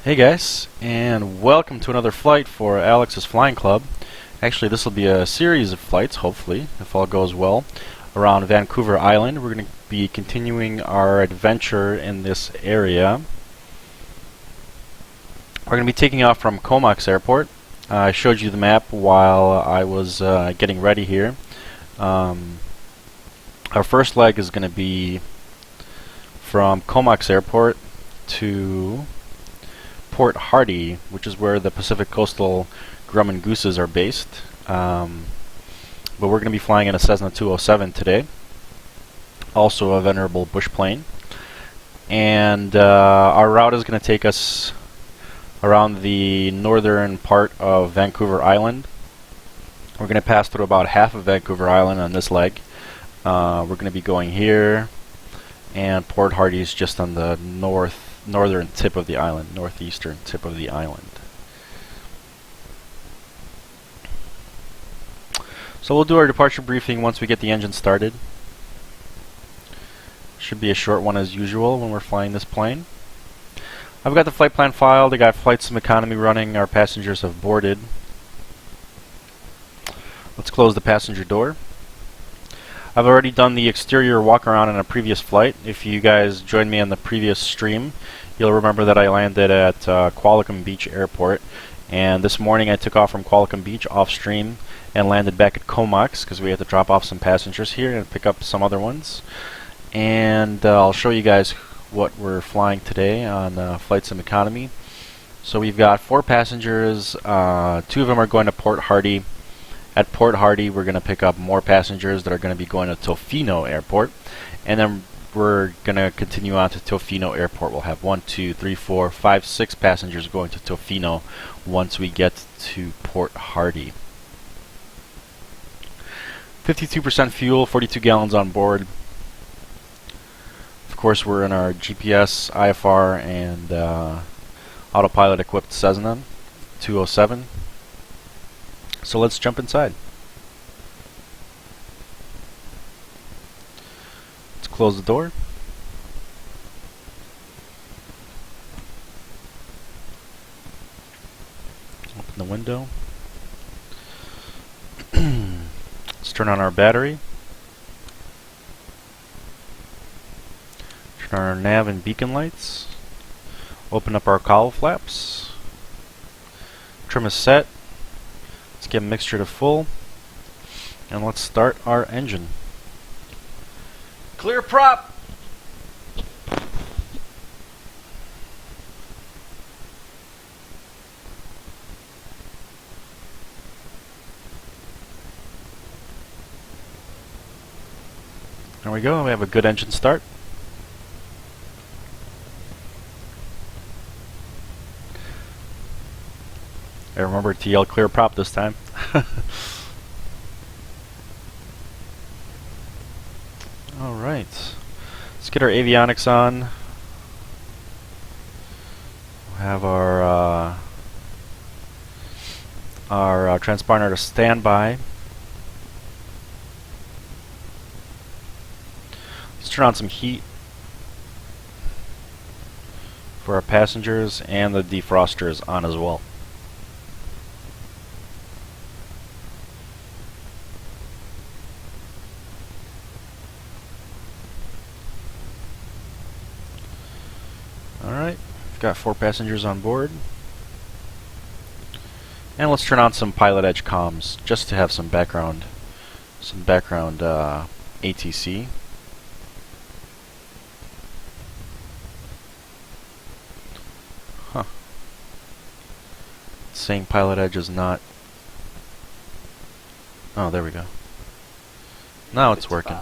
Hey guys, and welcome to another flight for Alex's Flying Club. Actually, this will be a series of flights, hopefully, if all goes well, around Vancouver Island. We're going to be continuing our adventure in this area. We're going to be taking off from Comox Airport. I showed you the map while I was getting ready here. Our first leg is going to be from Comox Airport to Port Hardy, which is where the Pacific Coastal Grumman Gooses are based. But we're going to be flying in a Cessna 207 today, also a venerable bush plane. And our route is going to take us around the northern part of Vancouver Island. We're going to pass through about half of Vancouver Island on this leg. We're going to be going here, and Port Hardy is just on the northern tip of the island, northeastern tip of the island. So we'll do our departure briefing once we get the engine started. Should be a short one as usual when we're flying this plane. I've got the flight plan filed. I got FlightSim economy running. Our passengers have boarded. Let's close the passenger door. I've already done the exterior walk around in a previous flight. If you guys joined me on the previous stream, you'll remember that I landed at Qualicum Beach Airport, and this morning I took off from Qualicum Beach off stream and landed back at Comox because we had to drop off some passengers here and pick up some other ones. And I'll show you guys what we're flying today on FlightSim economy. So we've got 4 passengers. 2 of them are going to Port Hardy. At Port Hardy, we're going to pick up more passengers that are going to be going to Tofino Airport, and then we're going to continue on to Tofino Airport. We'll have 1, 2, 3, 4, 5, 6 passengers going to Tofino once we get to Port Hardy. 52% fuel, 42 gallons on board. Of course, we're in our GPS, IFR, and autopilot-equipped Cessna 207. So let's jump inside. Let's close the door. Open the window. Let's turn on our battery. Turn on our nav and beacon lights. Open up our cowl flaps. Trim is set. Let's get mixture to full, and let's start our engine. Clear prop! There we go, we have a good engine start. I remember to yell clear prop this time. Alright, let's get our avionics on. We'll have our transponder to standby. Let's turn on some heat for our passengers, and the defroster is on as well. Alright, we've got 4 passengers on board. And let's turn on some Pilot Edge comms just to have some background ATC. Huh. It's saying Pilot Edge is not. Oh, there we go. Now it's working.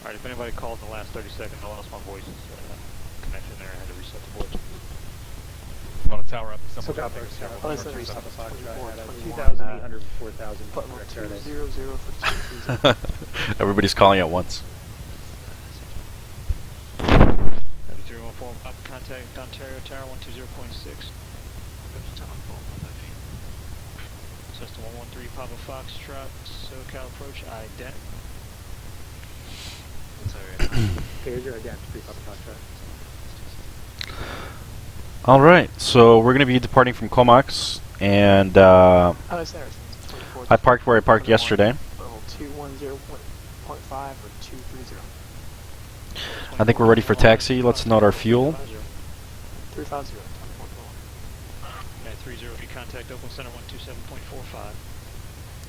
Alright, if anybody called in the last 30 seconds, I lost my voice connection there. I had to reset the board. Want to tower up to someone? Tower up. Oh, it's a reset the box. 2,800, 4,000. Everybody's calling at once. 014, contact Ontario Tower 120.6. Cessna 113, Papa Foxtrot, SoCal approach, ident. Okay, here's your ident, 3 Papa Foxtrot. All right, so we're going to be departing from Comox, and Oh, it's there. It's 24, I parked where I parked yesterday. Level 210.5 or 230. I think we're ready for taxi. Let's note our fuel. 350. Okay, 30 feet contact Oakland Center 127.45.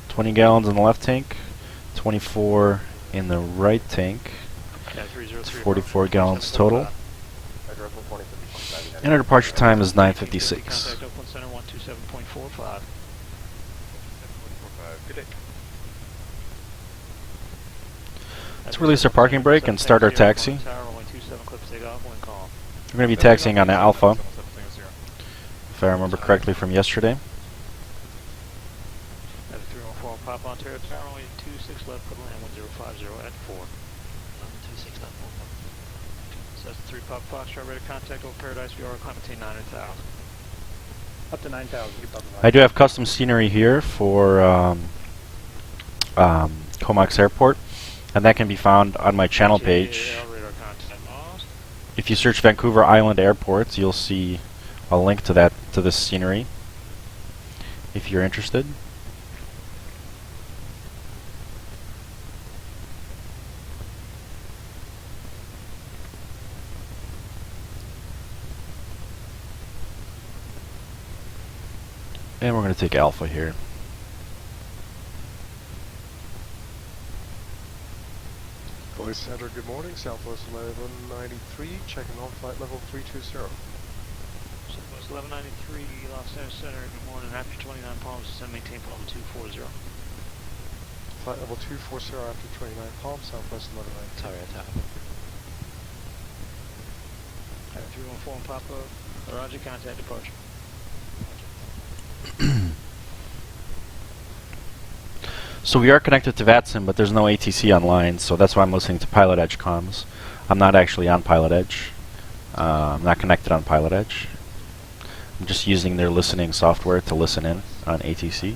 20 gallons in the left tank, 24 in the right tank. Okay, 303. It's 44 gallons total. And our departure time is 9:56. Contact Oakland Center 127.45. Good day. Let's release our parking brake and start our taxi. We're going to be taxiing on Alpha, if I remember correctly from yesterday. At 314 Pop Ontario Tower, only 26 left, put land 1050 at 4. 26 left, 4. So that's 3 Pop Foxtrot, ready to contact over Paradise VR, Clementine 9,000. Up to 9,000. I do have custom scenery here for Comox Airport, and that can be found on my channel page. Radar contact lost. If you search Vancouver Island Airports, you'll see a link to this scenery, if you're interested. And we're going to take Alpha here. Voice Center, good morning. Southwest 1193, checking on flight level 320. Southwest 1193, Los Angeles Center, good morning. After 29 Palms, descend, maintain level 240. Flight level 240 after 29 Palm, Southwest 1193. Sorry, I tapped. At 314 Papa, Roger, contact departure. So we are connected to VATSIM, but there's no ATC online, so that's why I'm listening to Pilot Edge comms. I'm not actually on Pilot Edge. I'm not connected on Pilot Edge. I'm just using their listening software to listen in on ATC.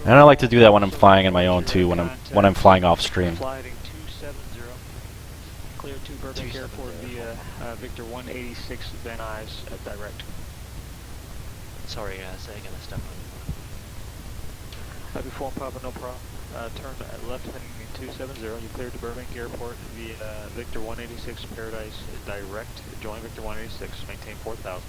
And I like to do that when I'm flying on my own too, when I'm flying off stream. Flighting 270, clear to Burbank Airport via Victor 186 Van Nuys direct. Sorry, say again, I stepped on. Before Papa, no problem. Turn left heading 270. You cleared to Burbank Airport via Victor 186 Paradise direct. Join Victor 186. Maintain 4,000.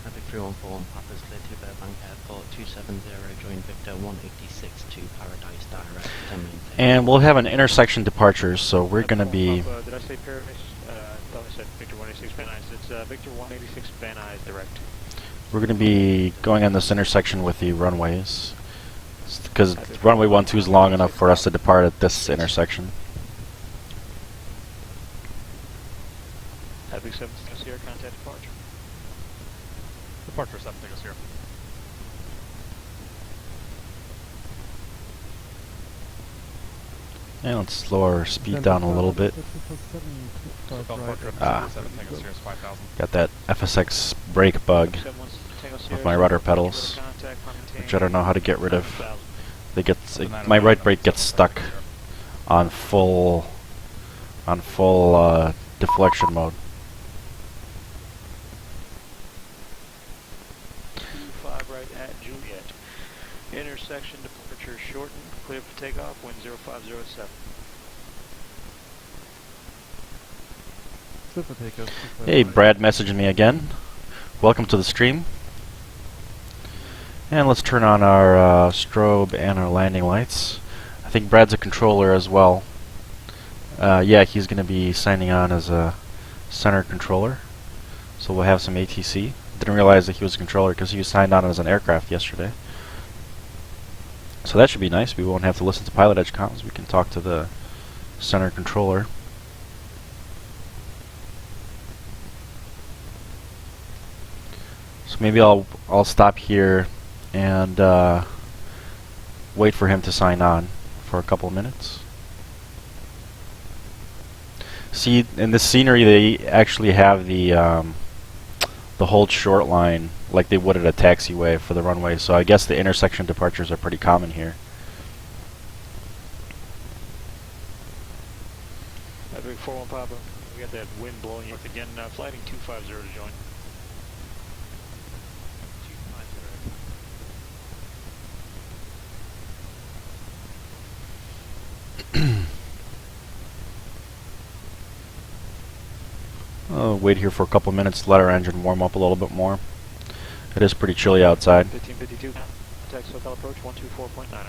Victor 141 Papa's clear to Burbank Airport 270. Join Victor 186 to Paradise direct. And we'll have an intersection departure, so we're going to be... Papa, did I say Paradise? I thought I said Victor 186 Van Nuys. It's Victor 186 Van Nuys direct. We're going to be going on this intersection with the runways, because runway 12 is long enough for us to depart at this intersection. Big 7 Sierra, contact departure. Departure 7 Tango Sierra. And let's slow our speed down a little bit. Ah, 7 Tango Sierra is 5,000. got that FSX brake bug with my rudder pedals, which I don't know how to get rid of. My right brake gets stuck on full deflection mode. 25 right at Juliet. Intersection departure shortened. Clear for takeoff. Wind 0507. Hey, Brad messaging me again. Welcome to the stream. And let's turn on our strobe and our landing lights. I think Brad's a controller as well. Yeah, he's going to be signing on as a center controller. So we'll have some ATC. Didn't realize that he was a controller because he was signed on as an aircraft yesterday. So that should be nice. We won't have to listen to Pilot Edge comms. We can talk to the center controller. So maybe I'll stop here and wait for him to sign on for a couple of minutes. See, in the scenery they actually have the hold short line like they would at a taxiway for the runway, so I guess the intersection departures are pretty common here. 241 Papa. We got that wind blowing north again. Flighting 250 to join. 250. I'll wait here for a couple minutes to let our engine warm up a little bit more. It is pretty chilly outside. 1552. Contact SoCal approach 124.9.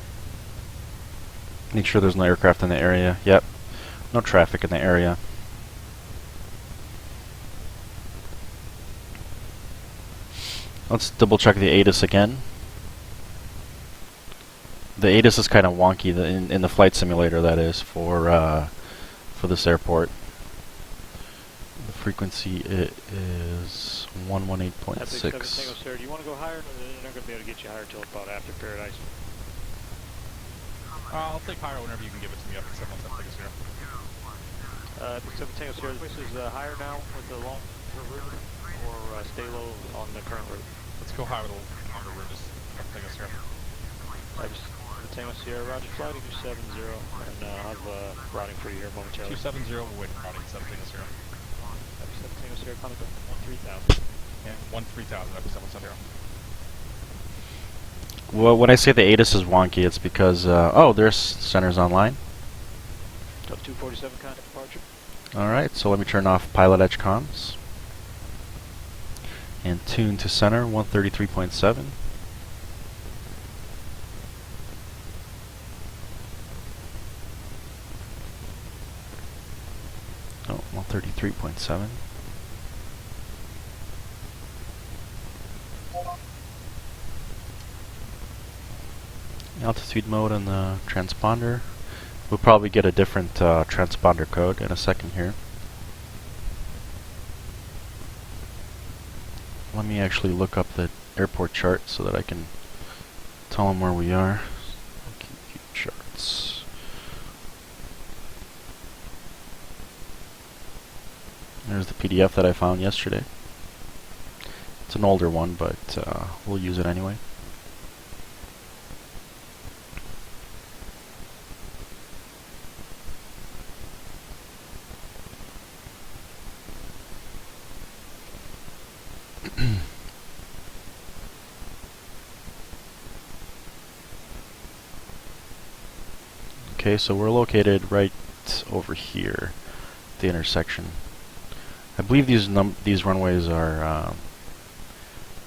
Make sure there's no aircraft in the area. Yep. No traffic in the area. Let's double check the ATIS again. The ATIS is kind of wonky in the flight simulator, that is, for this airport. The frequency is 118.6. Sir, do you want to go higher? They're not going to be able to get you higher until about after Paradise. I'll take higher whenever you can give it to me up at 717 Tango Sierra. Tango Sierra, this is higher now with the long route, or stay low on the current route? Let's go higher with a longer route, just up Tango Sierra. Tango Sierra, Roger, flighting 270, and I'll have routing for you here momentarily. 270, we'll wait for routing 7 Tango Sierra. 7 Tango Sierra, coming to 13000. Yeah, 13000 up to 770. Well, when I say the ATIS is wonky, it's because, oh, there's centers online. 247 contact departure. Alright, so let me turn off pilot edge comms. And tune to center, 133.7. Oh, 133.7. Altitude mode on the transponder. We'll probably get a different transponder code in a second here. Let me actually look up the airport chart so that I can tell them where we are. QQ charts. There's the PDF that I found yesterday. It's an older one, but we'll use it anyway. Okay, so we're located right over here, the intersection. I believe these runways are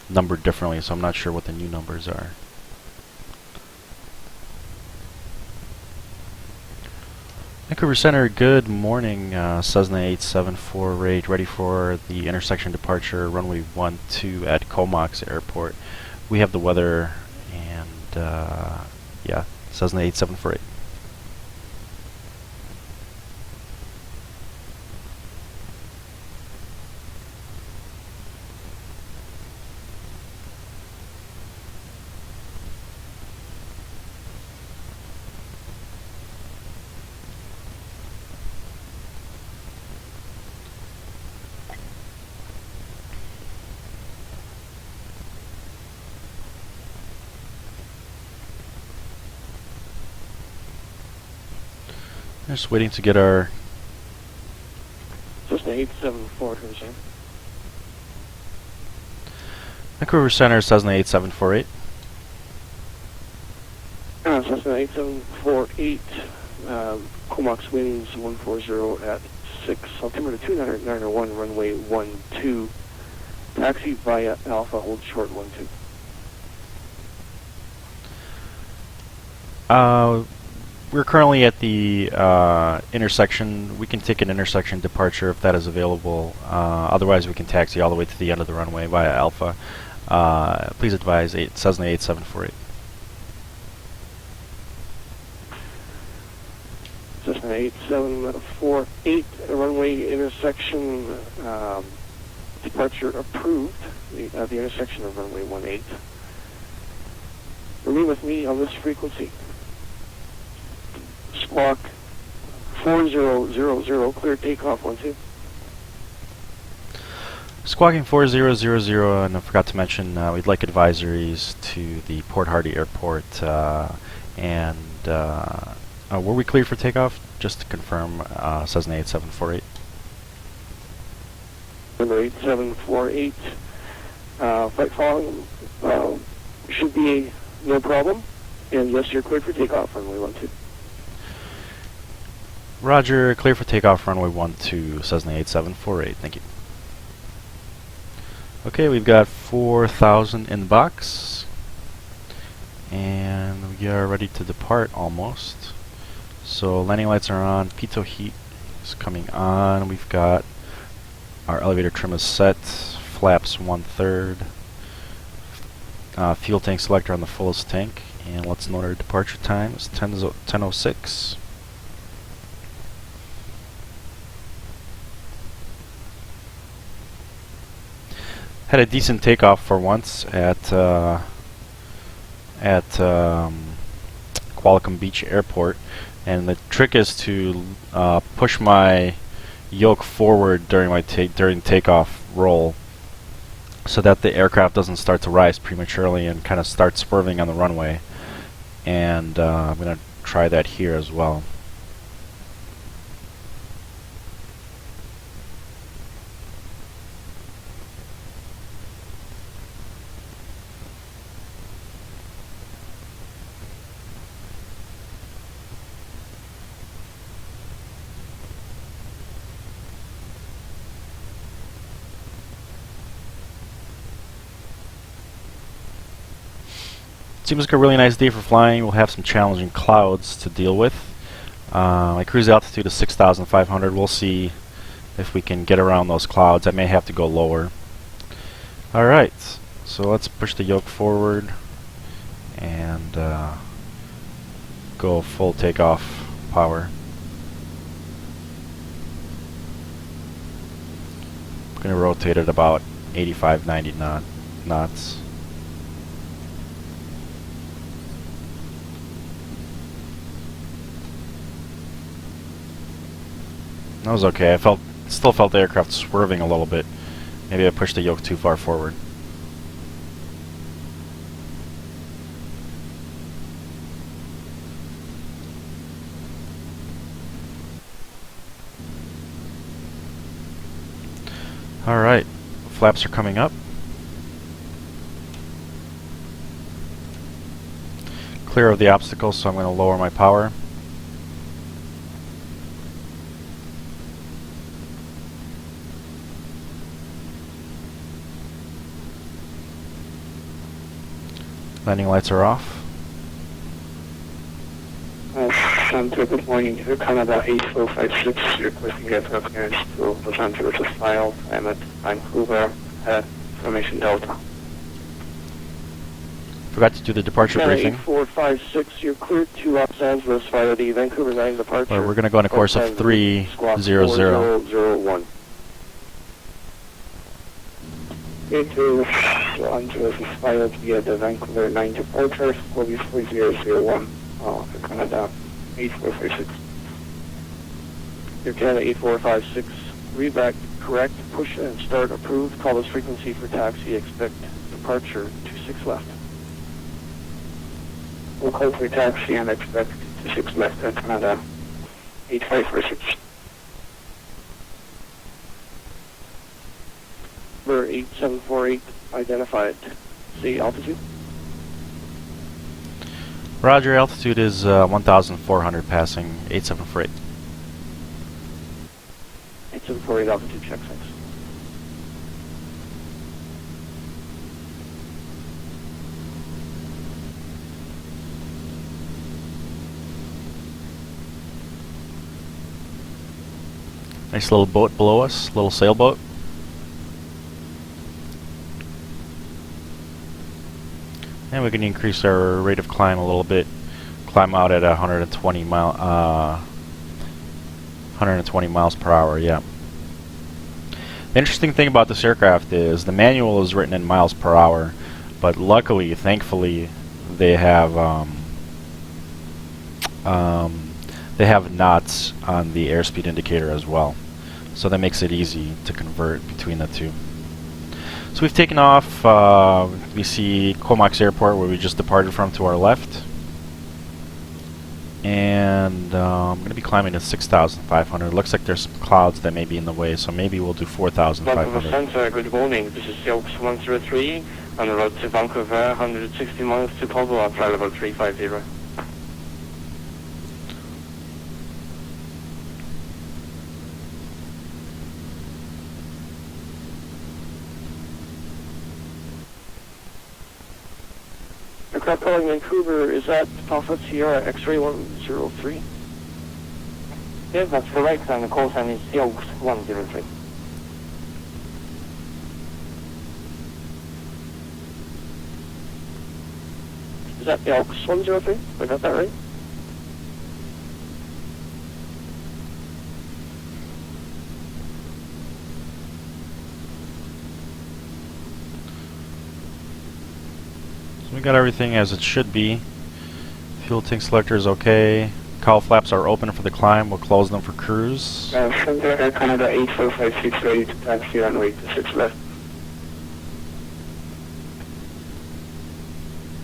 numbered differently, so I'm not sure what the new numbers are. Vancouver Center, good morning. Cessna 874 ready for the intersection departure, runway 12 at Comox Airport. We have the weather, and yeah, Cessna 8748. Just waiting to get our Cessna 874, Sam. Vancouver Center, Cessna 8748. Cessna 8748, Comox winds 140 at 6, altimeter 2901, runway 12, taxi via Alpha, hold short 12. We're currently at the intersection. We can take an intersection departure if that is available. Otherwise, we can taxi all the way to the end of the runway via Alpha. Please advise Cessna 8748. Cessna 8748, runway intersection, departure approved, the intersection of runway 18. Remain with me on this frequency. Squawk 4000, clear takeoff 12. Squawking 4000, and I forgot to mention we'd like advisories to the Port Hardy Airport, and were we cleared for takeoff? Just to confirm, Cessna 8748. Number 8748. Flight following should be no problem. And yes, you're cleared for takeoff, runway 12. Roger, clear for takeoff, runway 12, Cessna 8748. Thank you. Okay, we've got 4,000 in the box. And we are ready to depart almost. So landing lights are on, pitot heat is coming on. We've got our elevator trim is set, flaps 1/3. Fuel tank selector on the fullest tank. And let's note our departure time is 10:06. Had a decent takeoff for once at Qualicum Beach Airport, and the trick is to push my yoke forward during takeoff roll, so that the aircraft doesn't start to rise prematurely and kind of start swerving on the runway. And I'm going to try that here as well. Seems like a really nice day for flying. We'll have some challenging clouds to deal with. My cruise altitude is 6,500. We'll see if we can get around those clouds. I may have to go lower. Alright, so let's push the yoke forward and go full takeoff power. I'm going to rotate at about 85, 90 knots. That was okay. I still felt the aircraft swerving a little bit. Maybe I pushed the yoke too far forward. Alright, flaps are coming up. Clear of the obstacles, so I'm going to lower my power. Landing lights are off. Good morning to Canada 8456. Requesting aircraft clearance to Los Angeles file. I'm at Vancouver, Formation Delta. Forgot to do the departure briefing. 8456, you're cleared to Los Angeles via the Vancouver 9 departure. We're going to go on a course of 300. 4001. Into Los Angeles is fired via the Vancouver 9 departure, score 4001, for Canada 8456. Your Canada 8456, read back correct, push and start approved, call this frequency for taxi, expect departure 26 left. We'll call for taxi and expect 26 left at Canada 8546. Number 8748 identified. See altitude? Roger, altitude is 1,400 passing 8748. 8748 altitude check, thanks. Nice little boat below us, little sailboat. And we can increase our rate of climb a little bit. Climb out at 120 miles per hour. Yeah. The interesting thing about this aircraft is the manual is written in miles per hour, but luckily, thankfully, they have knots on the airspeed indicator as well, so that makes it easy to convert between the two. So we've taken off. We see Comox Airport, where we just departed from, to our left. And I'm going to be climbing to 6,500. Looks like there's some clouds that may be in the way, so maybe we'll do Vancouver 4,500. Center, good morning. This is Silks 103 on the road to Vancouver, 160 miles to Pueblo, flight level 350. Aircraft calling Vancouver, is that Alpha Sierra X-ray 103? Yes, that's correct, and the call sign is Silks 103. Is that Elks 103? I got that right? So we got everything as it should be. Fuel tank selector is okay. Cowl flaps are open for the climb. We'll close them for cruise. Center Air Canada 8456 ready to taxi runway 6 left.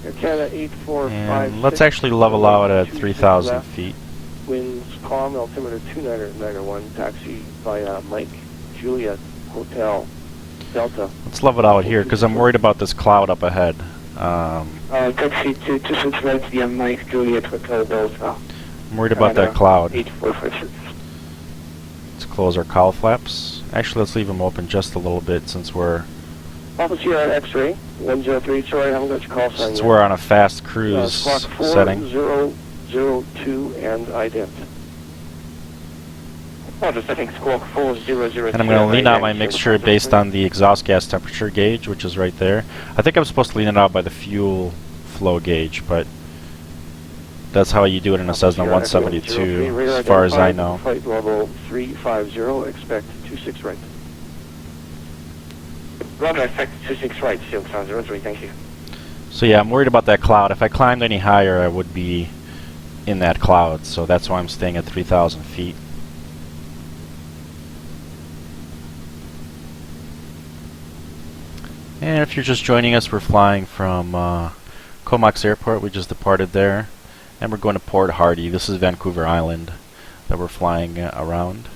Air Canada 8456. And let's actually level out at 3,000 feet. Winds calm, altimeter 2991, taxi via Mike Juliet Hotel Delta. Let's level it out here because I'm worried about this cloud up ahead. Taxi to 26 right via Mike Juliet Hotel Delta. I'm worried about that cloud. 8456. Let's close our cowl flaps. Actually, let's leave them open just a little bit since we're Alpha Sierra X-ray 103. Sorry, I haven't got your call sign since yet. we're on a fast cruise Squawk setting. 4002 and ident. Roger, setting squawk 4002. And I'm going to lean out my mixture based on the exhaust gas temperature gauge, which is right there. I think I'm supposed to lean it out by the fuel flow gauge, but that's how you do it in a Cessna 172, as far as I know. Flight level 350, expect 26 right. Roger, expect 26 right, Silk Sound 03, thank you. So yeah, I'm worried about that cloud. If I climbed any higher, I would be in that cloud, so that's why I'm staying at 3,000 feet. And if you're just joining us, we're flying from Comox Airport. We just departed there. And we're going to Port Hardy. This is Vancouver Island that we're flying around.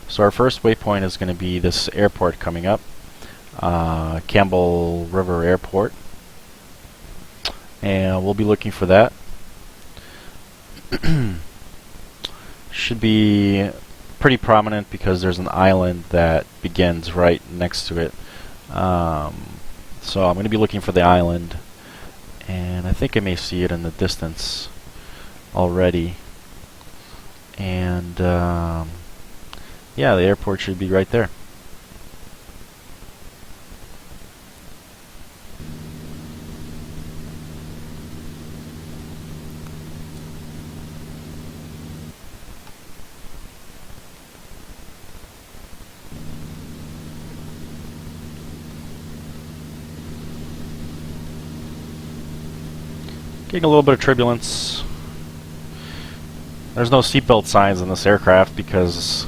So our first waypoint is going to be this airport coming up, Campbell River Airport. And we'll be looking for that. Should be pretty prominent because there's an island that begins right next to it. So I'm going to be looking for the island. And I think I may see it in the distance already, and yeah, the airport should be right there. Getting a little bit of turbulence. There's no seatbelt signs in this aircraft because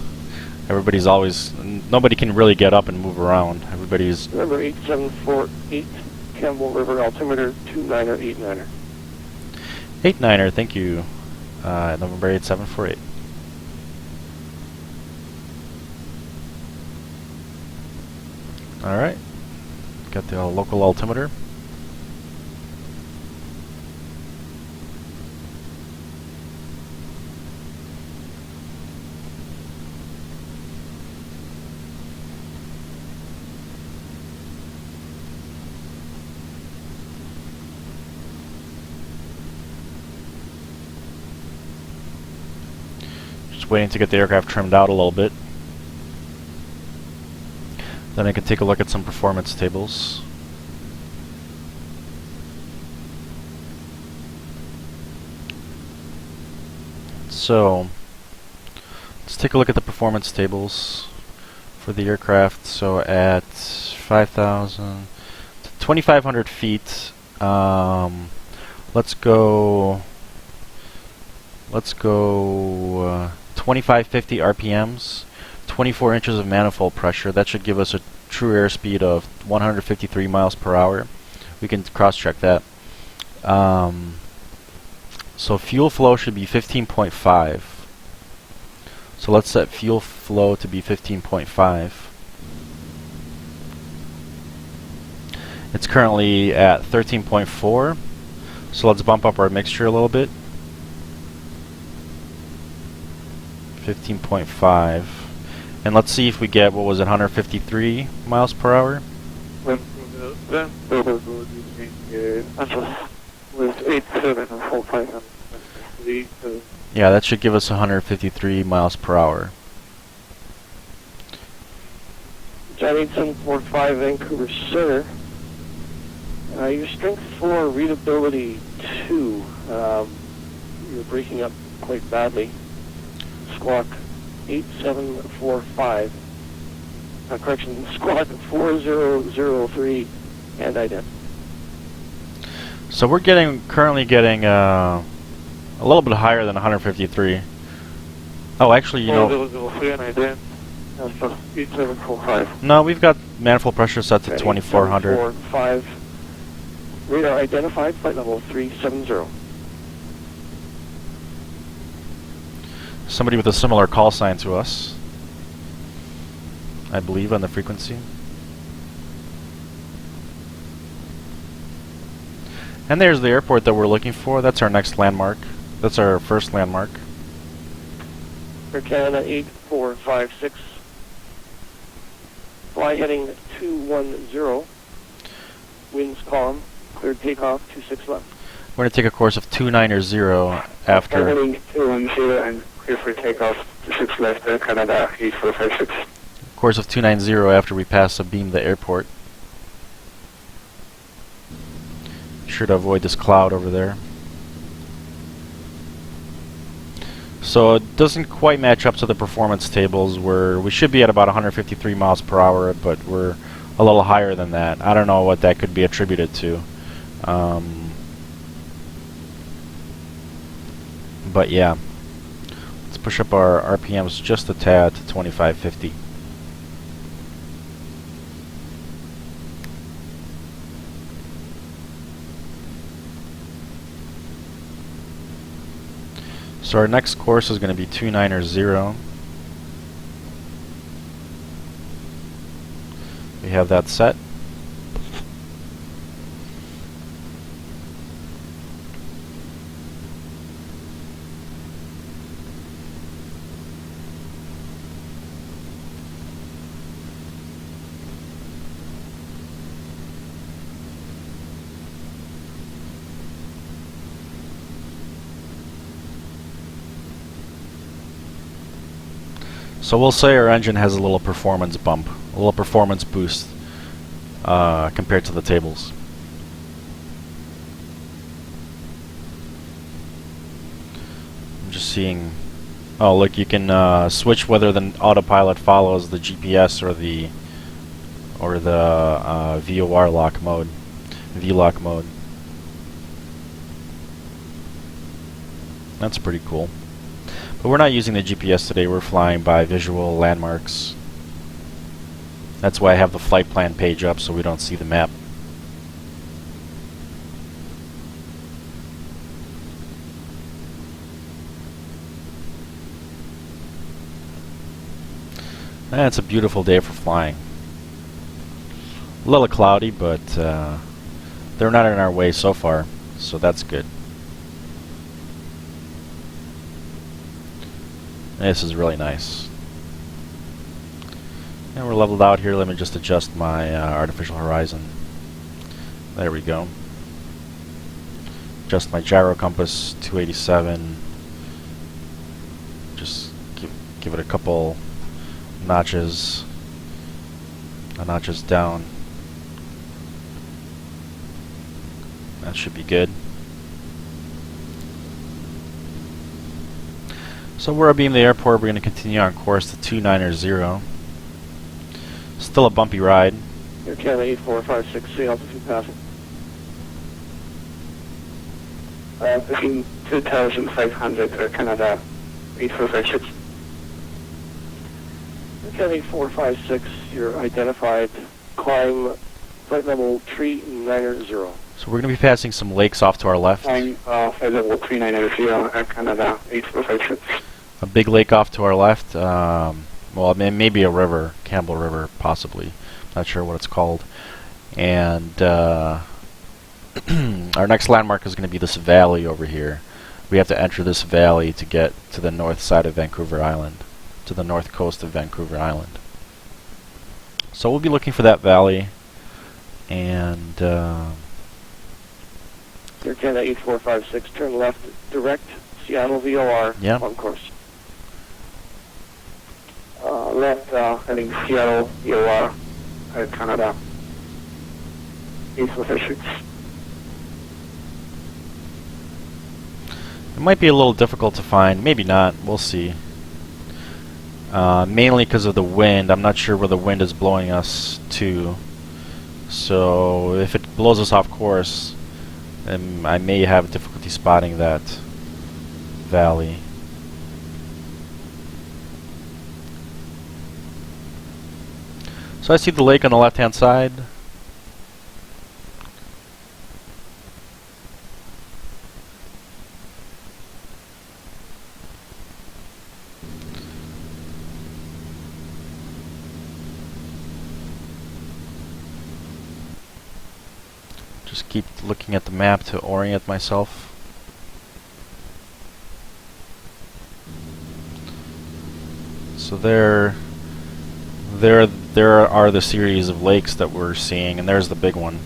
nobody can really get up and move around. Everybody's... Number 8748, Campbell River, altimeter 2989er. 89er, thank you. November 8748. Alright. Got the local altimeter. Waiting to get the aircraft trimmed out a little bit. Then I can take a look at some performance tables. So let's take a look at the performance tables for the aircraft. So at 5,000 to 2,500 feet, let's go 2550 RPMs, 24 inches of manifold pressure. That should give us a true airspeed of 153 miles per hour. We can cross-check that. So fuel flow should be 15.5. So let's set fuel flow to be 15.5. It's currently at 13.4. So let's bump up our mixture a little bit. 15.5. And let's see if we get, what was it, 153 miles per hour? With 8745. Yeah, that should give us 153 miles per hour. Johnny 745 Vancouver Center. Your strength 4, readability 2. You're breaking up quite badly. Squawk 8745. Correction, squawk 4003 and ident. So we're currently getting a little bit higher than 153. Oh, actually, you know, 4003 and ident. 8745. no, we've got manifold pressure set to 2400. 8745. Radar identified, flight level 370. Somebody with a similar call sign to us, I believe, on the frequency. And there's the airport that we're looking for. That's our next landmark. That's our first landmark. Air Canada 8456. Fly heading 210. Winds calm. Cleared takeoff 26 left. We're going to take a course of 290 after. Fly heading 210 and clear for takeoff 26 left. Air Canada 8456. Course of 290 after we pass Abeam the airport. Be sure to avoid this cloud over there. So it doesn't quite match up to the performance tables where we should be at about 153 miles per hour, but we're a little higher than that. I don't know what that could be attributed to. But yeah, let's push up our RPMs just a tad to 2550. So our next course is going to be 290. We have that set. So we'll say our engine has a little performance bump, a little performance boost compared to the tables. I'm just seeing. Oh, look! You can switch whether the autopilot follows the GPS or the VOR lock mode, V-lock mode. That's pretty cool. But we're not using the GPS today, we're flying by visual landmarks. That's why I have the flight plan page up so we don't see the map. And it's a beautiful day for flying. A little cloudy, but they're not in our way so far, so that's good. This is really nice. And we're leveled out here. Let me just adjust my artificial horizon. There we go. Adjust my gyro compass 287. Just give it a couple notches down. That should be good. So we're Abeam the airport. We're going to continue on course to 290. Still a bumpy ride. Air Canada 8456, sea altitude passing. 2,500, Air Canada 8456. Air Canada 8456, you're identified. Climb flight level 390. So we're going to be passing some lakes off to our left. Flying level 3980, Air Canada 8456. A big lake off to our left. Well, maybe a river, Campbell River, possibly. Not sure what it's called. And our next landmark is going to be this valley over here. We have to enter this valley to get to the north side of Vancouver Island, to the north coast of Vancouver Island. So we'll be looking for that valley, and Air Canada 8456, turn left, direct, Seattle VOR, Yeah. on course. Left, heading Seattle VOR, Air Canada 8456. it might be a little difficult to find. Maybe not. We'll see. Mainly because of the wind. I'm not sure where the wind is blowing us to. So if it blows us off course, then I may have difficulty spotting that valley. So I see the lake on the left-hand side. Just keep looking at the map to orient myself. So there are the series of lakes that we're seeing, and there's the big one.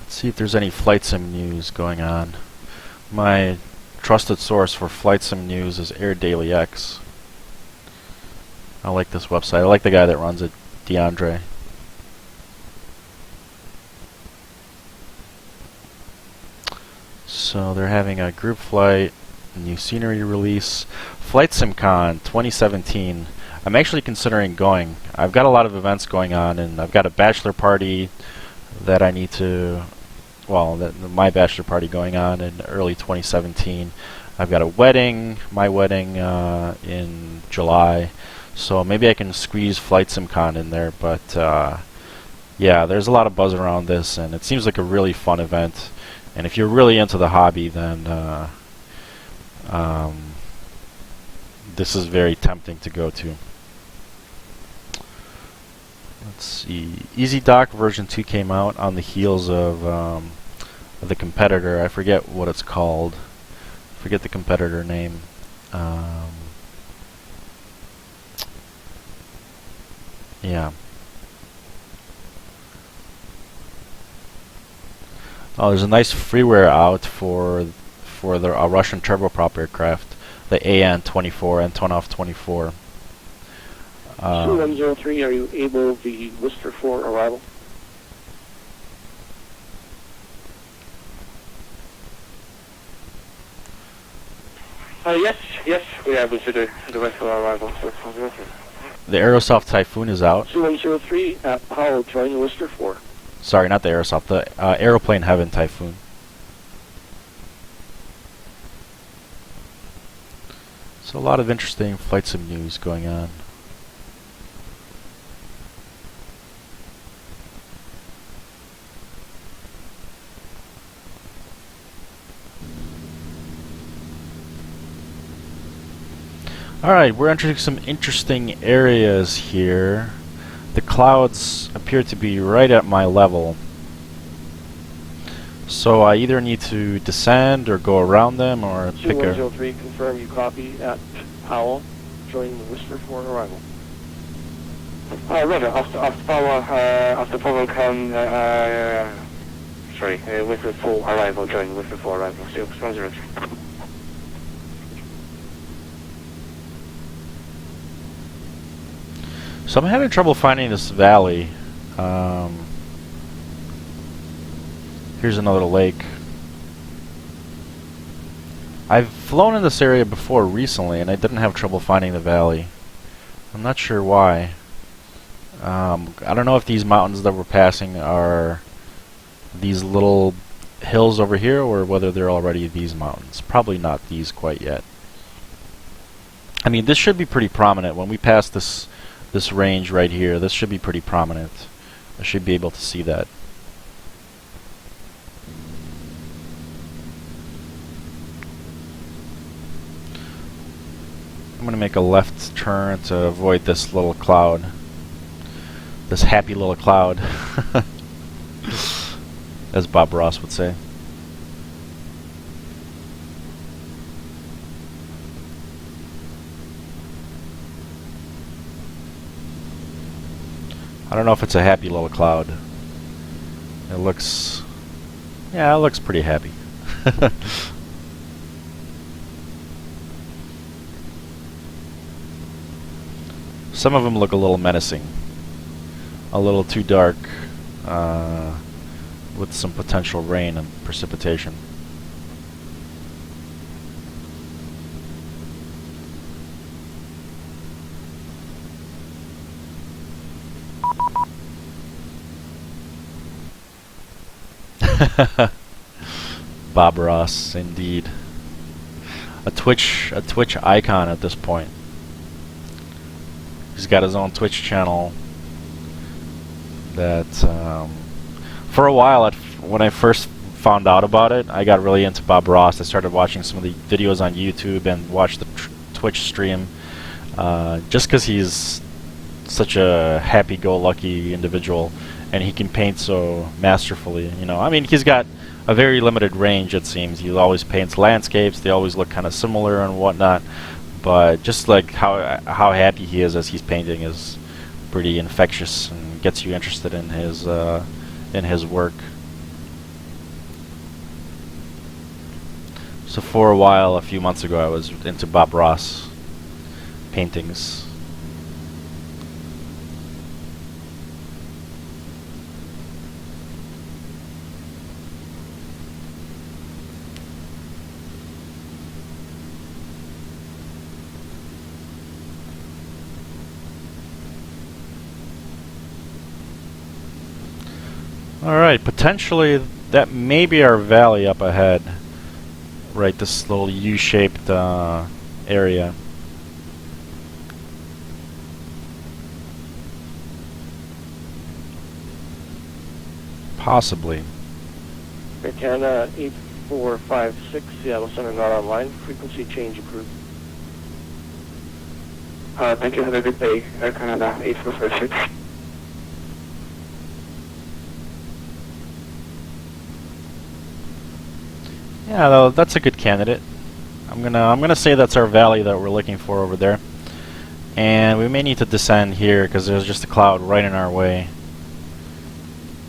See if there's any flight sim news going on. My trusted source for flight sim news is AirDailyX. I like this website. I like the guy that runs it, DeAndre. So they're having a group flight, a new scenery release, Flight SimCon 2017. I'm actually considering going. I've got a lot of events going on, and I've got a bachelor party that I need to, well, my bachelor party going on in early 2017. I've got a wedding, my wedding in July, so maybe I can squeeze Flight SimCon in there, but yeah, there's a lot of buzz around this, and it seems like a really fun event, and if you're really into the hobby, then this is very tempting to go to. Let's see. EasyDock version 2 came out on the heels of the competitor. I forget what it's called. Forget the competitor name. Yeah. Oh, there's a nice freeware out for the Russian turboprop aircraft, the AN-24, Antonov 24. 2103, are you able the Worcester 4 arrival? Yes, we are able to do the rest of our arrival. The Aerosoft Typhoon is out. 2103, Powell, join Worcester 4. Sorry, not the Aerosoft, the Aeroplane Heaven Typhoon. So a lot of interesting flight sim news going on. Alright, we're entering some interesting areas here. The clouds appear to be right at my level. So I either need to descend or go around them or pick a... 2103, confirm you copy at Powell, join the Worcester 4 arrival. Roger, after Powell come, Worcester 4 arrival, join Worcester 4 arrival, 103. So I'm having trouble finding this valley. Here's another lake. I've flown in this area before recently, and I didn't have trouble finding the valley. I'm not sure why. I don't know if these mountains that we're passing are these little hills over here, or whether they're already these mountains. Probably not these quite yet. I mean, this should be pretty prominent. When we pass this range right here, this should be pretty prominent. I should be able to see that. I'm going to make a left turn to avoid this little cloud. This happy little cloud. As Bob Ross would say. I don't know if it's a happy little cloud. It looks... yeah, it looks pretty happy. Some of them look a little menacing. A little too dark. With some potential rain and precipitation. Bob Ross, indeed. A Twitch icon at this point. He's got his own Twitch channel. That for a while, when I first found out about it, I got really into Bob Ross. I started watching some of the videos on YouTube and watched the Twitch stream, just because he's such a happy-go-lucky individual, and he can paint so masterfully. You know, I mean, he's got a very limited range. It seems he always paints landscapes. They always look kind of similar and whatnot, but just like how happy he is as he's painting is pretty infectious and gets you interested in his work. So for a while, a few months ago, I was into Bob Ross paintings. Alright, potentially that may be our valley up ahead. Right, this little U-shaped area. Possibly. Air Canada 8456, Seattle Center not online. Frequency change approved. Thank you, have a good day. Air Canada 8456. Yeah, though, that's a good candidate. I'm gonna say that's our valley that we're looking for over there, and we may need to descend here because there's just a cloud right in our way.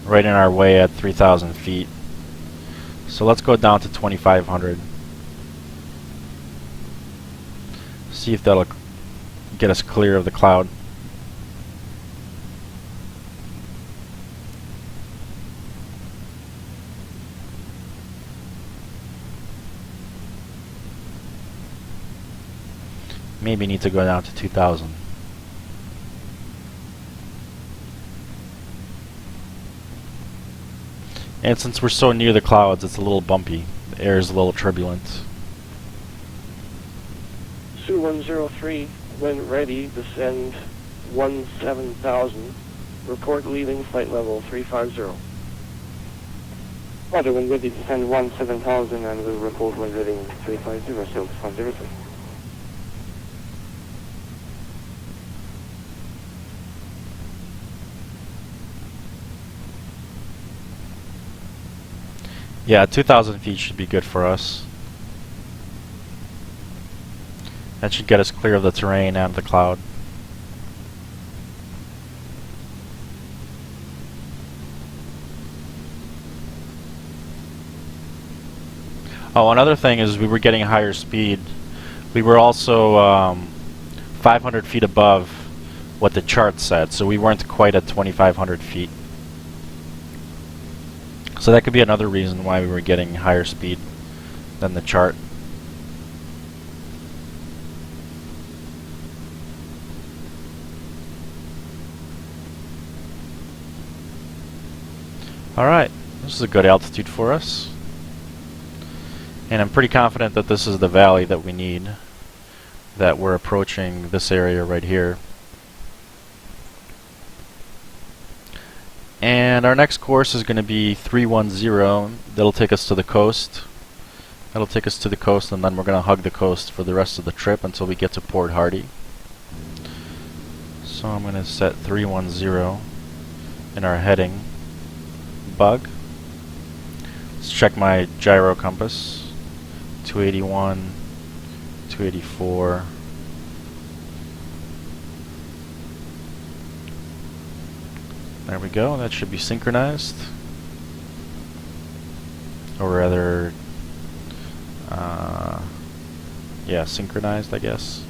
Right in our way at 3,000 feet. So let's go down to 2,500. See if that'll get us clear of the cloud. Maybe need to go down to 2,000. And since we're so near the clouds, it's a little bumpy. The air is a little turbulent. Sioux 103, when ready, descend 17,000. Report leaving flight level 350. Roger, when ready, descend 17,000 and we'll report when ready 350, Sioux 103. Yeah, 2,000 feet should be good for us. That should get us clear of the terrain and the cloud. Oh, another thing is we were getting higher speed. We were also 500 feet above what the chart said, so we weren't quite at 2,500 feet. So that could be another reason why we were getting higher speed than the chart. Alright, this is a good altitude for us. And I'm pretty confident that this is the valley that we need, that we're approaching this area right here. And our next course is going to be 310. That'll take us to the coast. That'll take us to the coast, and then we're going to hug the coast for the rest of the trip until we get to Port Hardy. So I'm going to set 310 in our heading bug. Let's check my gyro compass. 281, 284. There we go, that should be synchronized. Or rather, yeah, synchronized, I guess.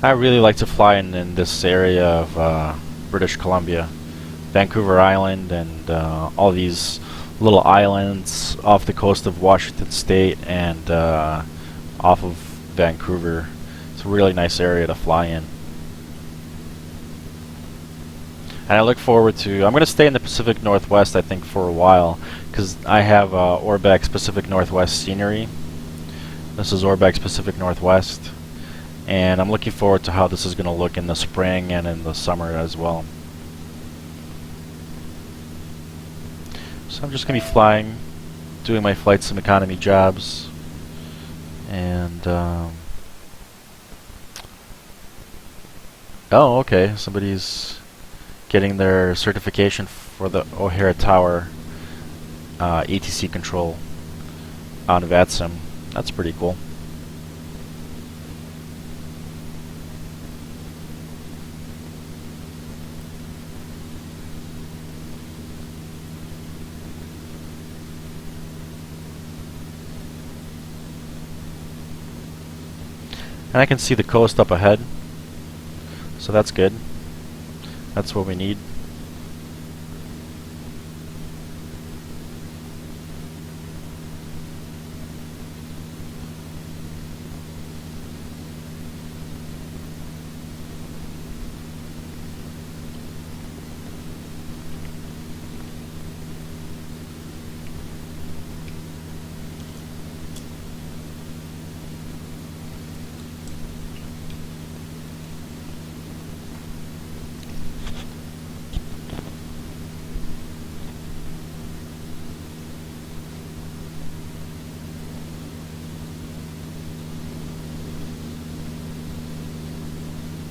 I really like to fly in this area of British Columbia, Vancouver Island, and all these little islands off the coast of Washington State and off of Vancouver. It's a really nice area to fly in. And I look forward to, I'm going to stay in the Pacific Northwest I think for a while, because I have Orbex Pacific Northwest scenery. This is Orbex Pacific Northwest. And I'm looking forward to how this is going to look in the spring and in the summer as well. So I'm just going to be flying, doing my flight sim economy jobs, and oh, okay, somebody's getting their certification for the O'Hare Tower ATC control on VATSIM. That's pretty cool. And I can see the coast up ahead, so that's good. That's what we need.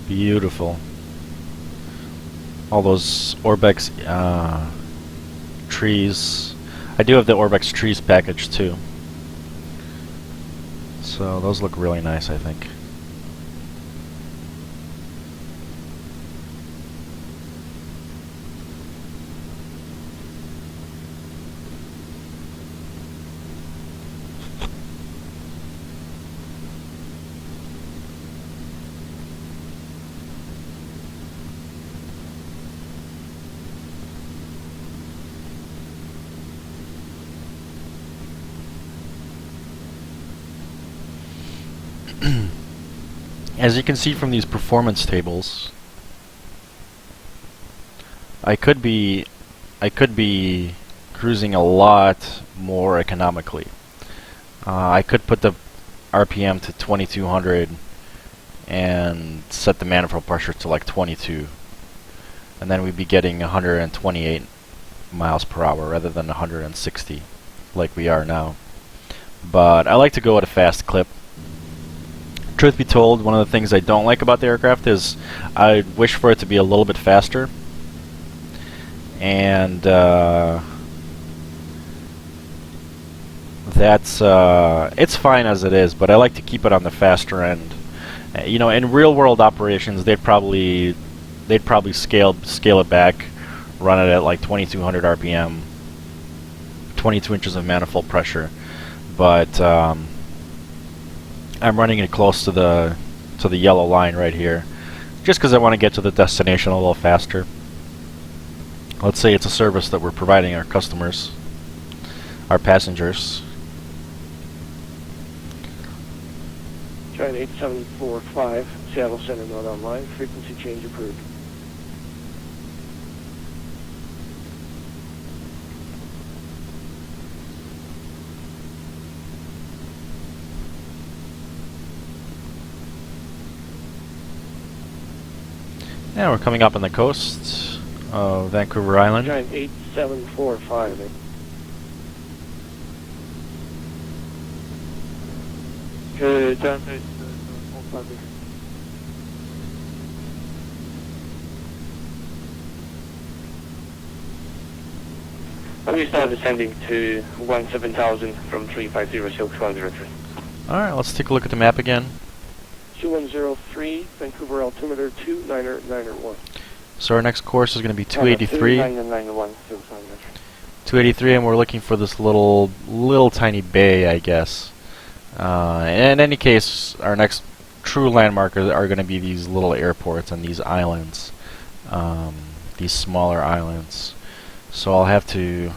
Beautiful. All those Orbex trees. I do have the Orbex trees package too. So those look really nice, I think. As you can see from these performance tables, I could be cruising a lot more economically. I could put the RPM to 2200 and set the manifold pressure to like 22, and then we'd be getting 128 miles per hour rather than 160 like we are now. But I like to go at a fast clip. Truth be told, one of the things I don't like about the aircraft is I wish for it to be a little bit faster, and the that's it's fine as it is, but I like to keep it on the faster end. You know, in real world operations, they'd probably scale it back, run it at like 2200 RPM, 22 inches of manifold pressure. But I'm running it close to the yellow line right here, just because I want to get to the destination a little faster. Let's say it's a service that we're providing our customers, our passengers. Giant 8745, Seattle Center not online, frequency change approved. Yeah, we're coming up on the coast of Vancouver Island. Giant 8745. Good, Giant 8745. We start descending to 17,000 from 350 Silk 103. Alright, let's take a look at the map again. 2103, Vancouver altimeter 2991. So our next course is going to be 283. 283, and we're looking for this little tiny bay, I guess. In any case, our next true landmark are going to be these little airports and these islands, these smaller islands. So I'll have to.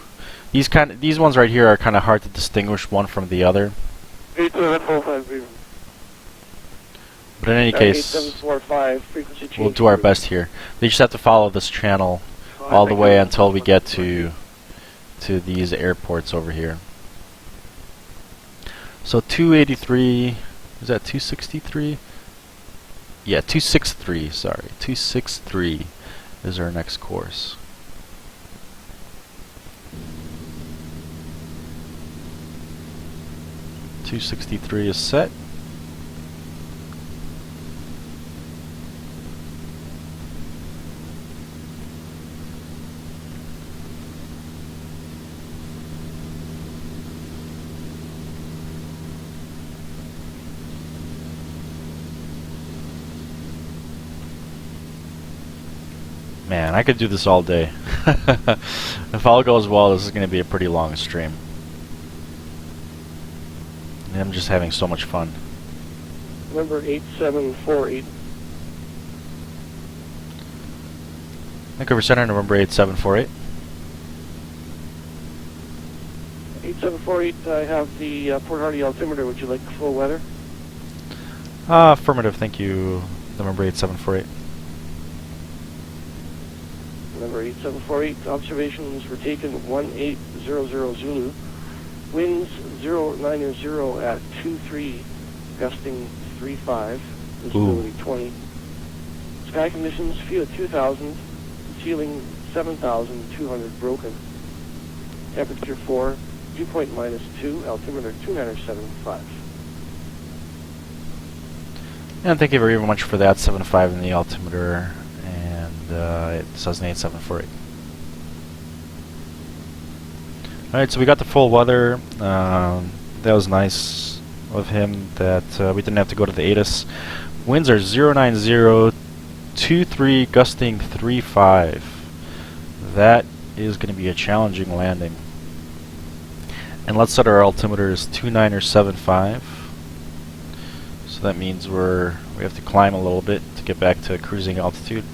These ones right here are kind of hard to distinguish one from the other. But in any case, we'll do our best here. They just have to follow this channel all the way until we get to these airports over here. So 283, is that 263? Yeah, 263, sorry. 263 is our next course. .263 is set. Man, I could do this all day. If all goes well, this is going to be a pretty long stream. And I'm just having so much fun. Number 8748. Vancouver Center, November 8748. 8748, I have the Port Hardy altimeter. Would you like full weather? Affirmative, thank you. November 8748. Number 8748, observations were taken 1800 Zulu. Winds 090 at 23, gusting 35, visibility 20. Sky conditions, view at 2000, ceiling 7,200 broken. Temperature 4, dew point -2, altimeter 2975. And thank you very much for that, 75 in the altimeter, and it says 8748. Alright, so we got the full weather. That was nice of him that we didn't have to go to the ATIS. Winds are 090, 23, gusting 35. That is going to be a challenging landing. And let's set our altimeter as 2975. So that means we have to climb a little bit to get back to cruising altitude.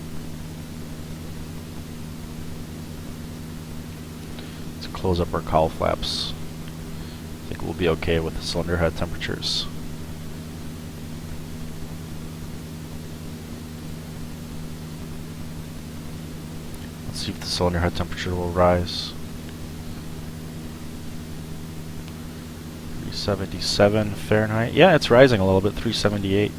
Close up our cowl flaps. I think we'll be okay with the cylinder head temperatures. Let's see if the cylinder head temperature will rise. 377 Fahrenheit. Yeah, it's rising a little bit, 378.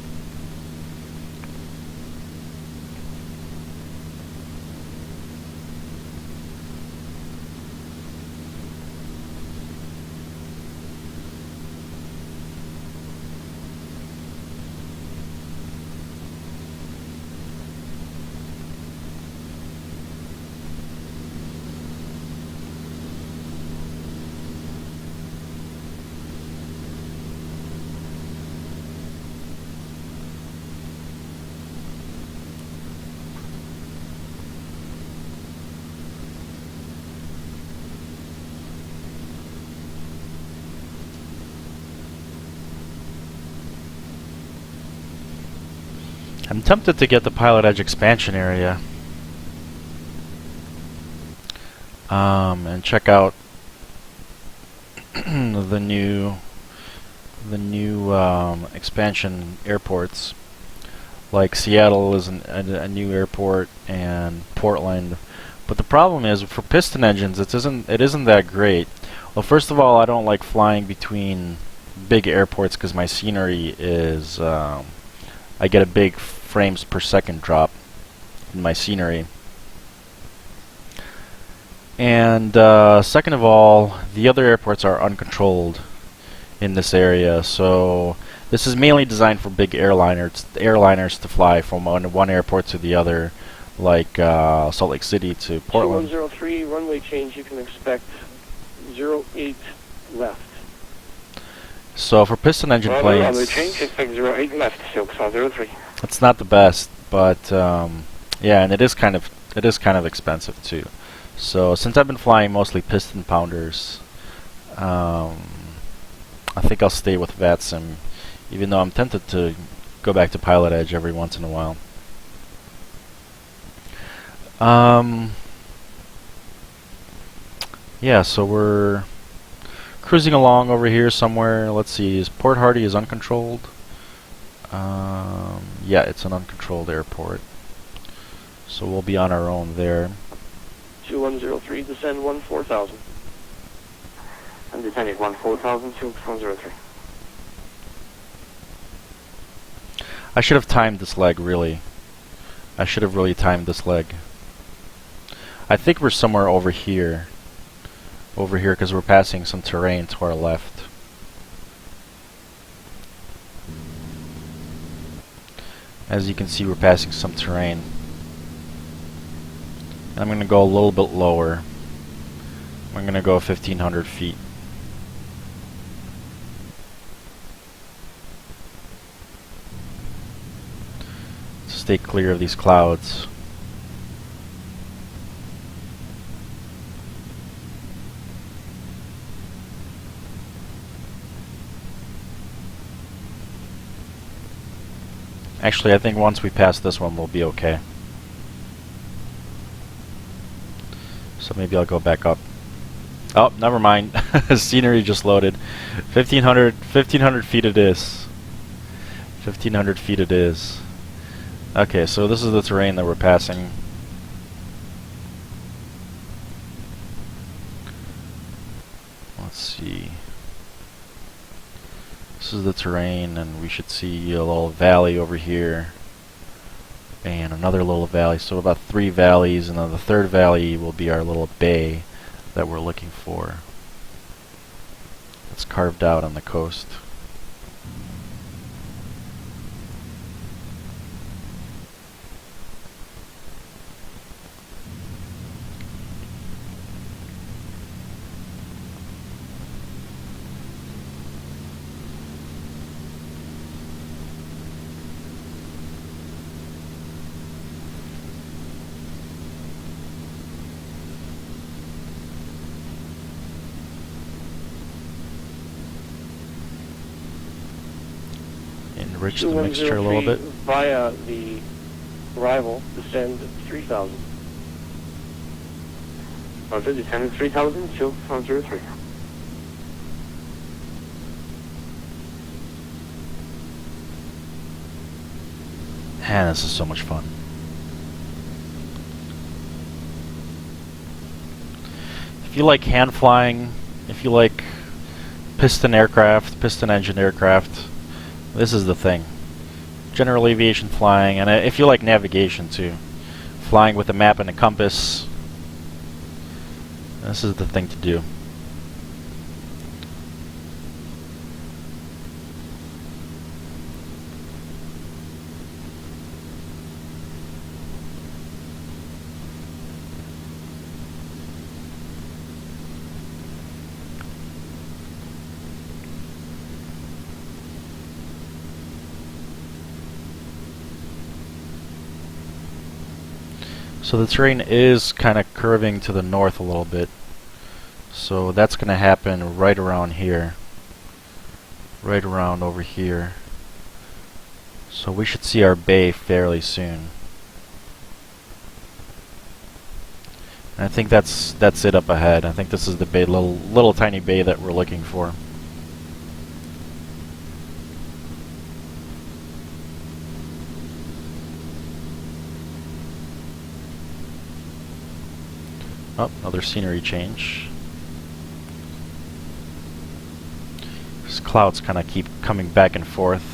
I'm tempted to get the Pilot Edge expansion area and check out the new expansion airports. Like Seattle is a new airport, and Portland. But the problem is, for piston engines, it isn't that great. Well, first of all, I don't like flying between big airports because my scenery is I get a big frames per second drop in my scenery. And second of all, the other airports are uncontrolled in this area, so this is mainly designed for big airliners to fly from one airport to the other, like Salt Lake City to Portland. 2103, runway change, you can expect 08 left. So for piston engine planes, runway change, expect 08 left, Silk 103. it's not the best, but yeah, and it is kind of expensive too. So since I've been flying mostly piston pounders, I think I'll stay with VATSIM, even though I'm tempted to go back to Pilot Edge every once in a while. Yeah, so we're cruising along over here somewhere. Let's see, Port Hardy is uncontrolled. Yeah, it's an uncontrolled airport, so we'll be on our own there. 2103, descend 14,000. I'm descending 14,000, Silk 103. I should have timed this leg, really. I should have really timed this leg. I think we're somewhere over here. Over here, because we're passing some terrain to our left. As you can see, we're passing some terrain. I'm going to go a little bit lower. I'm going to go 1,500 feet. To stay clear of these clouds. Actually, I think once we pass this one, we'll be okay. So maybe I'll go back up. Oh, never mind. Scenery just loaded. 1,500 feet it is. 1,500 feet it is. Okay, so this is the terrain that we're passing. Let's see. This is the terrain, and we should see a little valley over here. And another little valley, so about 3 valleys, and then the third valley will be our little bay that we're looking for. It's carved out on the coast. Enrich the mixture a little bit. Via the arrival, descend 3,000. Roger, descend 3,000, Silk 103. Man, this is so much fun. If you like hand flying, if you like piston engine aircraft, this is the thing. General aviation flying, and if you like navigation too, flying with a map and a compass, this is the thing to do. So the terrain is kind of curving to the north a little bit. So that's going to happen right around here. Right around over here. So we should see our bay fairly soon. And I think that's it up ahead. I think this is the bay, little tiny bay that we're looking for. Oh, another scenery change. These clouds kind of keep coming back and forth.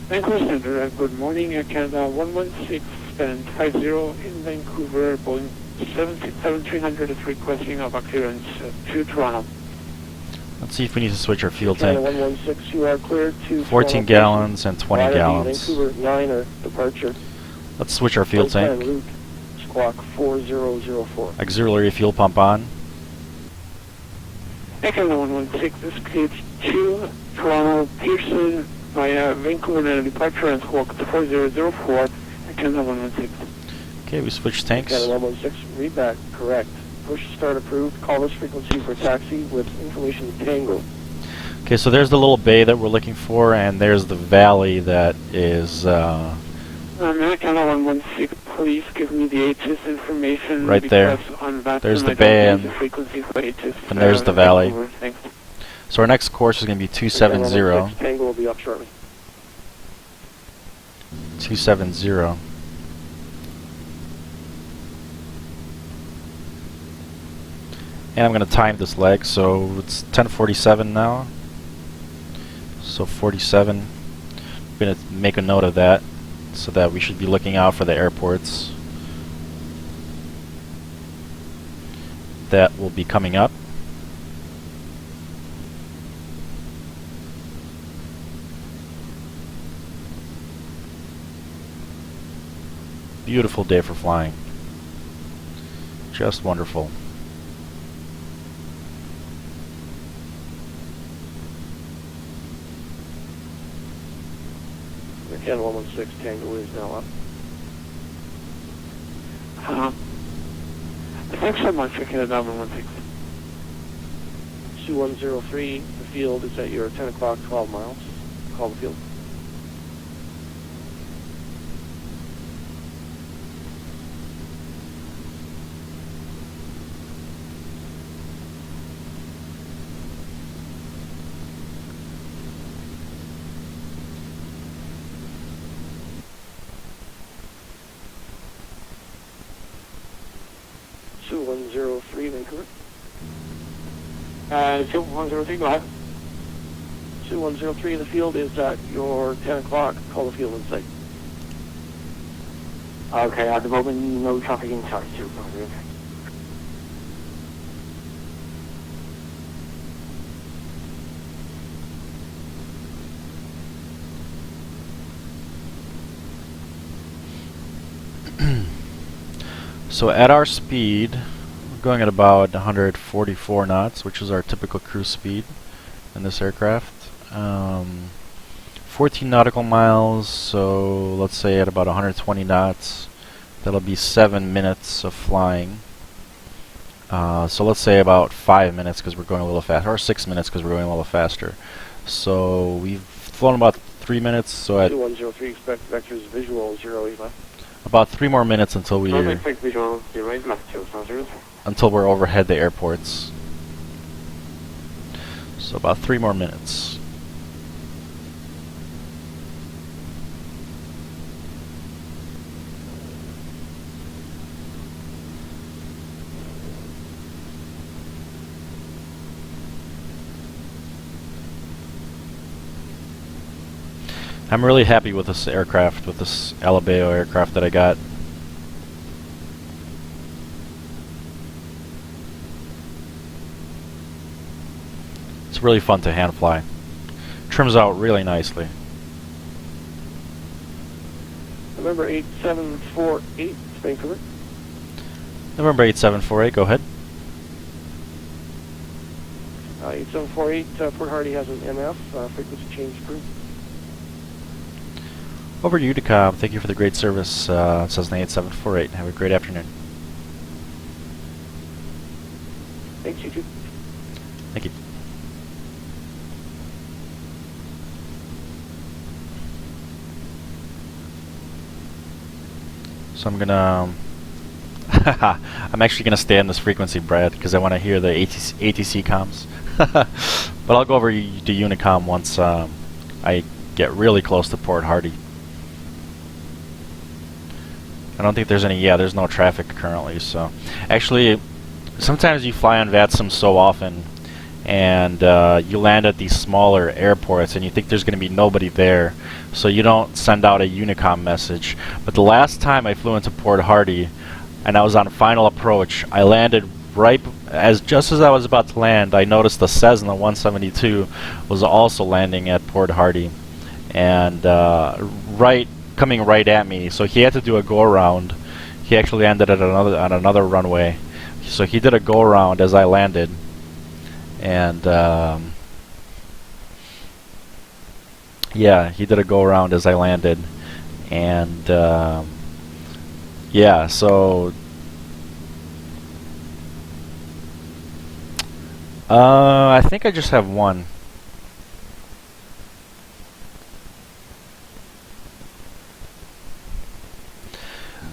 Vancouver Center, good morning. Canada 116 and 50 in Vancouver, Boeing 767-300 is requesting a clearance to Toronto. Let's see if we need to switch our fuel Canada tank. 116, you are cleared to 14 gallons and 20 Waterloo, gallons. Vancouver 9 departure. Let's switch our fuel Plan tank. route, squawk 4004. Auxiliary fuel pump on. Canada 116, this cleared to Toronto, Pearson, via Vancouver and departure and squawk 4004. Canada 116. Okay, we switched tanks. Canada 116, read back, correct. Push start approved. Call this frequency for taxi with information Tango. Okay, so there's the little bay that we're looking for, and there's the valley that is Canada 116, please give me the HIS information. right there. On VATSIM, There's the I don't bay have and- the frequency for HIS, and there's the valley. Vancouver. Thanks. So our next course is going to be 270. 116, Tango will be up shortly. 270. And I'm going to time this leg, so it's 10:47 now. So 47. I'm going to make a note of that, so that we should be looking out for the airports that will be coming up. Beautiful day for flying. Just wonderful. Canada 116, Tango is now up. Thanks so much for Canada 116. 2103, the field is at your 10 o'clock, 12 miles. Call the field. Two 103, Vancouver. 2103, go ahead. 2103, the field is at your 10 o'clock. Call the field in sight. Okay, at the moment, no traffic in sight. 2103. So at our speed, we're going at about 144 knots, which is our typical cruise speed in this aircraft. 14 nautical miles, so let's say at about 120 knots, that'll be 7 minutes of flying. So let's say about 5 minutes because we're going a little faster, or 6 minutes because we're going a little faster. So we've flown about 3 minutes, so at 2103, expect vectors visual 08 left. about 3 more minutes until Expect visual 08 left, 200. until we're overhead the airports. So about 3 more minutes. I'm really happy with this aircraft, with this Alabeo aircraft that I got. It's really fun to hand fly. Trims out really nicely. November 8748, Vancouver. November 8748, go ahead. 8748, Port Hardy has an MF, frequency change approved. Over to Uticom. Thank you for the great service, Cessna 8748. Have a great afternoon. Thanks, you too. Thank you. So I'm gonna I'm actually gonna stay on this frequency, Brad, because I want to hear the ATC comms. But I'll go over to Unicom once I get really close to Port Hardy. I don't think there's any. Yeah, there's no traffic currently. So actually, sometimes you fly on VATSIM so often, and you land at these smaller airports, and you think there's going to be nobody there, so you don't send out a Unicom message. But the last time I flew into Port Hardy, and I was on final approach, I landed just as I was about to land. I noticed the Cessna 172 was also landing at Port Hardy, and coming right at me. So he had to do a go around. He actually landed at another runway. So he did a go around as I landed. And yeah, he did a go around as I landed, and yeah, so I think I just have one.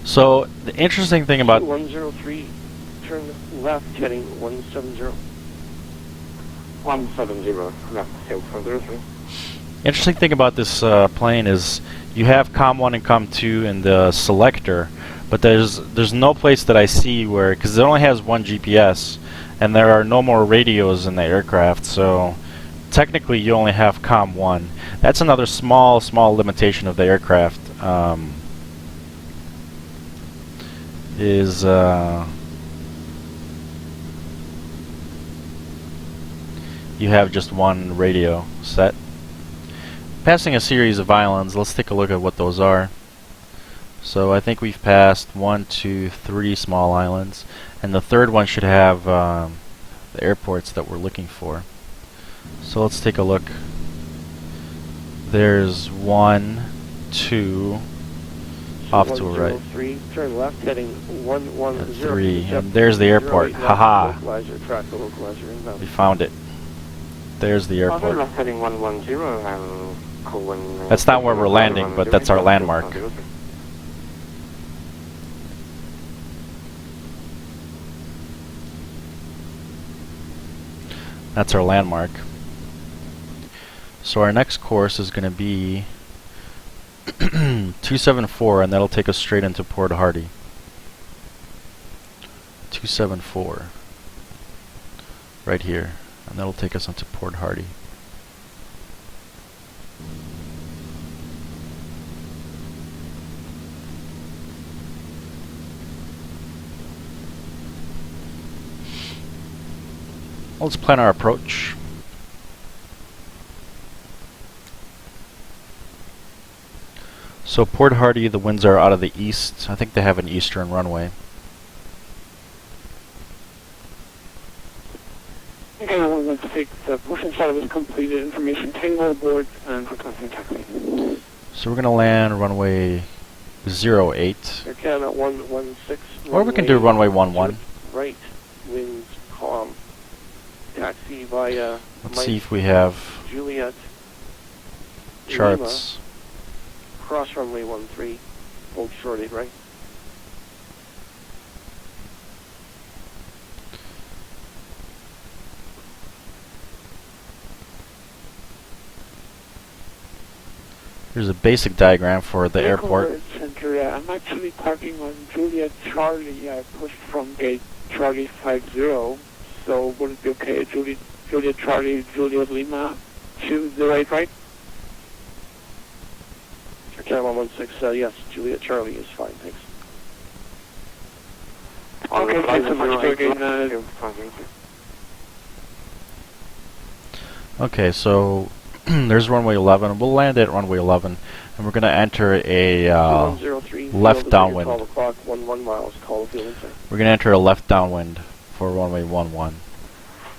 So the interesting thing about 103, turn left, heading 170. 170, left, tail 103. Interesting thing about this plane is you have COM1 and COM2 in the selector, but there's no place that I see where, because it only has one GPS, and there are no more radios in the aircraft, so technically you only have COM1. That's another small limitation of the aircraft. You have just one radio set. Passing a series of islands, let's take a look at what those are. So I think we've passed 1, 2, 3 small islands, and the third one should have the airports that we're looking for. So let's take a look. There's 1, 2, off to a right. 103, turn left, heading 110. 3, and there's the airport. Haha. We found it. There's the airport. Left, heading 110. That's not where we're landing, but that's our landmark. That's our landmark. So our next course is going to be 274, and that'll take us straight into Port Hardy. 274. Right here. And that'll take us into Port Hardy. Let's plan our approach. So Port Hardy, the winds are out of the east. I think they have an eastern runway. Okay, well, let's take the motion shot of this completed information tangle aboard and requesting taxi. So we're going to land runway 08. Air Canada 116. Or we can do runway 11. Right, winds calm. Taxi via Let's see if we have Juliet charts. Lima, cross runway 13, hold shorted right. Here's a basic diagram for the airport. Center, I'm actually parking on Juliet Charlie. I pushed from gate Charlie 50. So would it be okay, Juliet Charlie, Juliet Lima, to the right? Camera 16, yes, Juliet Charlie is fine, thanks. Okay, thanks so much for again. Okay, so there's runway 11. We'll land at runway 11, and we're going to enter a left downwind. 12 o'clock, 11 miles, call the field. We're going to enter a left downwind for runway 11.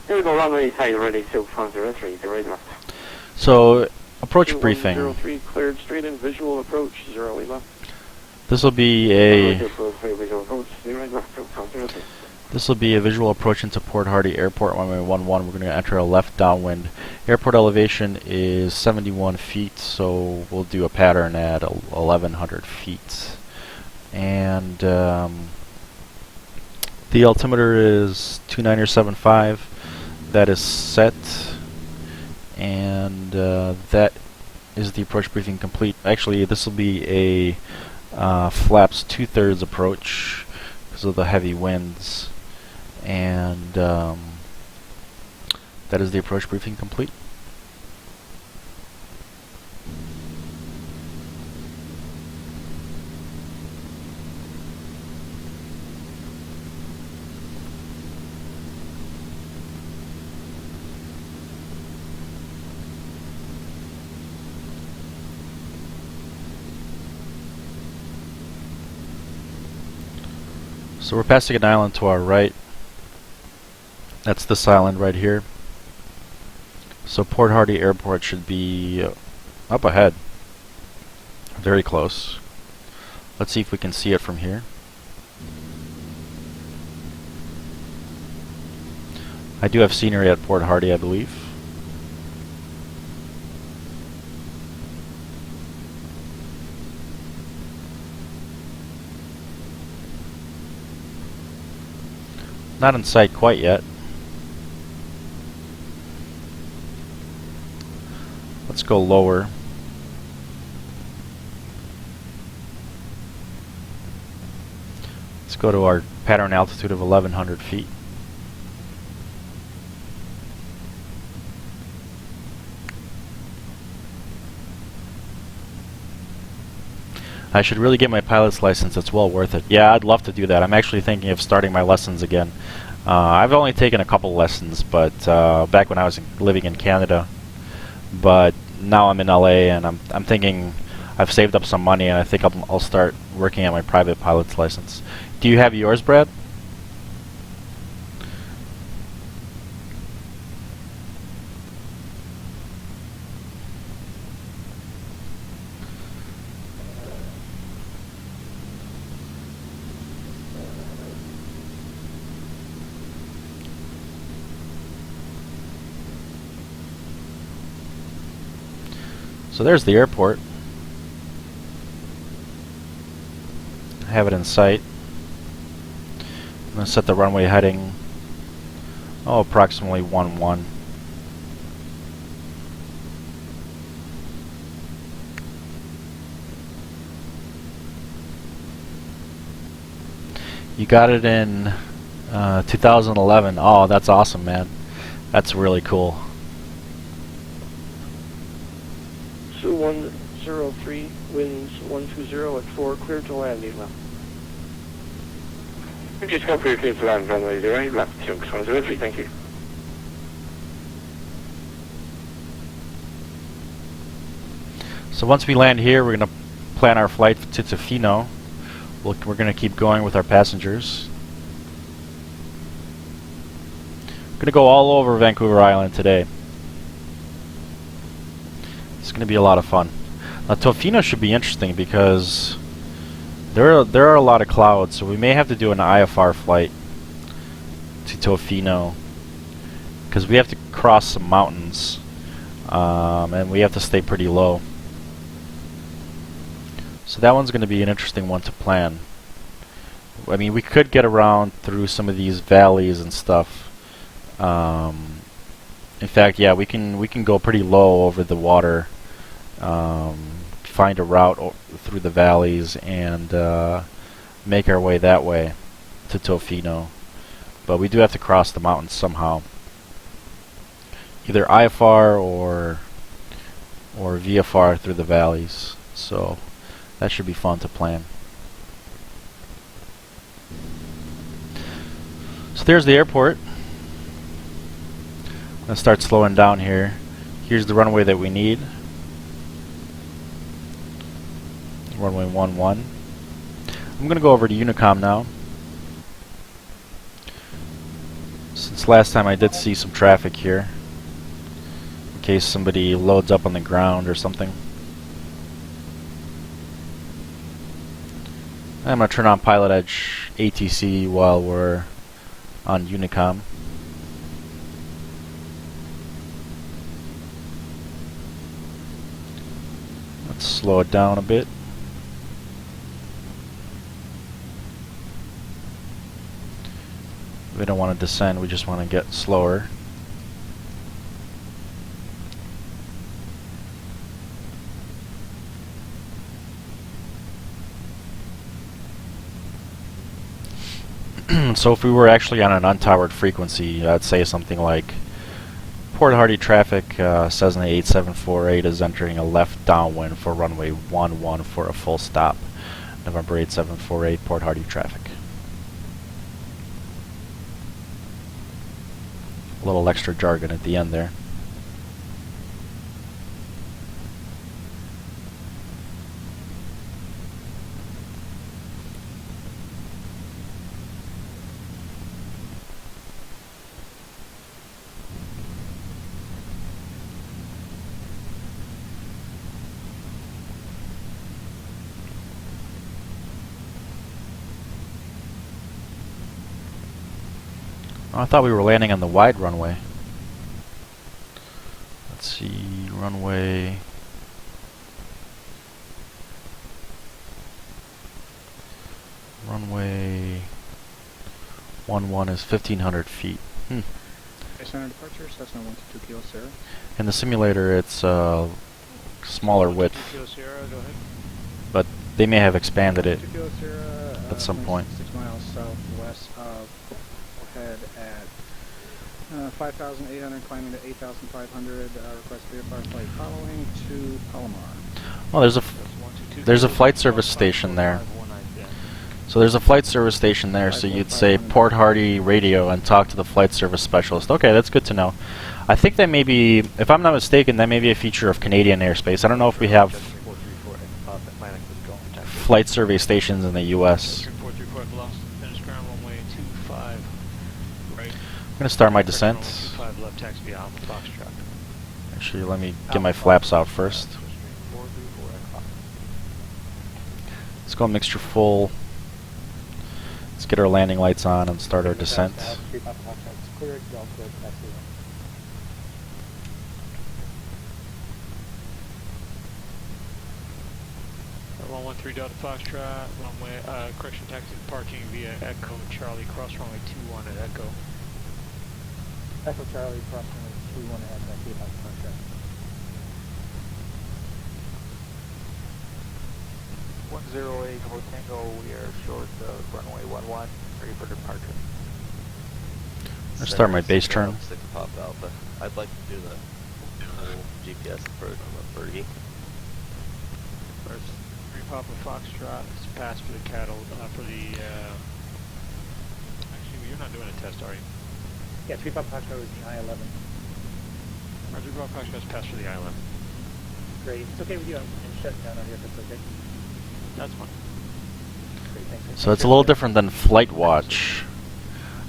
Here we go, runway high, ready, 203, the right left. So approach briefing. 2103 cleared straight in visual approach 0 Lima. This will be a Visual approach 0 Lima. This will be a visual approach into Port Hardy Airport, runway 11. We're going to enter a left downwind. Airport elevation is 71 feet, so we'll do a pattern at 1100 feet. And the altimeter is 29075. That is set. And that is the approach briefing complete. Actually, this will be a flaps 2/3 approach because of the heavy winds. And that is the approach briefing complete. So we're passing an island to our right. That's this island right here. So Port Hardy Airport should be up ahead. Very close. Let's see if we can see it from here. I do have scenery at Port Hardy, I believe. Not in sight quite yet. Let's go lower. Let's go to our pattern altitude of 1100 feet. I should really get my pilot's license. It's well worth it. Yeah, I'd love to do that. I'm actually thinking of starting my lessons again. I've only taken a couple lessons, but back when I was living in Canada. But now I'm in LA, and I'm thinking I've saved up some money, and I think I'll start working on my private pilot's license. Do you have yours, Brad? So there's the airport. I have it in sight. I'm going to set the runway heading, approximately 11. You got it in 2011. Oh, that's awesome, man. That's really cool. 2103, winds 120 at 4, clear to land, Lima. Just go clear to land, runway 0, left, 2103, thank you. So once we land here, we're going to plan our flight to Tofino. We're going to keep going with our passengers. We're going to go all over Vancouver Island today. It's going to be a lot of fun. Now Tofino should be interesting because there are a lot of clouds, so we may have to do an IFR flight to Tofino because we have to cross some mountains, and we have to stay pretty low. So that one's going to be an interesting one to plan. I mean, we could get around through some of these valleys and stuff. In fact, yeah, we can go pretty low over the water, find a route through the valleys, and make our way that way to Tofino. But we do have to cross the mountains somehow, either IFR or VFR through the valleys. So that should be fun to plan. So there's the airport. I'm going to start slowing down here. Here's the runway that we need. Runway 11. I'm going to go over to Unicom now. Since last time I did see some traffic here. in case somebody loads up on the ground or something. I'm going to turn on Pilot Edge ATC while we're on Unicom. Let's slow it down a bit. We don't want to descend, we just want to get slower. So if we were actually on an untowered frequency, I'd say something like Port Hardy traffic, Cessna 8748 is entering a left downwind for runway 11 for a full stop. November 8748, Port Hardy traffic. A little extra jargon at the end there. Oh, I thought we were landing on the wide runway. Let's see, runway. Runway 11 is 1,500 feet. Center departure, Cessna 122 Kilo Sierra. In the simulator, it's smaller width, 2 Kilo Sierra, go ahead. but they may have expanded it 2 Kilo Sierra, at some point. 6 miles southwest of head at 5,800, climbing to 8,500. Request VFR flight following to Palomar. Well, there's a flight service station there. So there's a flight service station there, so you'd say Port Hardy radio and talk to the flight service specialist. Okay, that's good to know. I think that may be, if I'm not mistaken, that may be a feature of Canadian airspace. I don't know if we have flight survey stations in the U.S. I'm going to start my descent. Actually, let me get my flaps out first. Let's go mixture full. Let's get our landing lights on and start our descent. 113 Delta Foxtrot, runway, correction taxi parking via Echo Charlie, cross runway 21 at Echo. Echo Charlie, cross runway 21 at Echo Foxtrot. 108 Hotel Tango, we are short runway 11, ready for departure. I'll start my base turn. 6 Pop Alpha. I'd like to do the whole GPS approach on the 30. First, 3 Papa Foxtrot, it's passed for the cattle, for the, actually, you're not doing a test, are you? Yeah, 3 Papa Foxtrot is the I-11. 3 Papa Foxtrot's passed for the I-11. Great. It's okay with you. I'm shutting down out here if it's okay. That's fine. Great, thanks. So it's a little different than Flight Watch.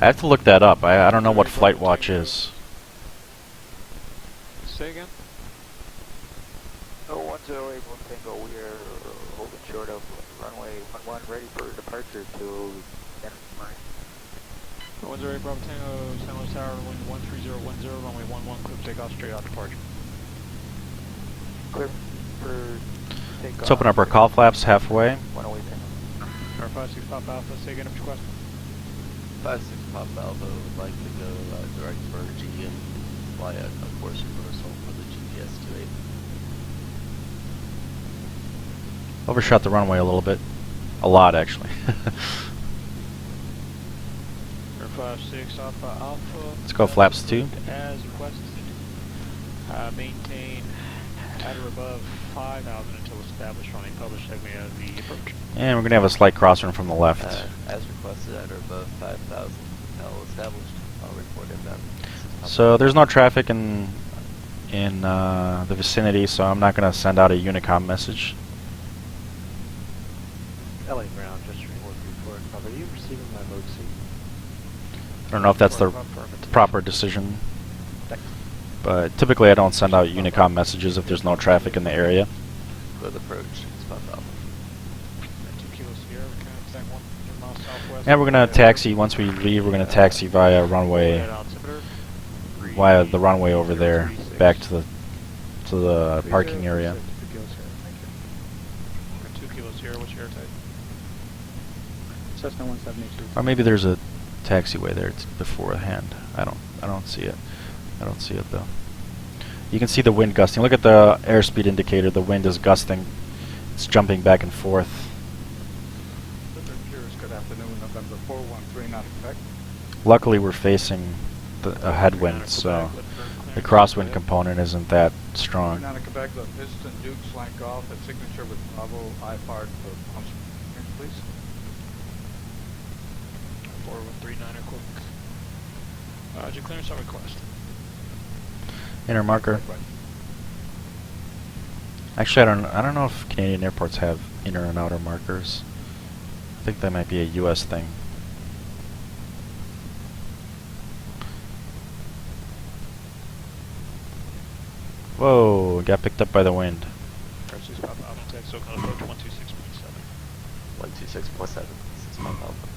I have to look that up. I don't know what Flight Watch is. Say again? No, 108 Hotel Tango, we are holding short of runway 11, ready for departure to Denver Mine. 108 Bravo Tango, San Luis Tower, wind 13010, runway 11, clear for takeoff, straight out departure. Clear for takeoff. Let's open up our call flaps halfway. 108 Tango. Our 56 Pop Alpha, say again, request. 56 Pop Alpha would like to go direct for G and fly a course reversal for the GPS 28. Overshot the runway a little bit. A lot, actually. Air 56 Alpha Alpha. Let's go flaps 2. As requested. Maintain at or above 5,000 until established on a published segment of the approach. And we're going to have a slight crosswind from the left. As requested at or above 5,000 until established. I'll report inbound. So there's no traffic in the vicinity, so I'm not going to send out a Unicom message. LA ground, just 3434. Are you receiving my mode C? I don't know if that's the proper decision. But typically I don't send out Unicom messages if there's no traffic in the area. With approach, 6 Pop Alpha. 2 Kilo Sierra, contact 1 miles southwest. And we're going to taxi, once we leave, we're going to taxi via runway, via the runway over there, back to the parking area. 2 Kilo Sierra, what's your air type? Cessna 172. Or maybe there's a taxiway there beforehand. I don't see it. I don't see it though. You can see the wind gusting. Look at the airspeed indicator. The wind is gusting. It's jumping back and forth. Good afternoon, November 413, not Quebec. Luckily we're facing a headwind, so the crosswind component isn't that strong. Not in Quebec, the Piston Duke flank off at signature with Bravo, IPART for launch, please. 4139er quick. Roger, clearance on request. Inner marker. Actually, I don't know if Canadian airports have inner and outer markers. I think that might be a US thing. Whoa, got picked up by the wind. Versus Papa Alpha Tech, SoCal approach 126.7. 126.7, 6 Pop Alpha.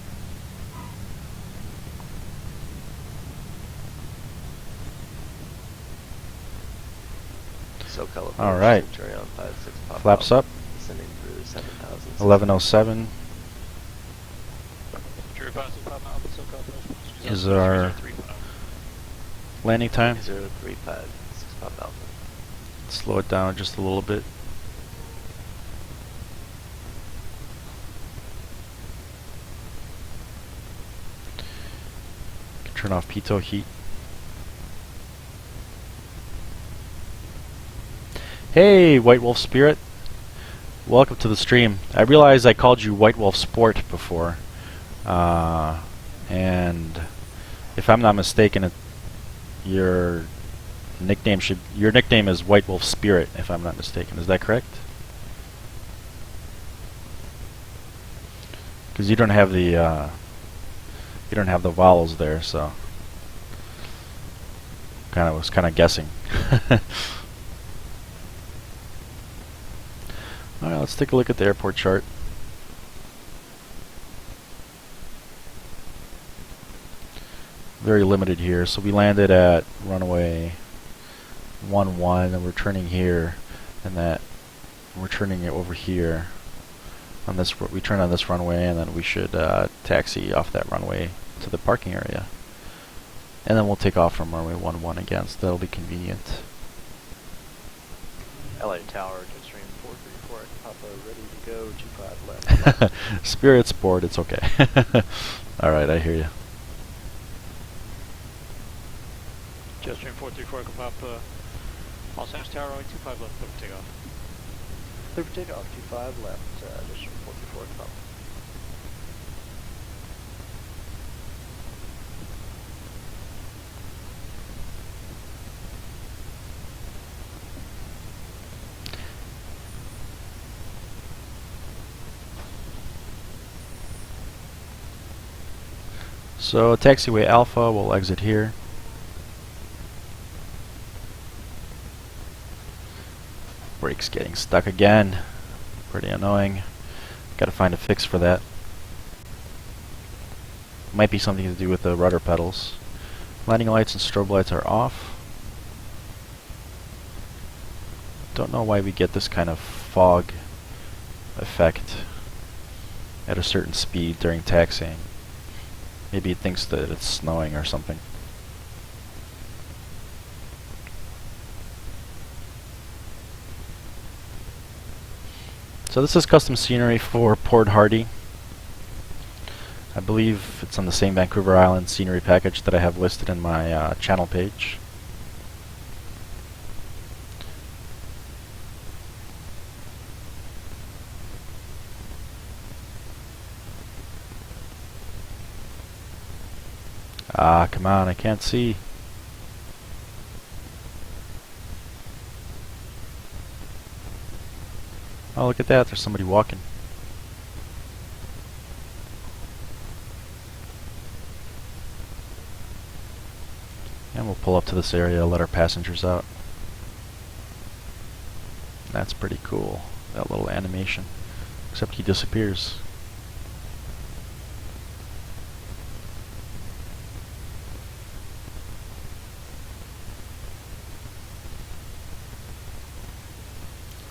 SoCal approach. All right. Centurion 56 Pop Flaps Alpha. up. Descending through 7,000. 1107 True positive Papa Alpha, SoCal approach. is our landing time. 035, 6 Pop Alpha. Slow it down just a little bit. Turn off pitot heat. Hey, White Wolf Spirit. Welcome to the stream. I realize I called you White Wolf Sport before. And if I'm not mistaken, your nickname is White Wolf Spirit, if I'm not mistaken. Is that correct? Because you don't have the vowels there, so was kind of guessing. All right, let's take a look at the airport chart. Very limited here. So we landed at runway 11 and we're turning here, and we're turning it over here on this. We turn on this runway, and then we should taxi off that runway to the parking area, and then we'll take off from runway 11 again. So that'll be convenient. LA Tower, Jetstream 434 at Papa, ready to go, 25 left. Spirit's bored, it's okay. Alright, I hear you. Jetstream 434 at Papa, Los Angeles Tower, only 25 left, clear for takeoff. Clear for takeoff, 25 left, Jetstream 434 at Papa. So taxiway Alpha will exit here. Brake's getting stuck again. Pretty annoying. Gotta find a fix for that. Might be something to do with the rudder pedals. Landing lights and strobe lights are off. Don't know why we get this kind of fog effect at a certain speed during taxiing. Maybe it thinks that it's snowing or something. So this is custom scenery for Port Hardy. I believe it's on the same Vancouver Island scenery package that I have listed in my channel page. Ah, come on, I can't see. Oh, look at that, there's somebody walking. And we'll We'll pull up to this area, let our passengers out. That's pretty cool, that little animation. Except he disappears.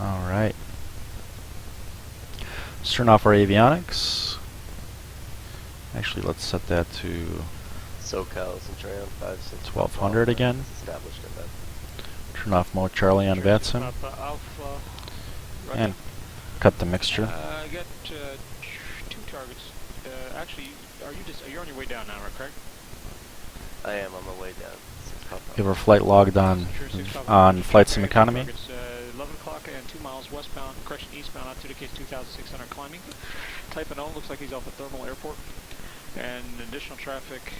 Alright. Let's turn off our avionics. Actually, let's set that to SoCal Centurion 56. 1200 again. Established in that. Turn off Mode Charlie on VATSIM. Alpha, And cut the mixture. I got two targets. Actually, you're on your way down now, right? Correct? I am on my way down. 6 Papa. We have our flight logged on Flight Sim Economy. 11 o'clock and 2 miles westbound, correction eastbound, altitude case 2,600 climbing. Type of looks like he's off at Thermal Airport. And additional traffic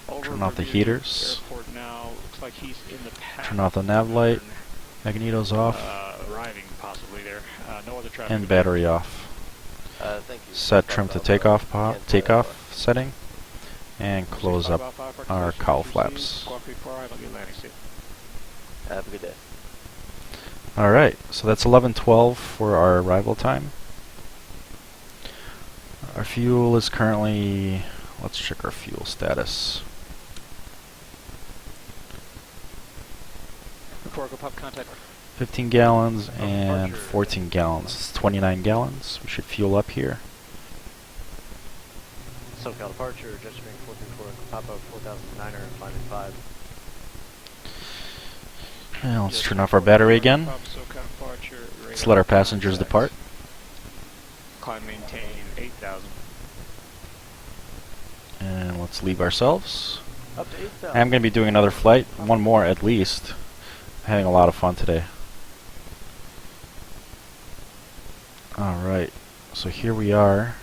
over. Turn off the heaters. Airport now. Looks like he's in the path. Turn off the nav light. Magnetos off. Arriving possibly there. No other traffic. And battery off. Thank you. Set trim to takeoff setting. And close up our cowl flaps. Have a good day. Alright, so that's 11:12 for our arrival time. Our fuel is currently... let's check our fuel status. Contact. 15 gallons and 14 gallons. It's 29 gallons. We should fuel up here. SoCal departure, jet stream 434, Papa 4,900, climbing 5. And let's turn off our battery again. Let's let our passengers depart. Climb maintain 8,000. And let's leave ourselves. Up to 8,000. I'm going to be doing another flight. One more at least. Having a lot of fun today. Alright, so here we are.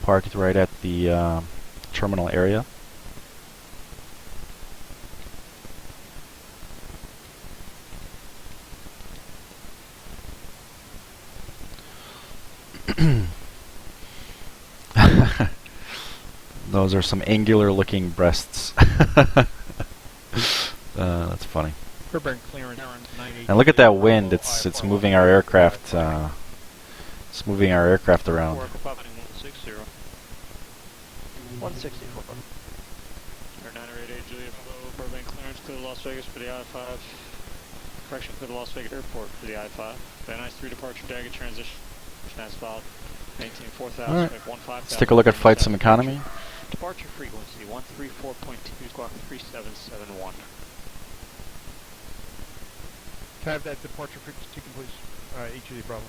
Parked right at the terminal area. Those are some angular looking breasts. That's funny. And look at that wind, it's moving our aircraft it's moving our aircraft around. 164. Air 988 Juliet Flow, Burbank clearance, clear to Las Vegas for the I-5. Correction, clear to Las Vegas Airport for the I-5. Van Nuys 3 departure, Dagger transition as followed. Maintain 4,000, Alright. 15,000. Let's take a look at Flight Sim Economy. Departure frequency 134.2, squawk 3771. Can I have that departure frequency taken, please? HUD Bravo.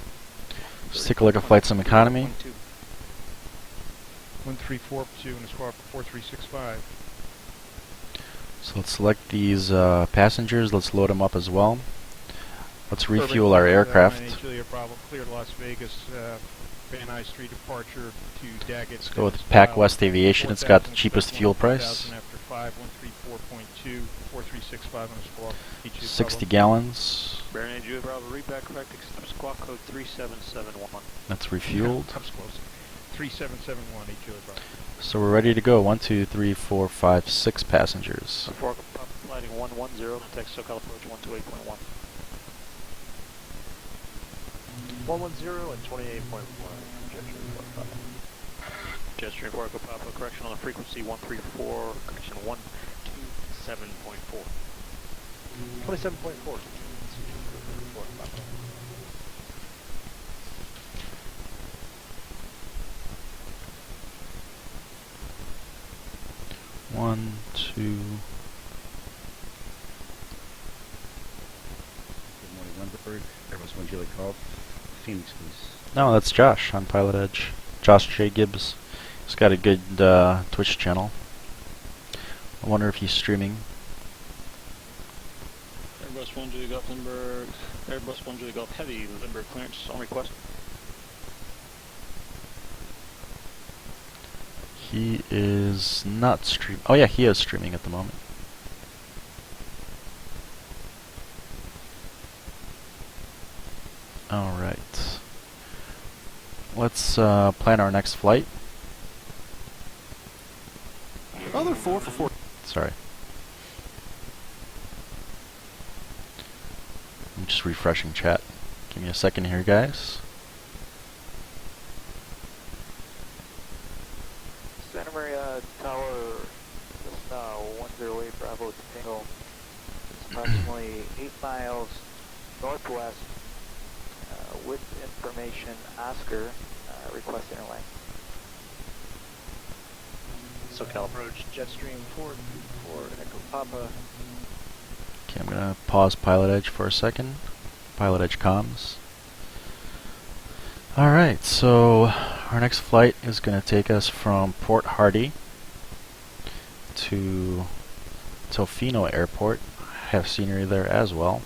Let's take a look at Flight Sim Economy. 1342 and a squawk 4365. So let's select these passengers, let's load them up as well. Let's refuel our aircraft. Juliet Bravo, clear to Las Vegas, Van Nuys 3 departure to Daggett. Let's go with Pac West Aviation, it's got the cheapest fuel price. After 5, 134.2, 4365 on a squawk. 60 gallons. Baron Juliet Bravo, read back correct, accept squawk code 3771. That's refueled. Comes close. 3771, Juliet Bravo. So we're ready to go. 1, 2, 3, 4, 5, 6 passengers. Before flighting 110, text SoCal approach 128.1. 110 and 28.1. Jetstream for Echo Papa, correction on the frequency 134, correction 127.4. 27.4. One, two. Good morning, Lundberg. Airbus 1 Juliet Golf. Phoenix, please. No, that's Josh on Pilot Edge. Josh J. Gibbs. He's got a good Twitch channel. I wonder if he's streaming. Airbus 1 Juliet Golf Lindbergh, Airbus 1 Juliet Golf Heavy, Lindbergh clearance on request. He is not streaming. Oh yeah, he is streaming at the moment. Alright. Let's plan our next flight. Other 4 for 4. Sorry. I'm just refreshing chat. Give me a second here, guys. Santa Maria Tower, Cessna 108 Bravo Tofino. It's approximately 8 miles northwest with information Oscar requesting a lane. SoCal approach, Jetstream 434, Echo Papa. Okay, I'm gonna pause Pilot Edge for a second. Pilot Edge comms. Alright, so our next flight is gonna take us from Port Hardy to Tofino Airport. Have scenery there as well.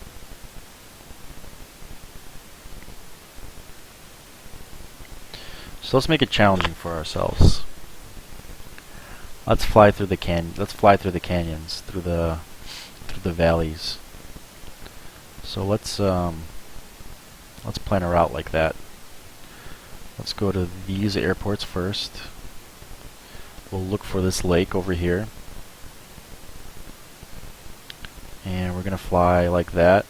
So let's make it challenging for ourselves. Let's fly through the canyons, through the valleys. So let's plan a route like that. Let's go to these airports first. We'll look for this lake over here. And we're gonna fly like that.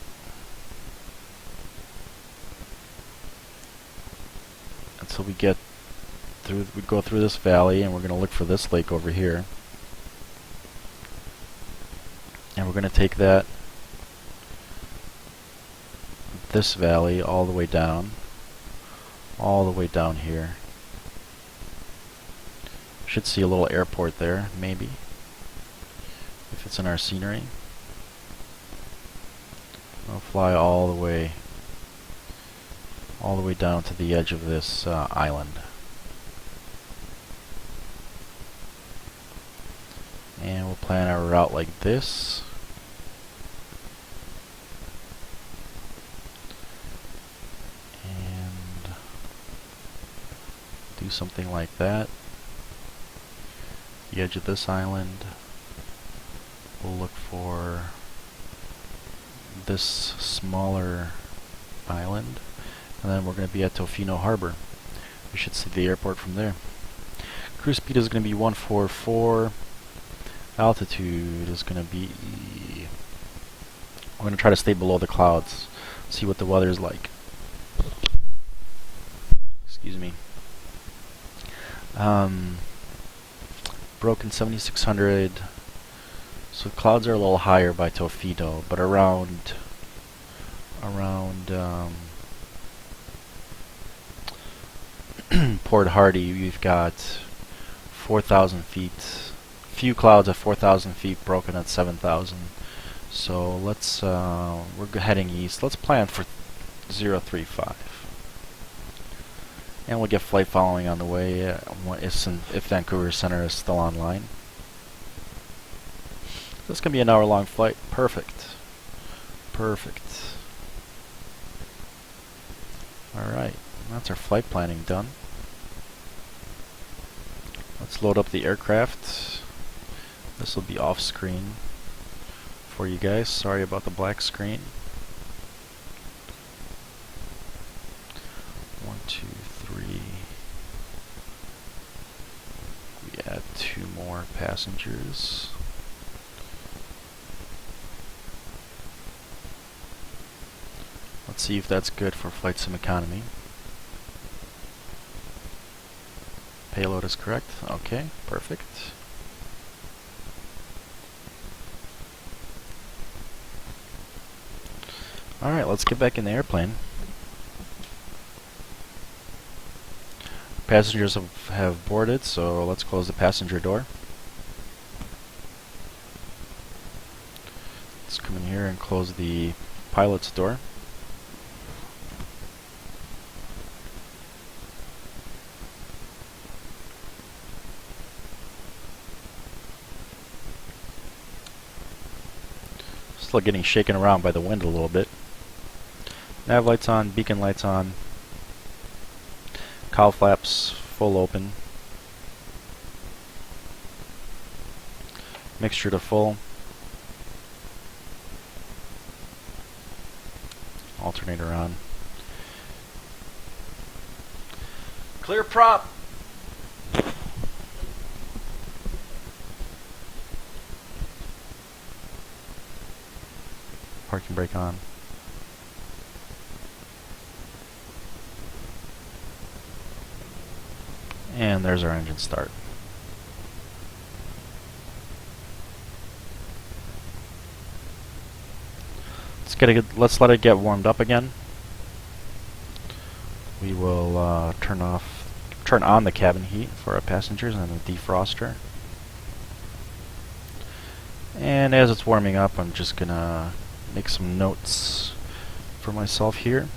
Until we get through, we go through this valley, and we're gonna look for this lake over here. And we're gonna take this valley all the way down here. Should see a little airport there, maybe, if it's in our scenery. I'll fly all the way down to the edge of this island. And we'll plan our route like this. And do something like that. The edge of this island. We'll look for this smaller island. And then we're going to be at Tofino Harbor. We should see the airport from there. Cruise speed is going to be 144. Altitude is going to be... I'm going to try to stay below the clouds. See what the weather's like. Excuse me. Broken 7600. So clouds are a little higher by Tofino, but around Port Hardy, we've got 4,000 feet. Few clouds at 4,000 feet, broken at 7,000. So let's we're heading east. Let's plan for 035, and we'll get flight following on the way if Vancouver Center is still online. This can be an hour-long flight. Perfect. Perfect. All right, that's our flight planning done. Let's load up the aircraft. This will be off screen for you guys. Sorry about the black screen. 1, 2, 3. We add 2 more passengers. Let's see if that's good for Flight Sim Economy. Payload is correct. Okay, perfect. Alright, let's get back in the airplane. Passengers have boarded, so let's close the passenger door. Let's come in here and close the pilot's door. Still getting shaken around by the wind a little bit. Nav lights on, beacon lights on. Cowl flaps full open. Mixture to full. Alternator on. Clear prop! Parking brake on. And there's our engine start. Let's let it get warmed up again. We will turn on the cabin heat for our passengers and the defroster. And as it's warming up, I'm just gonna make some notes for myself here.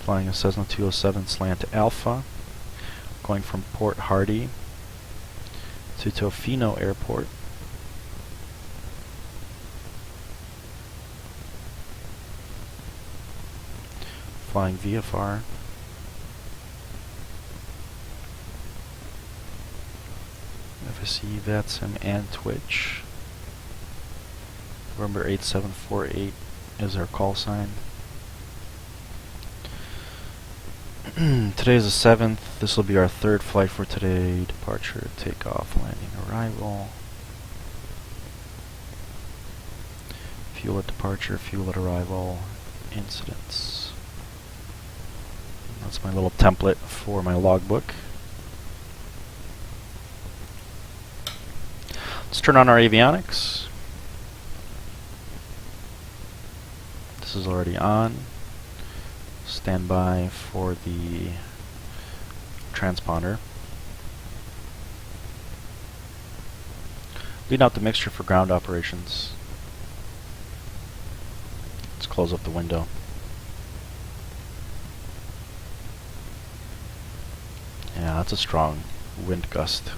Flying a Cessna 207 slant Alpha, going from Port Hardy to Tofino Airport. Flying VFR. FSE, VATSIM, and Twitch. November 8748 is our call sign. Today is the 7th. This will be our third flight for today. Departure, takeoff, landing, arrival. Fuel at departure, fuel at arrival, incidents. That's my little template for my logbook. Let's turn on our avionics. This is already on. Stand by for the transponder. Lead out the mixture for ground operations. Let's close up the window. Yeah, that's a strong wind gust.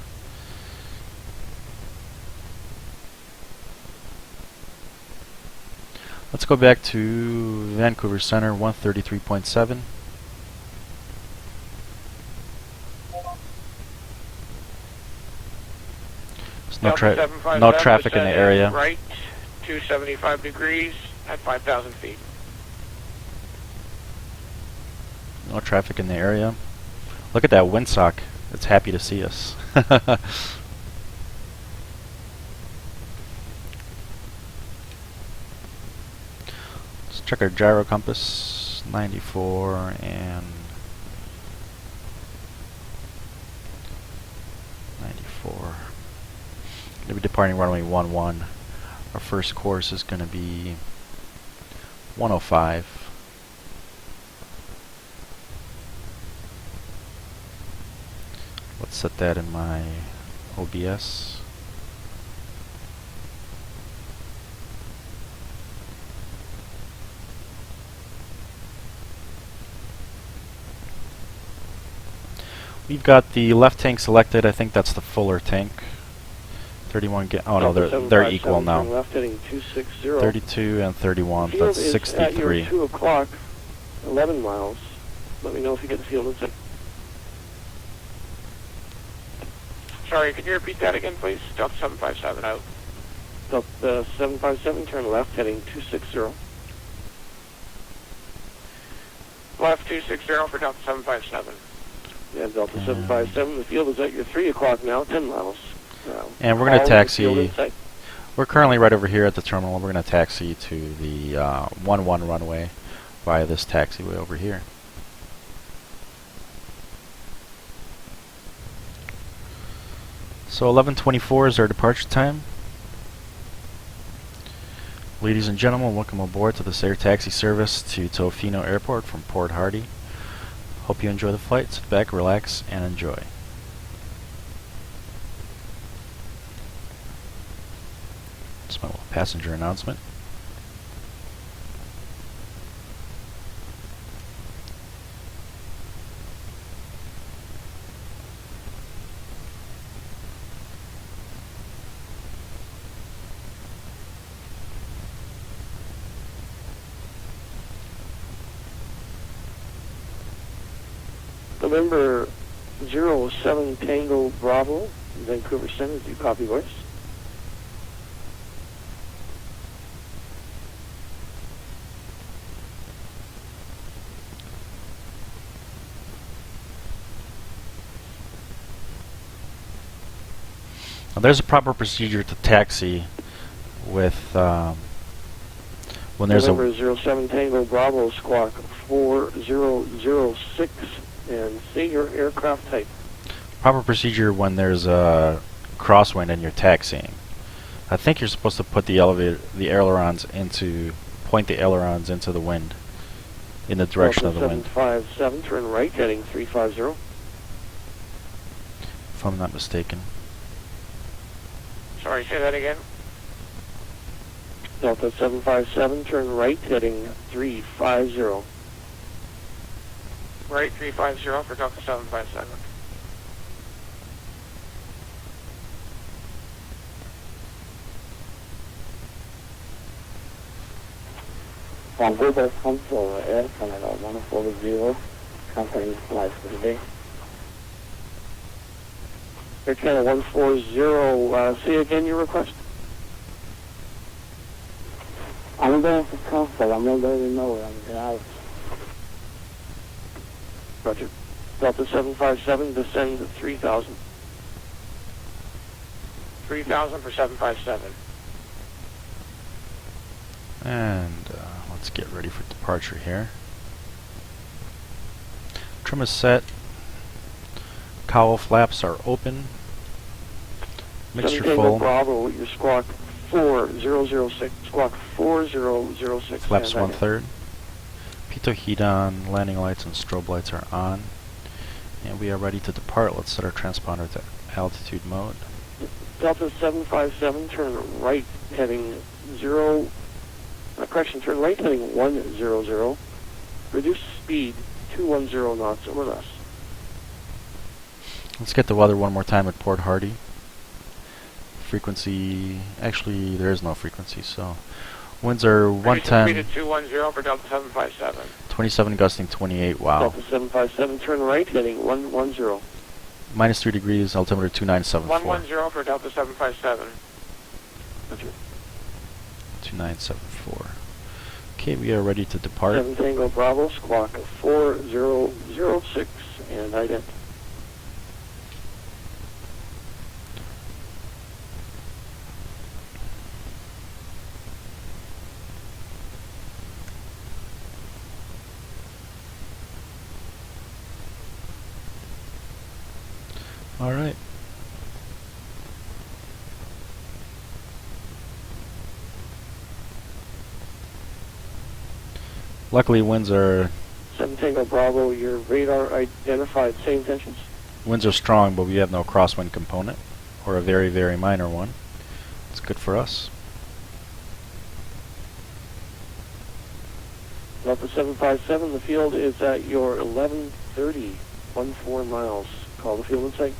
Let's go back to Vancouver Center, 133.7. There's no traffic in the area. Right, 275 degrees at 5,000 feet. No traffic in the area. Look at that windsock. It's happy to see us. Check our gyro compass, 94 and 94. Going to be departing runway 11. Our first course is going to be 105. Let's set that in my OBS. We've got the left tank selected. I think that's the fuller tank. 31 oh no, they're equal now. Left heading 260. 32 and 31. That's 63. At your 2 o'clock, 11 miles. Let me know if you get the field in sight. Sorry, could you repeat that again, please? Delta 757 out. Delta 757, turn left heading 260. Left 260 for Delta 757. Yeah, Delta 757, the field is at your 3 o'clock now, 10 miles. And we're going to taxi. We're currently right over here at the terminal. We're going to taxi to the 11 runway via this taxiway over here. So 11:24 is our departure time. Ladies and gentlemen, welcome aboard to this air taxi service to Tofino Airport from Port Hardy. Hope you enjoy the flight. Sit back, relax, and enjoy. That's my little passenger announcement. November 07 Tango Bravo, Vancouver Center, do you copy voice? Now there's a proper procedure to taxi with When there's a November 07 Tango Bravo Squawk 4006, and say your aircraft type. proper procedure when there's a crosswind and you're taxiing. I think you're supposed to put the ailerons into, point the ailerons into the wind, in the direction of the wind. 757, turn right, heading 350. If I'm not mistaken. Sorry, say that again. Delta 757, turn right, heading 350. Right, 350 for Delta 757. Vancouver Council Air Canada 140, company flight for today. Air Canada 140, say again your request. I'm going for Council, I'm not going to know it, I'm out. Roger. Delta 757, descend to 3,000. 3,000 for 757. And let's get ready for departure here. Trim is set. Cowl flaps are open. Mixture full. Bravo, your squawk 4006. Squawk 4006. Flaps 1/3. Pitot heat on. Landing lights and strobe lights are on. And we are ready to depart. Let's set our transponder to altitude mode. Delta 757, turn right, heading turn right, heading 100. Reduce speed 210 knots or less. Let's get the weather one more time at Port Hardy. Frequency, actually there is no frequency, so winds are 110. Speed at 210 for Delta 757. 27 gusting 28, wow. Delta 757, turn right, heading 110. Minus 3 degrees, altimeter 2974. 110 for Delta 757. 2974. Okay, we are ready to depart. 7 Tango Bravo, squawk 4006, and ident. All right. Luckily, winds are 7 Tango Bravo, your radar identified same intentions. winds are strong, but we have no crosswind component, or a very, very minor one. It's good for us. Delta 757, the field is at your 1130, 14 miles. Call the field in sight.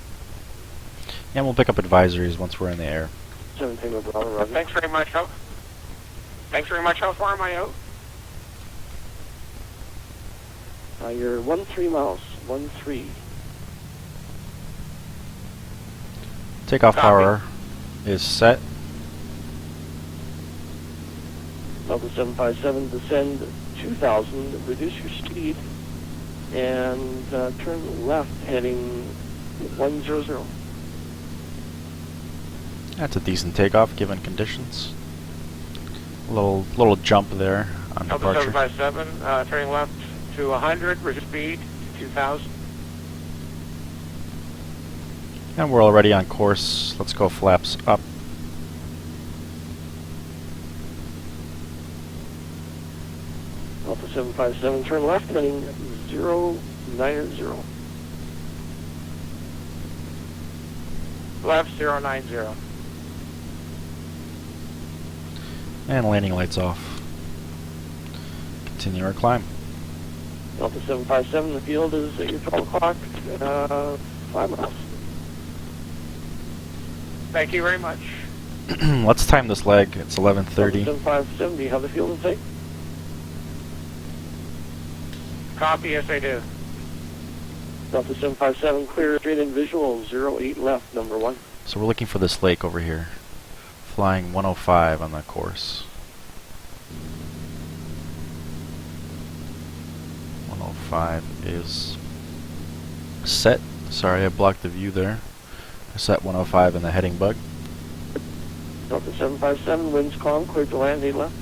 And we'll pick up advisories once we're in the air. 7 Tango Bravo, roger. Thanks very much. Thanks very much. How far am I out? You're 13 miles. 13. Takeoff power is set. Delta 757, descend 2,000, reduce your speed, and turn left, heading 100. That's a decent takeoff given conditions. Little jump there on Delta departure. 757, turning left to 100, reduce speed 2,000. And we're already on course. Let's go flaps up. Delta 757, turn left, heading 090. Left 090. And landing lights off. Continue our climb. Delta 757, the field is at your 12 o'clock, 5 miles. Thank you very much. Let's time this leg. It's 11:30. 757, do you have the field in sight? Copy, yes I do. Delta 757, clear straight in visual, 08 left, number 1. So we're looking for this lake over here. Flying 105 on the course. 105 is set. Sorry, I blocked the view there. I set 105 in the heading bug. Delta 757, winds calm, clear to land, 8 left.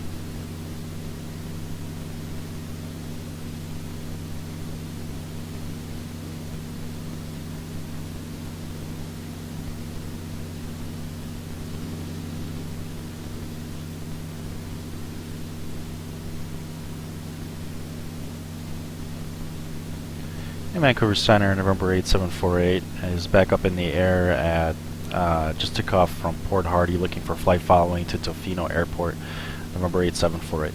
In Vancouver Center, November 8748 is back up in the air at just took off from Port Hardy looking for flight following to Tofino Airport, November 8748.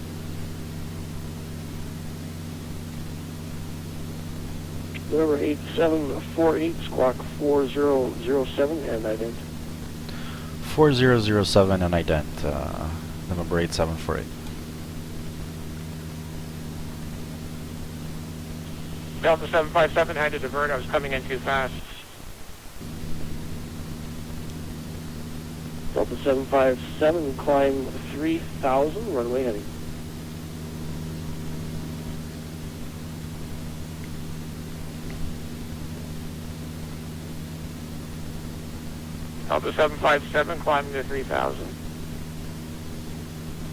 November 8748, squawk 4007 and ident. 4007 and ident, November 8748. Delta 757 had to divert, I was coming in too fast. Delta 757, climb 3000, runway heading. Delta 757, climbing to 3000.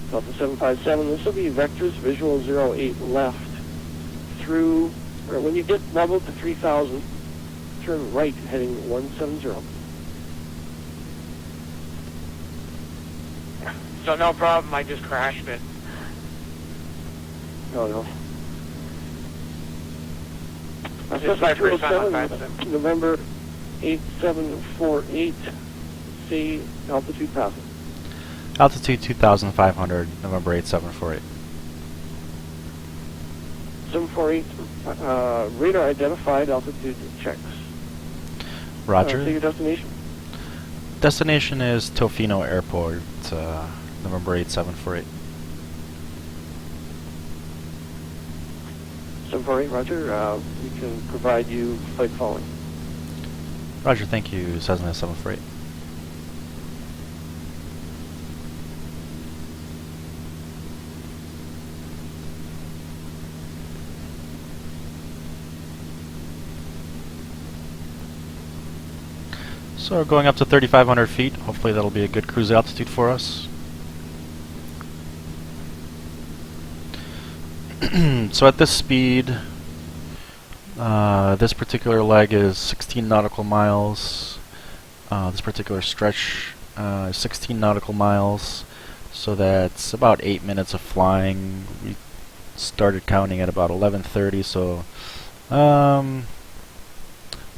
Delta 757, this will be vectors, visual 08 left, through, or when you get level to 3000, turn right, heading 170. So no problem, I just crashed it. Oh no. This is my first time on 57. November 8748, say altitude passing. Altitude 2,500, November 8748. 748, radar identified, altitude checks. Roger. Say your destination. Destination is Tofino Airport, November 8748. 748, roger. We can provide you flight following. Roger, thank you, Cessna 748. So we're going up to 3,500 feet. Hopefully that'll be a good cruise altitude for us. So at this speed, this particular leg is 16 nautical miles. This particular stretch is 16 nautical miles. So that's about 8 minutes of flying. We started counting at about 11:30, so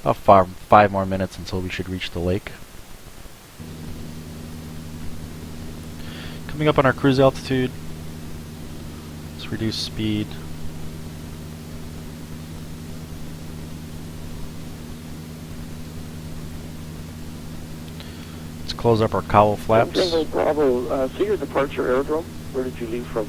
about 5 more minutes until we should reach the lake. Coming up on our cruise altitude. Let's reduce speed. Let's close up our cowl flaps. Tango Bravo, see your departure aerodrome. Where did you leave from?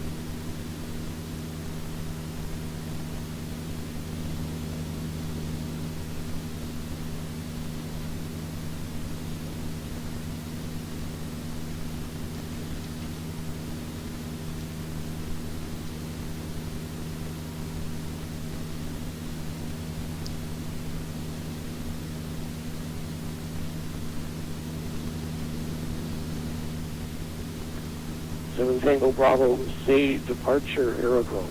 Tango Bravo, say departure aerodrome.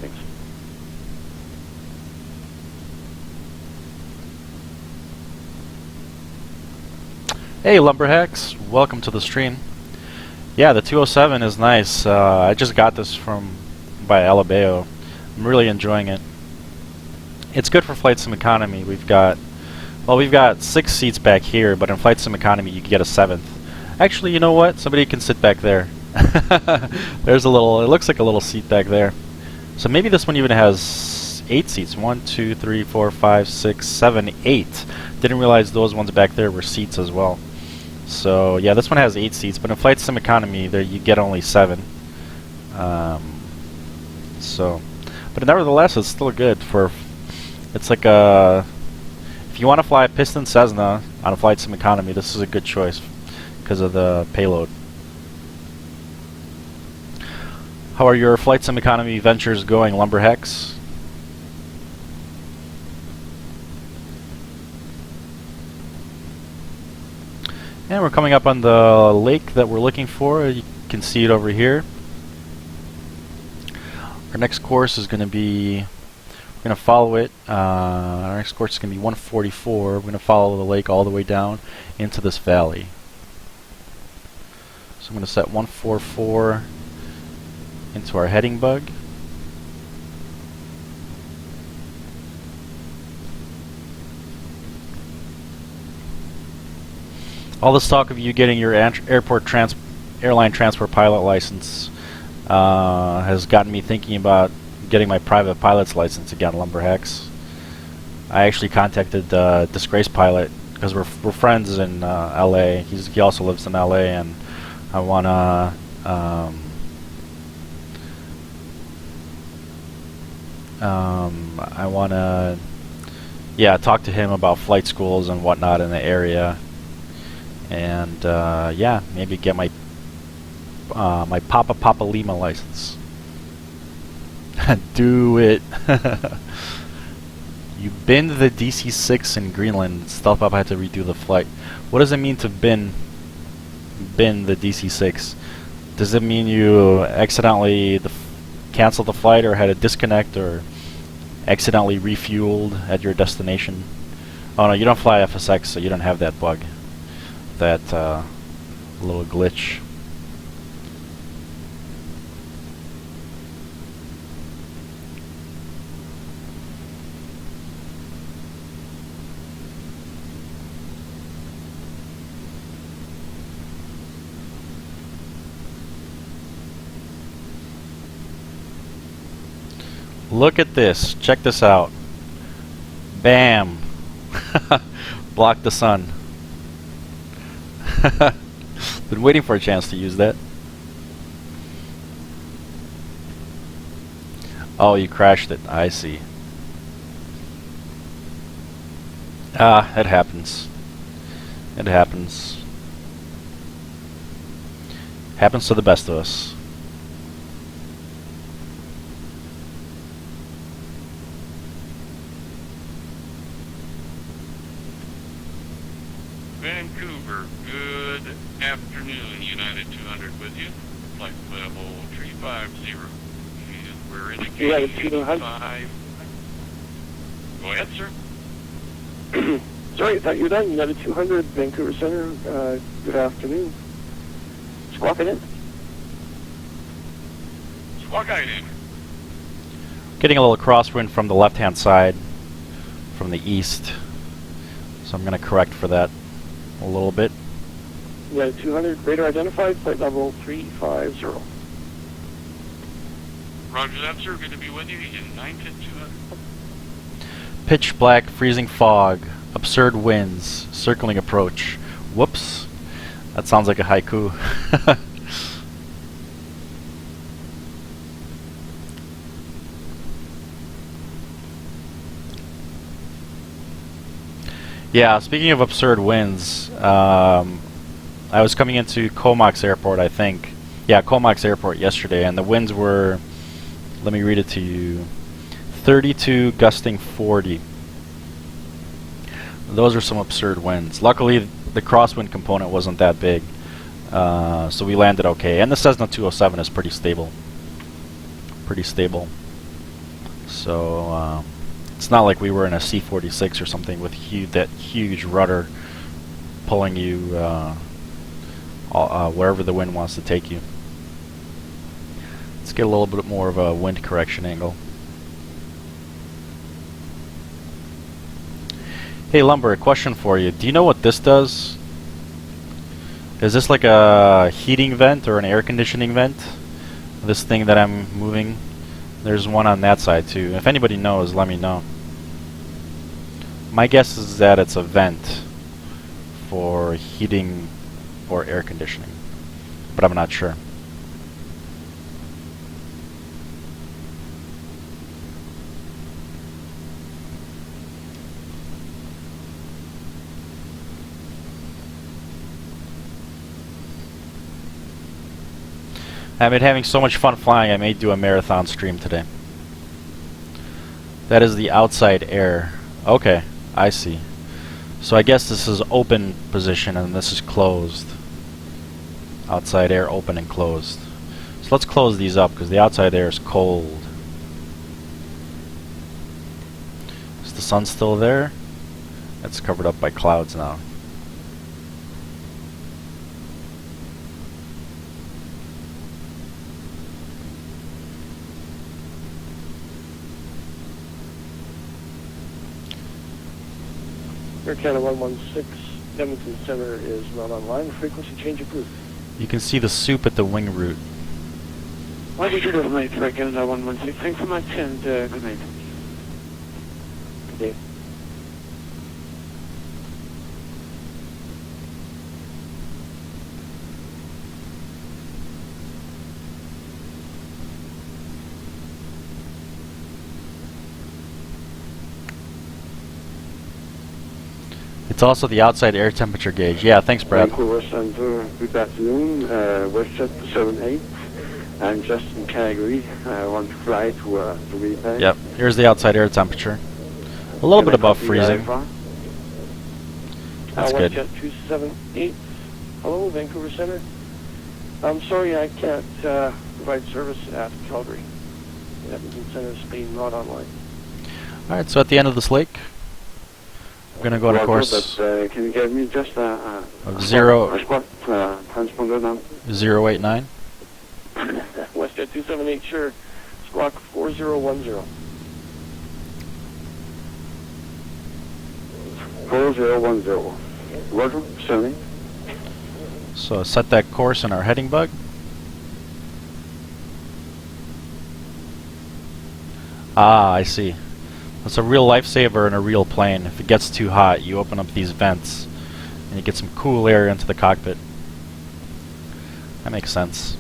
Thanks. Hey Lumberhacks, welcome to the stream. Yeah, the 207 is nice. I just got this by Alabeo. I'm really enjoying it. It's good for flight sim economy. We've got 6 seats back here, but in flight sim economy you can get a 7th. Actually, you know what? Somebody can sit back there. There's a little. It looks like a little seat back there. So maybe this one even has 8 seats. 1, 2, 3, 4, 5, 6, 7, 8. Didn't realize those ones back there were seats as well. So yeah, this one has 8 seats, but in flight sim economy, there you get only 7. But nevertheless, it's still good for. It's like a. If you want to fly a piston Cessna on a flight sim economy, this is a good choice because of the payload. How are your flight sim economy ventures going, Lumberhacks? And we're coming up on the lake that we're looking for. You can see it over here. Our next course is going to be, we're going to follow it. Our next course is going to be 144. We're going to follow the lake all the way down into this valley. So I'm going to set 144 into our heading bug. All this talk of you getting your airline transport pilot license has gotten me thinking about getting my private pilot's license again, Lumberhacks. I actually contacted Disgraced Pilot because we're friends in LA. He also lives in LA, and I wanna talk to him about flight schools and whatnot in the area, and yeah, maybe get my my Papa Lima license. Do it. You binned the DC-6 in Greenland. Stealth Up had to redo the flight. What does it mean to bin the DC-6? Does it mean you accidentally canceled the flight, or had a disconnect, or accidentally refueled at your destination? Oh no, you don't fly FSX, so you don't have that bug. That little glitch. Look at this. Check this out. Bam. Block the sun. Been waiting for a chance to use that. Oh, you crashed it. I see. Ah, it happens. It happens. Happens to the best of us. Vancouver, good afternoon. United 200 with you. Flight level 350. And we're indicating 5. Go ahead, sir. Sorry, I thought you were done. United 200, Vancouver Center. Good afternoon. Squawk it in. Squawk it in. Getting a little crosswind from the left-hand side, from the east. So I'm going to correct for that a little bit. United 200, radar identified, flight level 350. Roger that, sir. Good to be with you in 9-200. Pitch black, freezing fog, absurd winds, circling approach. Whoops. That sounds like a haiku. Yeah, speaking of absurd winds, I was coming into Comox Airport, I think. Yeah, Comox Airport yesterday, and the winds were, let me read it to you, 32 gusting 40. Those are some absurd winds. Luckily, the crosswind component wasn't that big, so we landed okay. And the Cessna 207 is pretty stable. Pretty stable. So, it's not like we were in a C-46 or something with that huge rudder pulling you wherever the wind wants to take you. Let's get a little bit more of a wind correction angle. Hey Lumber, a question for you. Do you know what this does? Is this like a heating vent or an air conditioning vent? This thing that I'm moving? There's one on that side too. If anybody knows, let me know. My guess is that it's a vent for heating or air conditioning, but I'm not sure. I've been having so much fun flying, I may do a marathon stream today. That is the outside air. Okay, I see. So I guess this is open position and this is closed. Outside air open and closed. So let's close these up because the outside air is cold. Is the sun still there? It's covered up by clouds now. Aircaft 116, Edmonton Center is not online. Frequency change approved. You can see the soup at the wing root. Why did you do night for Canada 116? Thanks so much and good night. Good day. It's also the outside air temperature gauge. Yeah, thanks, Brad. Vancouver Center, good afternoon. WestJet 78. I'm just in Calgary. I want to fly to Winnipeg. Yep, here's the outside air temperature. A little bit above freezing. That's good. WestJet 278. Hello, Vancouver Center. I'm sorry I can't provide service at Calgary. Edmonton Center is being not online. Alright, so at the end of this lake, we're going to go on a course But, can you give me just a of transponder now? 089. WestJet 278, sure. Squawk 4010. 4010. Roger, sending. So set that course in our heading bug. Ah, I see. It's a real lifesaver in a real plane. If it gets too hot, you open up these vents and you get some cool air into the cockpit. That makes sense.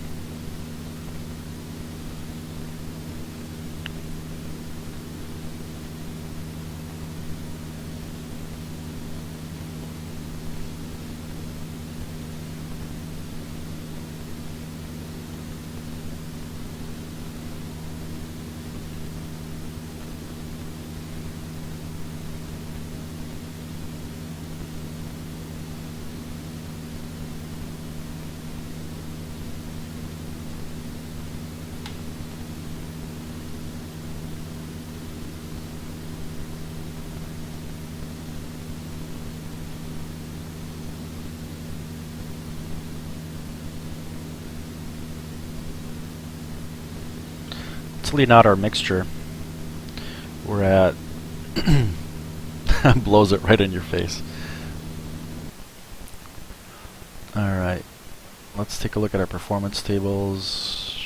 Let's lean out our mixture. We're at blows it right in your face. Alright, let's take a look at our performance tables.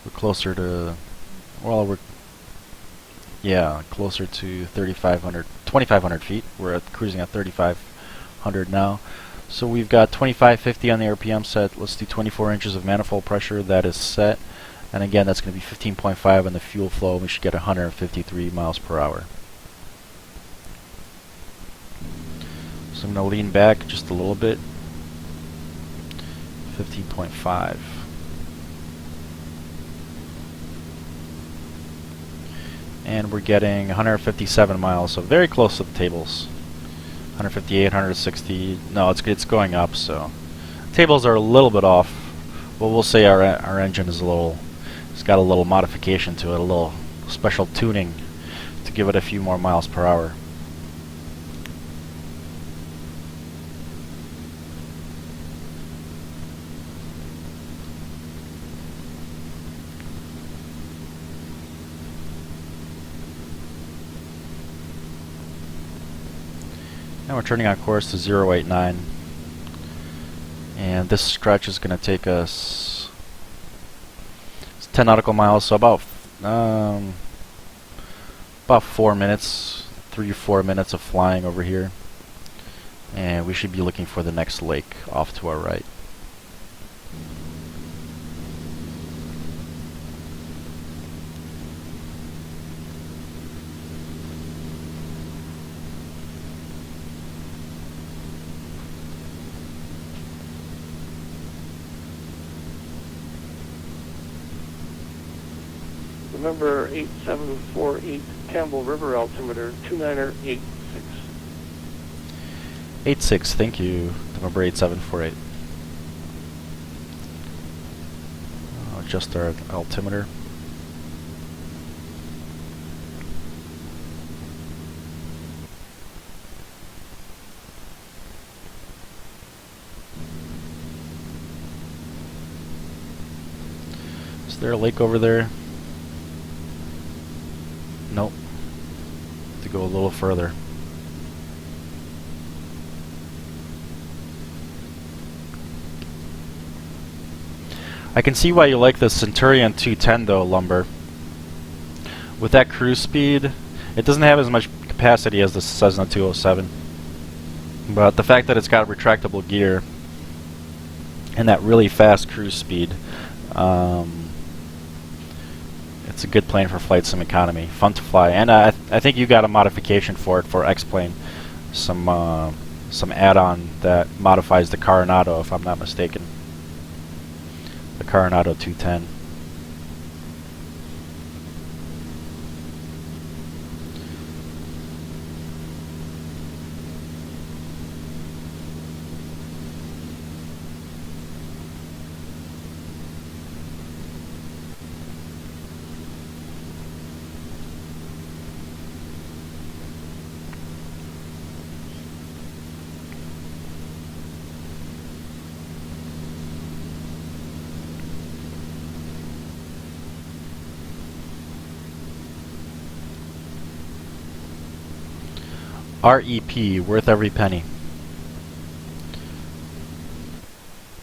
We're closer to, well, closer to 2,500 feet. We're cruising at 3,500 now. So we've got 2550 on the RPM set. Let's do 24 inches of manifold pressure. That is set. And again, that's going to be 15.5 on the fuel flow. We should get 153 miles per hour. So I'm going to lean back just a little bit. 15.5. And we're getting 157 miles, so very close to the tables. 158, 160. No, it's going up, so tables are a little bit off. Well, we'll say our engine is it's got a little modification to it, a little special tuning to give it a few more miles per hour. Now we're turning on course to 089, and this stretch is going to take us 10 nautical miles, so about 4 minutes, 3 or 4 minutes of flying over here, and we should be looking for the next lake off to our right. Number 8748 Campbell River altimeter 2986. 86, thank you. November 8748. Adjust our altimeter. there a lake over there? Nope. To go a little further. I can see why you like the Centurion 210 though, Lumber. With that cruise speed, it doesn't have as much capacity as the Cessna 207. But the fact that it's got retractable gear and that really fast cruise speed, it's a good plane for flight sim economy. Fun to fly. And I think you got a modification for it for X-Plane. Some add-on that modifies the Coronado, if I'm not mistaken. The Coronado 210. REP, worth every penny.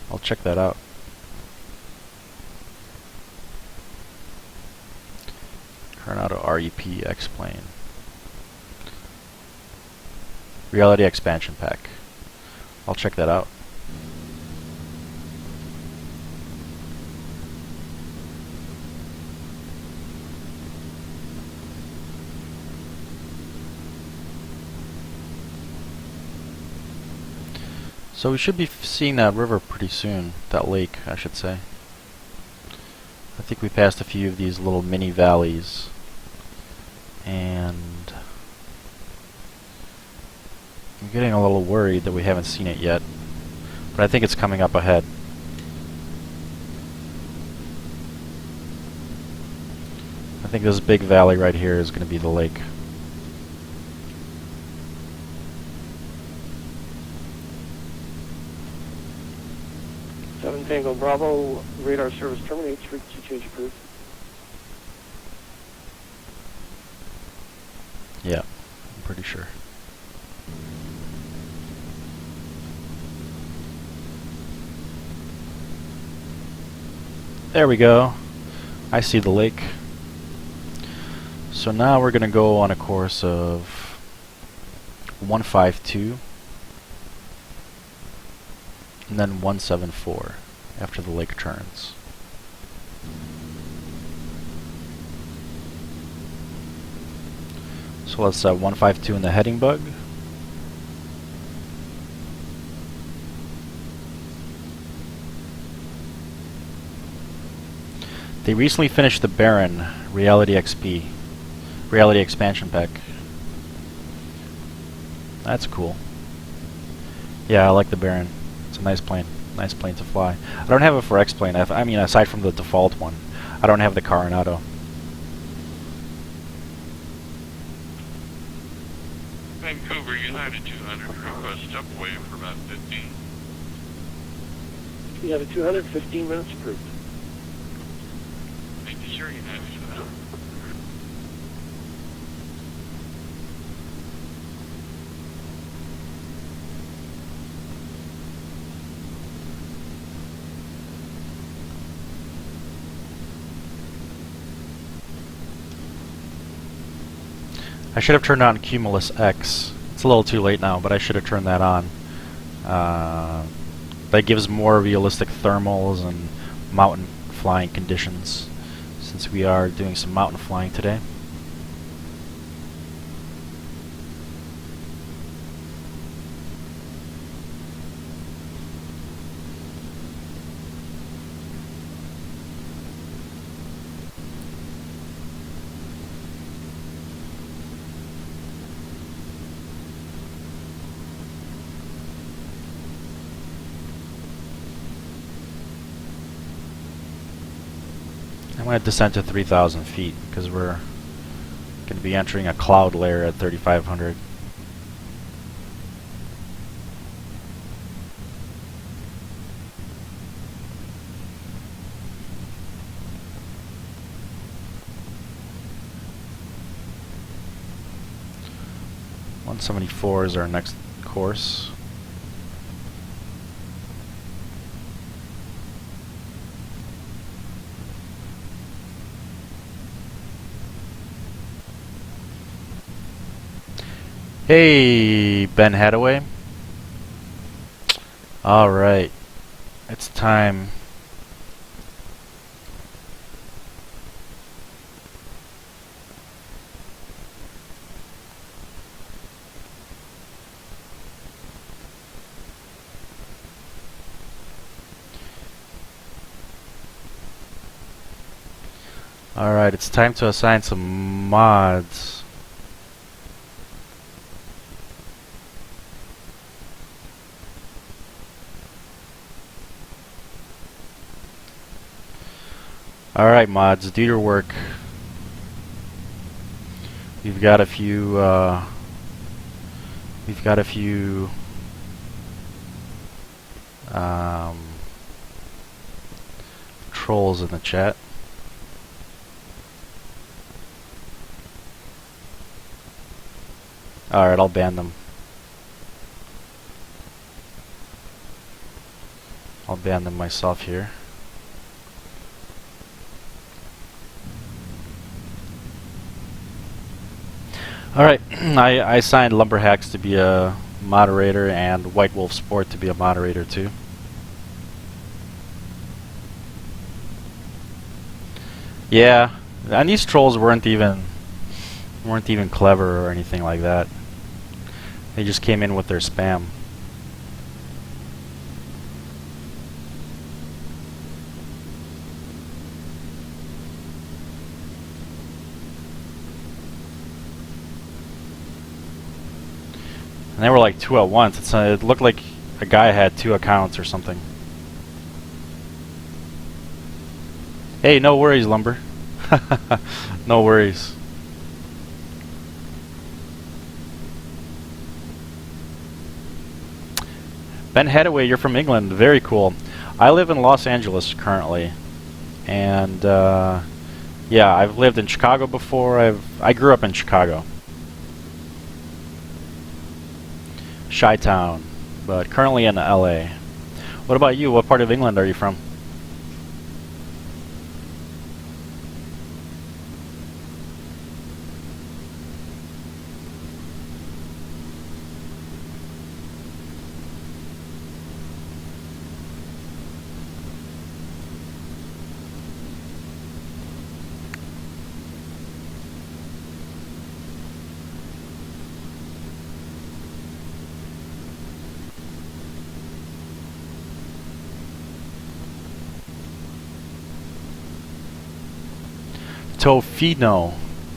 I'll check that out. Coronado REP X-Plane. Reality expansion pack. I'll check that out. So we should be seeing that river pretty soon. That lake, I should say. I think we passed a few of these little mini valleys. And I'm getting a little worried that we haven't seen it yet. But I think it's coming up ahead. I think this big valley right here is going to be the lake. Tango Bravo, radar service terminates, frequency change approved. Yeah, I'm pretty sure. There we go. I see the lake. So now we're going to go on a course of 152 and then 174 after the lake turns. So let's 152 in the heading bug. They recently finished the Baron Reality XP, Reality Expansion Pack. That's cool. Yeah, I like the Baron. It's a nice plane. Nice plane to fly. I don't have it for X-Plane. I mean, aside from the default one, I don't have the Coronado. Vancouver United 200 request stepway for about 15. We have a 215 minutes approved. Thank you, sir. United 200. I should have turned on Cumulus X. It's a little too late now, but I should have turned that on. That gives more realistic thermals and mountain flying conditions, since we are doing some mountain flying today. I'm going to descend to 3,000 feet because we're going to be entering a cloud layer at 3,500. 174 is our next course. Hey, Ben Hadaway. Alright, it's time. Alright, it's time to assign some mods. Alright, mods, do your work. We've got a few trolls in the chat. Alright, I'll ban them. I'll ban them myself here. Alright, I assigned Lumberhacks to be a moderator and White Wolf Sport to be a moderator too. Yeah, and these trolls weren't even clever or anything like that. They just came in with their spam. And they were like two at once. It looked like a guy had 2 accounts or something. Hey, no worries, Lumber. No worries. Ben Hadaway, you're from England. Very cool. I live in Los Angeles currently. And yeah, I've lived in Chicago before. I grew up in Chicago. Chi-town, but currently in LA. What about you? What part of England are you from? Tofino.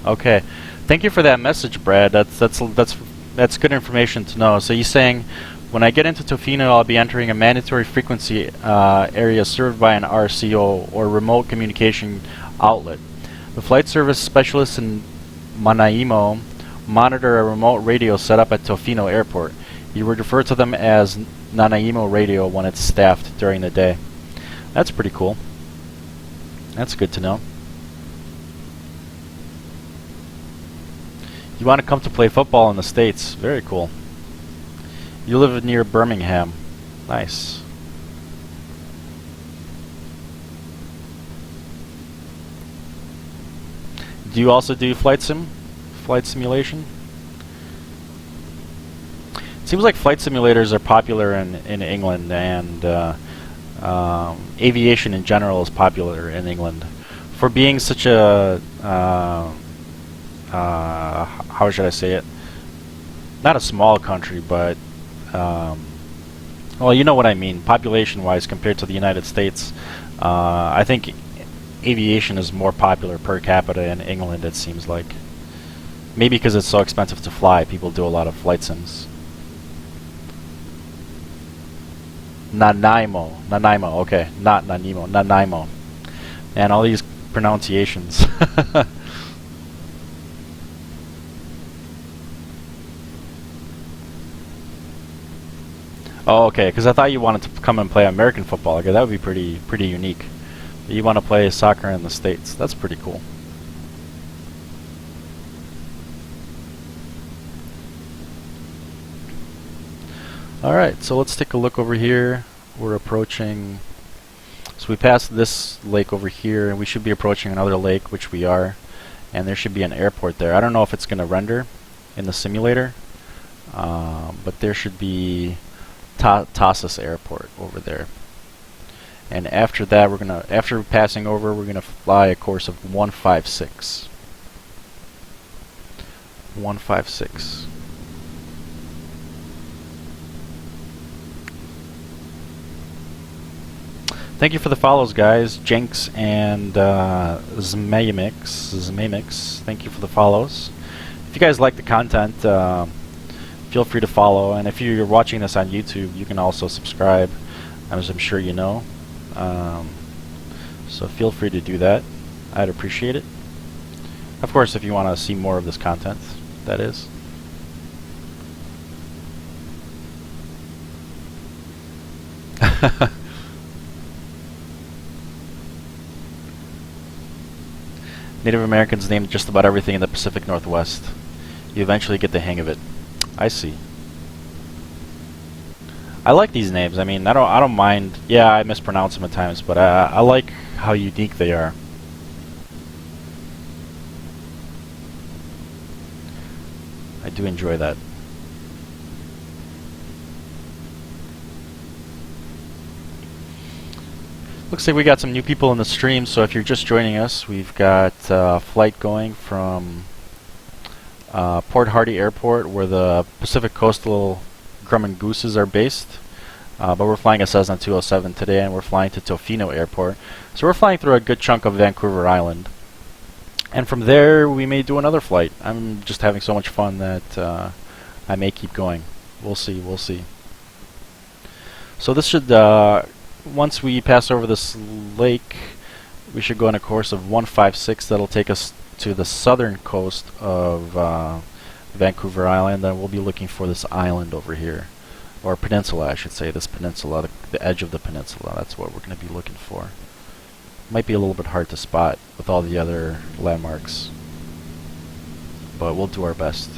Okay. Thank you for that message, Brad. That's good information to know. So you're saying when I get into Tofino, I'll be entering a mandatory frequency area served by an RCO or remote communication outlet. The flight service specialists in Nanaimo monitor a remote radio set up at Tofino Airport. You would refer to them as Nanaimo Radio when it's staffed during the day. That's pretty cool. That's good to know. You want to come to play football in the States. Very cool. You live near Birmingham. Nice. Do you also do flight simulation? It seems like flight simulators are popular in England, and aviation in general is popular in England. For being such a how should I say it? Not a small country, but well, you know what I mean. Population-wise, compared to the United States, I think aviation is more popular per capita in England. It seems like maybe because it's so expensive to fly, people do a lot of flight sims. Nanaimo, okay, not Nanaimo, Nanaimo, and all these pronunciations. Oh, okay, because I thought you wanted to come and play American football. Okay, that would be pretty unique. But you want to play soccer in the States. That's pretty cool. Alright, so let's take a look over here. We're approaching... So we passed this lake over here, and we should be approaching another lake, which we are. And there should be an airport there. I don't know if it's going to render in the simulator, but there should be Tassos Airport over there. And after that, after passing over, we're gonna fly a course of 156. 156. Thank you for the follows, guys. Jenks and Zmaymix. Thank you for the follows. If you guys like the content, feel free to follow. And if you're watching this on YouTube, you can also subscribe, as I'm sure you know. So feel free to do that. I'd appreciate it. Of course, if you want to see more of this content, that is. Native Americans named just about everything in the Pacific Northwest. You eventually get the hang of it. I see. I like these names. I mean, I don't mind. Yeah, I mispronounce them at times, but I like how unique they are. I do enjoy that. Looks like we got some new people in the stream, so if you're just joining us, we've got a flight going from Port Hardy Airport, where the Pacific Coastal Grumman Gooses are based. But we're flying a Cessna 207 today, and we're flying to Tofino Airport. So we're flying through a good chunk of Vancouver Island. And from there, we may do another flight. I'm just having so much fun that I may keep going. We'll see, we'll see. So this should... once we pass over this lake, we should go on a course of 156. That'll take us to the southern coast of Vancouver Island. Then we'll be looking for this island over here, or peninsula, I should say. This peninsula, the edge of the peninsula. That's what we're going to be looking for. Might be a little bit hard to spot with all the other landmarks, but we'll do our best.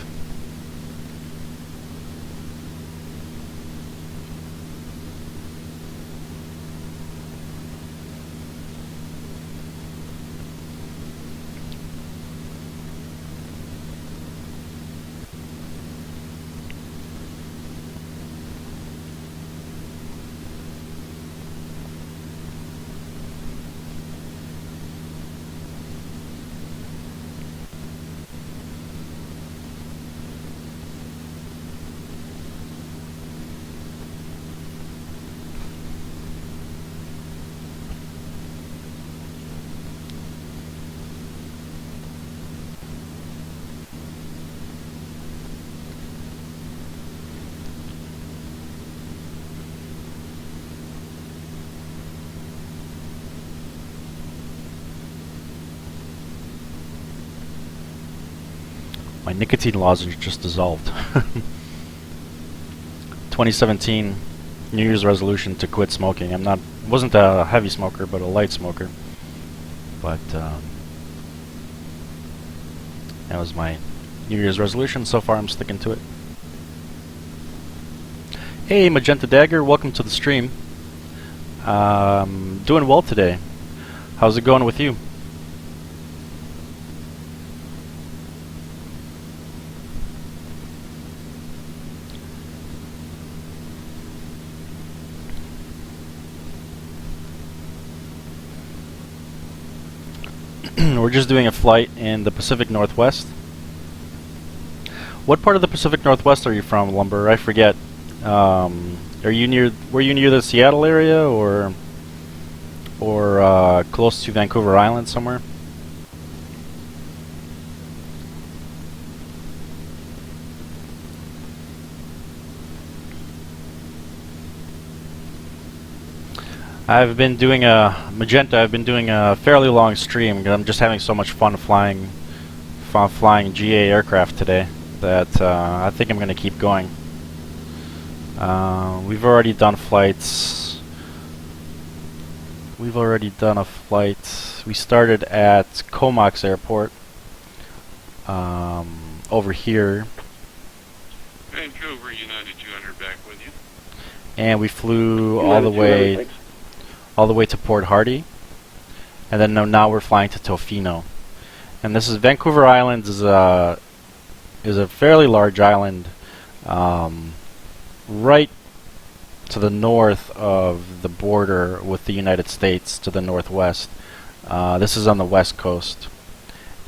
My nicotine lozenge just dissolved. 2017 New Year's resolution to quit smoking. Wasn't a heavy smoker, but a light smoker. But that was my New Year's resolution. So far, I'm sticking to it. Hey, Magenta Dagger, welcome to the stream. Doing well today. How's it going with you? We're just doing a flight in the Pacific Northwest. What part of the Pacific Northwest are you from, Lumber? I forget. Were you near the Seattle area, or close to Vancouver Island somewhere? I've been doing Magenta. I've been doing a fairly long stream. I'm just having so much fun flying GA aircraft today that I think I'm going to keep going. We've already done flights. We've already done a flight. We started at Comox Airport over here. Vancouver United 200 back with you. and we flew all United the 200, way thanks. to Port Hardy, and then now we're flying to Tofino. And this is Vancouver Island is a fairly large island, right to the north of the border with the United States to the northwest. This is on the west coast,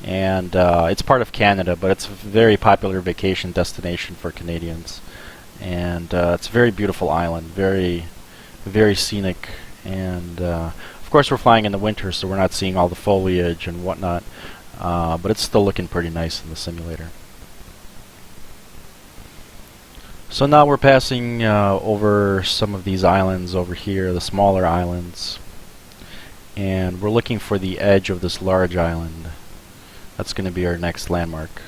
and it's part of Canada, but it's a very popular vacation destination for Canadians. And it's a very beautiful island, very, very scenic, and of course we're flying in the winter, so we're not seeing all the foliage and whatnot, but it's still looking pretty nice in the simulator. So now we're passing over some of these islands over here, the smaller islands, and we're looking for the edge of this large island. That's going to be our next landmark.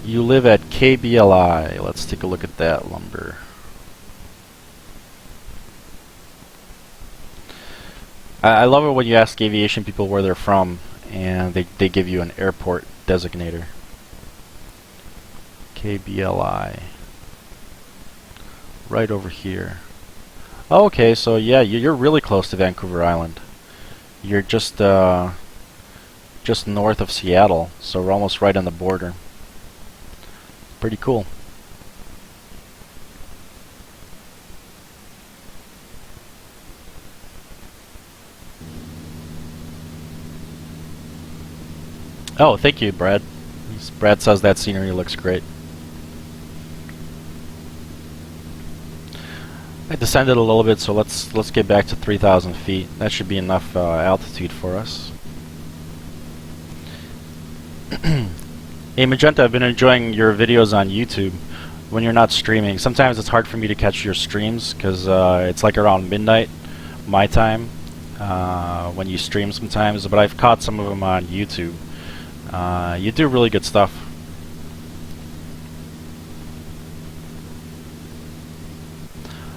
You live at KBLI. Let's take a look at that lumber. I love it when you ask aviation people where they're from, and they give you an airport designator. KBLI. Right over here. Oh, okay, so yeah, you're really close to Vancouver Island. You're just north of Seattle, so we're almost right on the border. Pretty cool. Oh, thank you, Brad. Brad says that scenery looks great. I descended a little bit, so let's get back to 3,000 feet. That should be enough altitude for us. Hey Magenta, I've been enjoying your videos on YouTube when you're not streaming. Sometimes it's hard for me to catch your streams because it's like around midnight my time when you stream sometimes, but I've caught some of them on YouTube. You do really good stuff.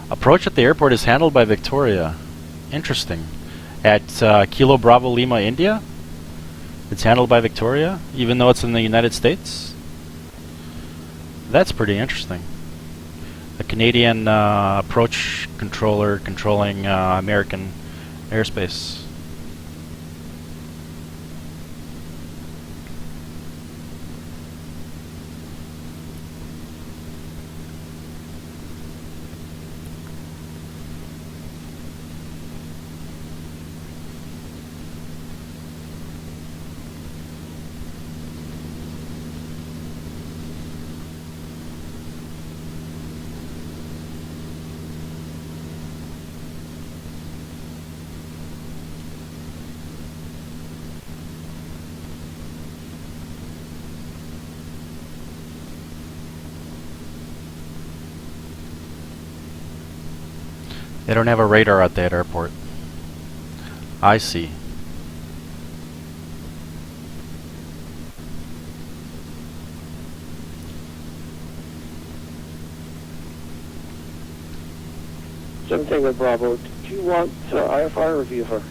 Approach at the airport is handled by Victoria. Interesting. At Kilo Bravo Lima, India? It's handled by Victoria, even though it's in the United States? That's pretty interesting. A Canadian approach controller controlling American airspace. They don't have a radar at that airport. I see. Something with Bravo. Do you want IFR or VFR?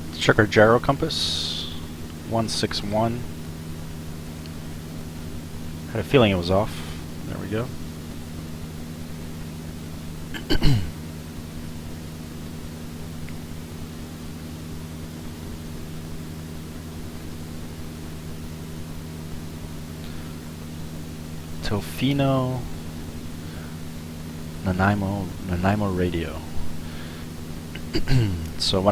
Let's check our gyro compass. 161. Had a feeling it was off. There we go. Tofino, Nanaimo radio. So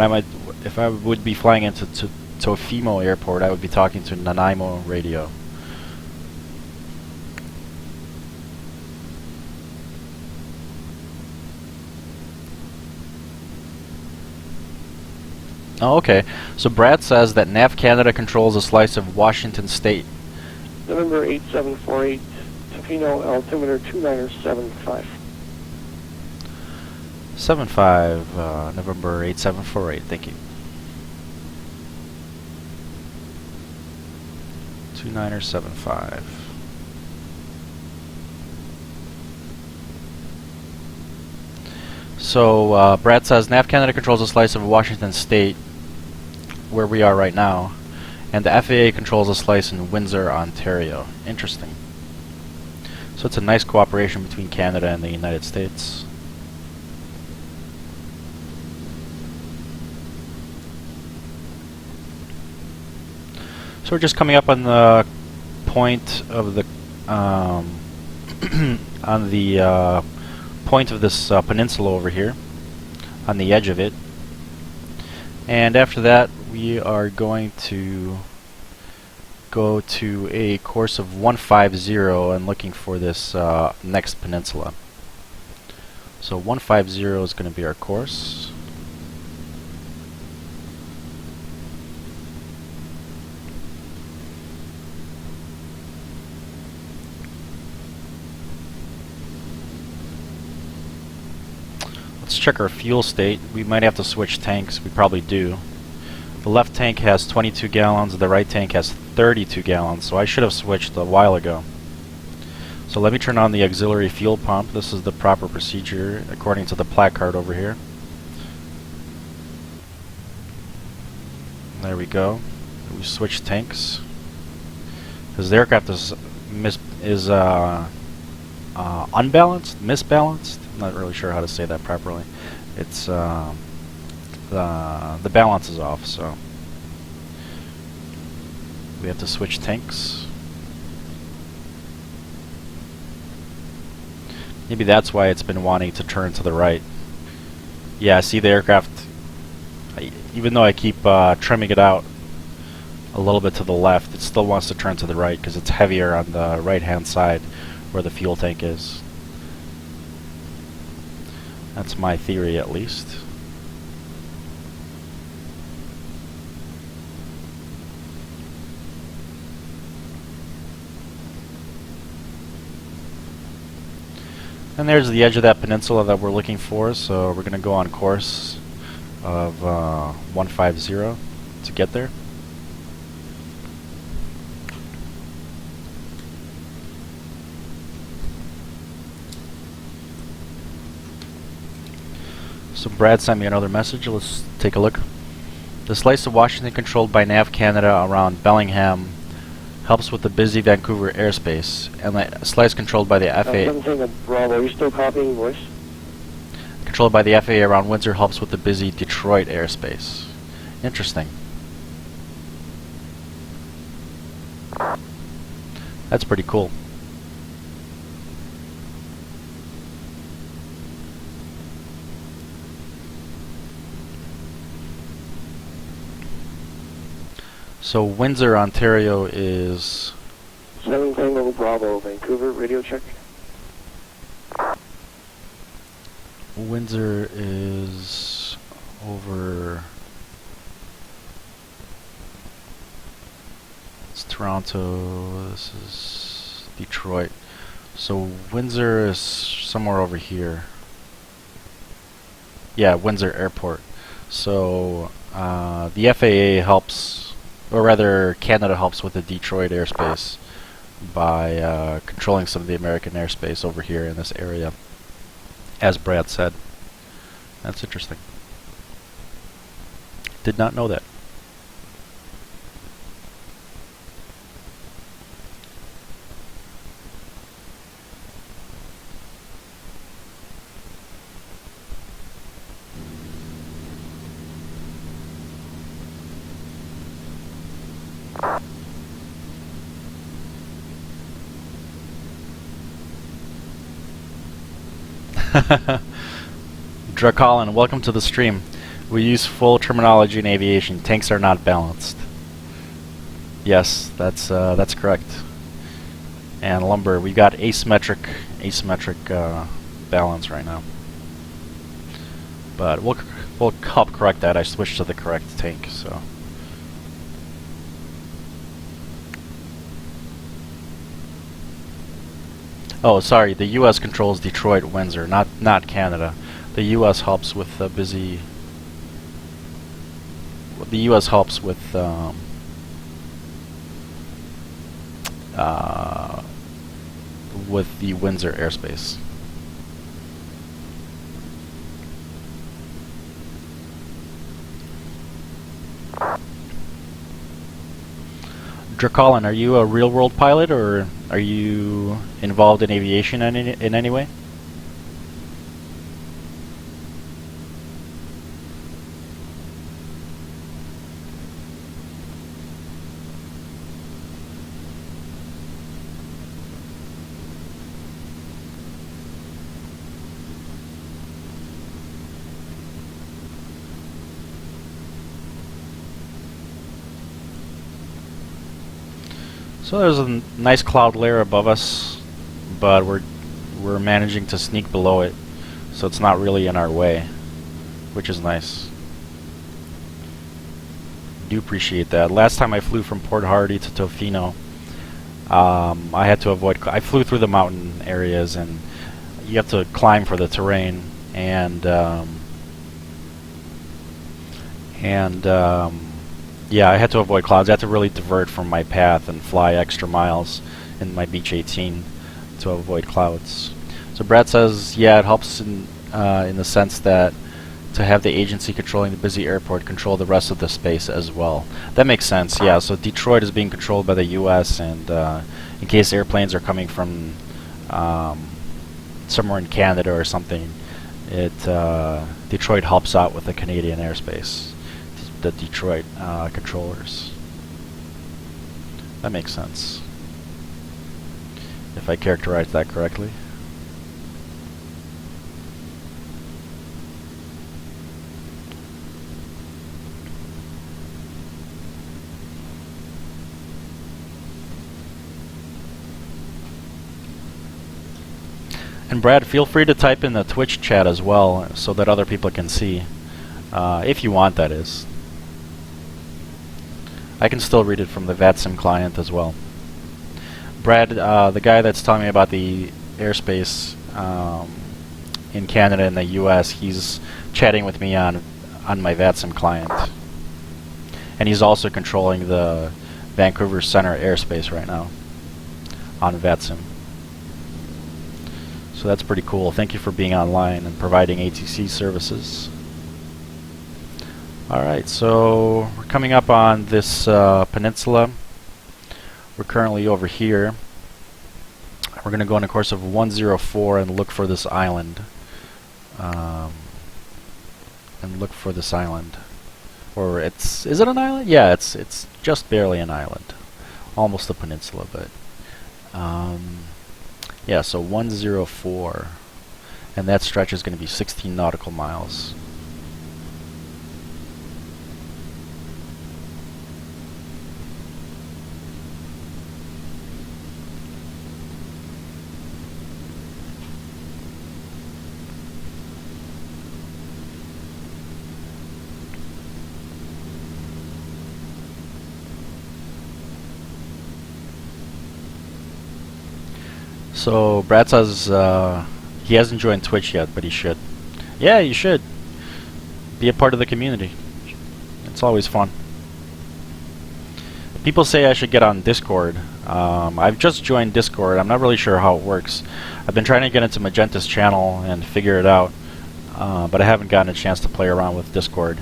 if I would be flying into Tofino Airport, I would be talking to Nanaimo radio. Oh, okay. So Brad says that NAV Canada controls a slice of Washington State. November 8748, Tofino, altimeter 2975. 75, November 8748, thank you. 2975. So Brad says NAV Canada controls a slice of Washington State, where we are right now, and the FAA controls a slice in Windsor, Ontario. Interesting. So it's a nice cooperation between Canada and the United States. So we're just coming up on the point of the on the point of this peninsula over here, on the edge of it. And after that, we are going to go to a course of 150 and looking for this next peninsula. So 150 is going to be our course. Let's check our fuel state. We might have to switch tanks. We probably do. The left tank has 22 gallons, the right tank has 32 gallons, so I should have switched a while ago. So let me turn on the auxiliary fuel pump. This is the proper procedure according to the placard over here. There we go. We switch tanks. Because the aircraft is unbalanced, misbalanced. I'm not really sure how to say that properly. It's the balance is off, so we have to switch tanks. Maybe that's why it's been wanting to turn to the right. Yeah, see the aircraft, even though I keep trimming it out a little bit to the left, it still wants to turn to the right because it's heavier on the right hand side where the fuel tank is. That's my theory, at least. And there's the edge of that peninsula that we're looking for, so we're going to go on course of 150 to get there. So Brad sent me another message. Let's take a look. The slice of Washington controlled by NAV Canada around Bellingham helps with the busy Vancouver airspace, and the slice controlled by the FAA. Bravo, are you still copying voice? Controlled by the FAA around Windsor helps with the busy Detroit airspace. Interesting. That's pretty cool. So Windsor, Ontario is 7 Tango Bravo, Vancouver, radio check. Windsor is over. It's Toronto. This is Detroit. So Windsor is somewhere over here. Yeah, Windsor Airport. So the FAA helps, or rather Canada helps with the Detroit airspace by controlling some of the American airspace over here in this area, as Brad said. That's interesting. Did not know that. Dracolin, welcome to the stream. We use full terminology in aviation. Tanks are not balanced. Yes, that's correct. And lumber, we got asymmetric balance right now. But we'll help correct that. I switched to the correct tank, so. Oh, sorry. The U.S. controls Detroit, Windsor, not Canada. The U.S. helps with the busy. The U.S. helps with the Windsor airspace. Dracolin, are you a real-world pilot, or are you involved in aviation in any way? So there's a nice cloud layer above us, but we're managing to sneak below it, so it's not really in our way, which is nice. Do appreciate that. Last time I flew from Port Hardy to Tofino, I had to avoid. I flew through the mountain areas, and you have to climb for the terrain, and yeah, I had to avoid clouds. I had to really divert from my path and fly extra miles in my Beech 18 to avoid clouds. So Brad says, yeah, it helps in the sense that to have the agency controlling the busy airport control the rest of the space as well. That makes sense, yeah. So Detroit is being controlled by the U.S. and in case airplanes are coming from somewhere in Canada or something, Detroit helps out with the Canadian airspace. The Detroit controllers. That makes sense, if I characterize that correctly. And Brad, feel free to type in the Twitch chat as well so that other people can see, if you want, that is. I can still read it from the VATSIM client as well. Brad, the guy that's telling me about the airspace in Canada and the US, he's chatting with me on my VATSIM client. And he's also controlling the Vancouver Center airspace right now on VATSIM. So that's pretty cool. Thank you for being online and providing ATC services. Alright, so we're coming up on this peninsula. We're currently over here. We're going to go on a course of 104 and look for this island. Or is it an island? Yeah, it's just barely an island. Almost a peninsula, but yeah, so 104. And that stretch is going to be 16 nautical miles. So Brad says he hasn't joined Twitch yet, but he should. Yeah, you should. Be a part of the community. It's always fun. People say I should get on Discord. I've just joined Discord. I'm not really sure how it works. I've been trying to get into Magenta's channel and figure it out, but I haven't gotten a chance to play around with Discord.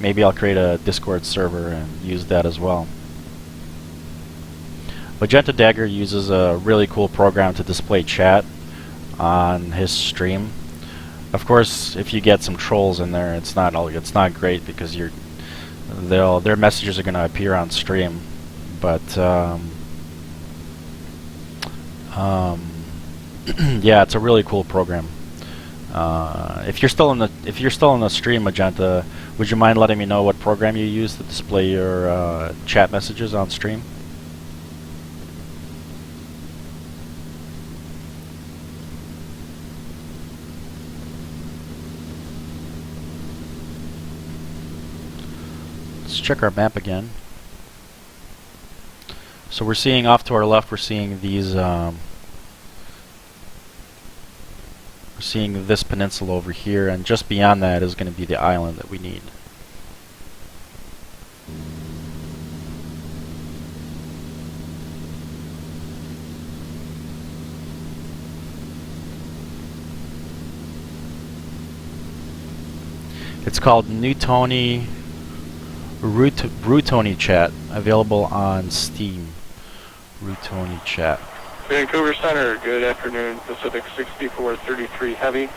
Maybe I'll create a Discord server and use that as well. Magenta Dagger uses a really cool program to display chat on his stream. Of course, if you get some trolls in there, it's not great because their messages are going to appear on stream. But yeah, it's a really cool program. If you're still in the stream, Magenta, would you mind letting me know what program you use to display your chat messages on stream? Let's check our map again. So we're seeing off to our left, we're seeing these we're seeing this peninsula over here, and just beyond that is going to be the island that we need. It's called Rutoni Chat, available on Steam. Routoni chat. Vancouver Center, good afternoon. Pacific 6433 Heavy.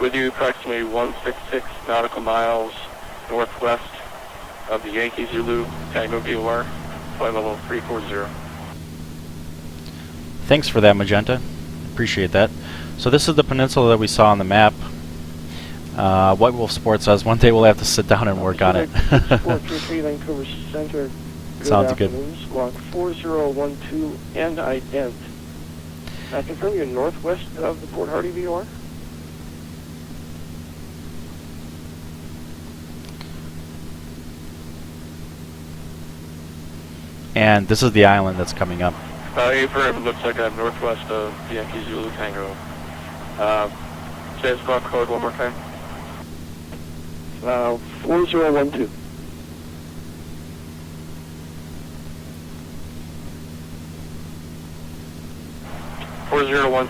With you approximately 166 nautical miles northwest of the Yankee Zulu Tango VOR, flight level 340. Thanks for that, Magenta. Appreciate that. So this is the peninsula that we saw on the map. White Wolf Sports says one day we'll have to sit down and work on it. 433 Vancouver Center. Sounds good. Squawk 4012 and ident. Confirm you're northwest of the Port Hardy VOR. And this is the island that's coming up. Affirm, looks like I'm northwest of the Yankee Zulu Tango. Say the squawk code one more time. 4012.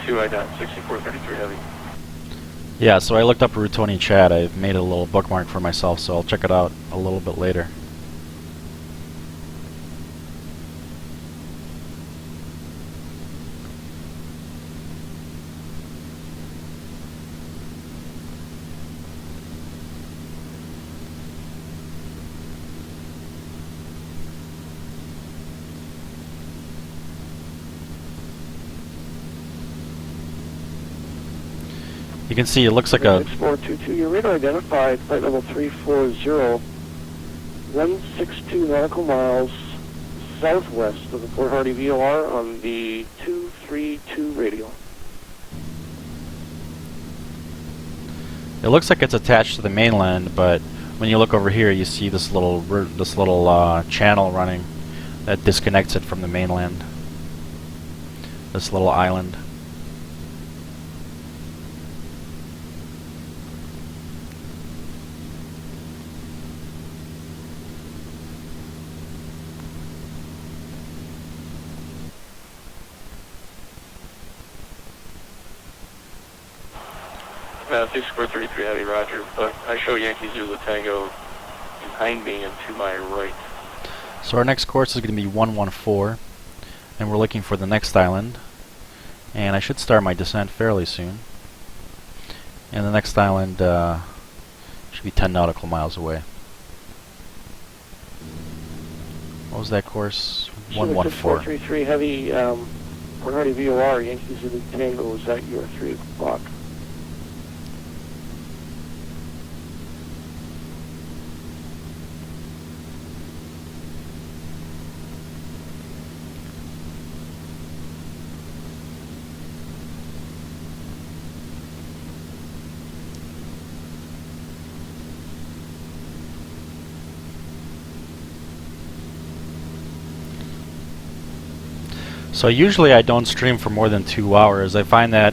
Ident, 6433 Heavy. Yeah, so I looked up Routoni chat. I've made a little bookmark for myself, so I'll check it out a little bit later. You can see it looks like a... 6422, your radar identified flight level 340, 162 nautical miles southwest of the Port Hardy VOR on the 232 radial. It looks like it's attached to the mainland, but when you look over here, you see this little channel running that disconnects it from the mainland. This little island. Uh, 6433 Heavy, roger. But I show Yankee Zulu Tango behind me and to my right. So our next course is going to be 114, and we're looking for the next island. And I should start my descent fairly soon. And the next island should be 10 nautical miles away. What was that course? 114. 6433 Heavy, Port Hardy VOR, Yankee Zulu Tango is at your 3 o'clock. So usually I don't stream for more than 2 hours. I find that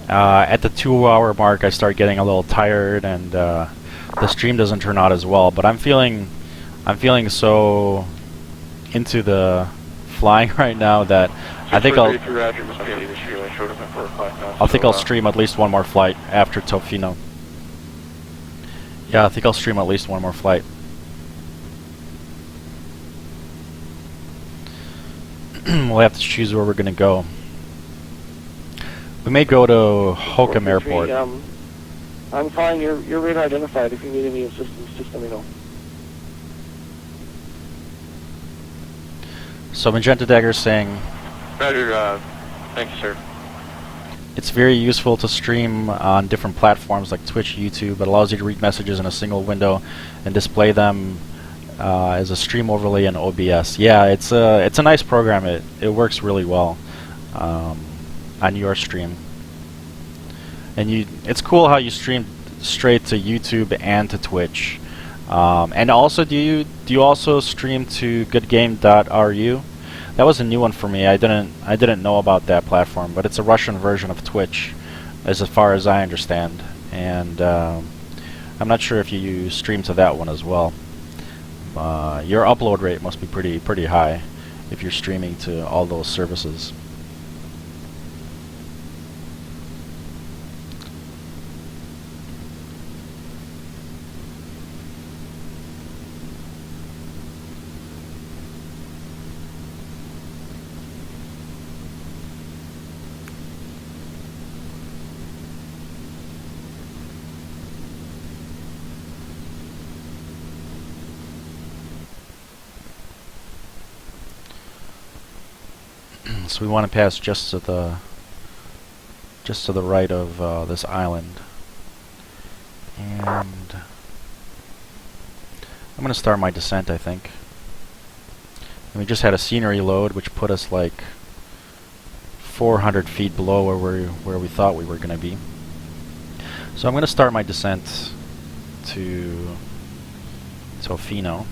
at the 2-hour mark I start getting a little tired and the stream doesn't turn out as well. But I'm feeling so into the flying right now that I think I'll stream at least one more flight after Tofino. Yeah, I think I'll stream at least one more flight. We'll have to choose where we're going to go. We may go to Hokum Airport. I'm fine. Your radar identified. If you need any assistance, just let me know. So Magenta Dagger saying... Roger, thank you, sir. It's very useful to stream on different platforms like Twitch, YouTube. It allows you to read messages in a single window and display them as a stream overlay in OBS. Yeah, it's a nice program. It works really well on your stream. And it's cool how you stream straight to YouTube and to Twitch. And also, do you also stream to goodgame.ru? That was a new one for me. I didn't know about that platform, but it's a Russian version of Twitch, as far as I understand. And I'm not sure if you stream to that one as well. Your upload rate must be pretty high if you're streaming to all those services. So we want to pass just to the right of this island. And I'm going to start my descent, I think. And we just had a scenery load, which put us like 400 feet below where we thought we were going to be. So I'm going to start my descent to Tofino.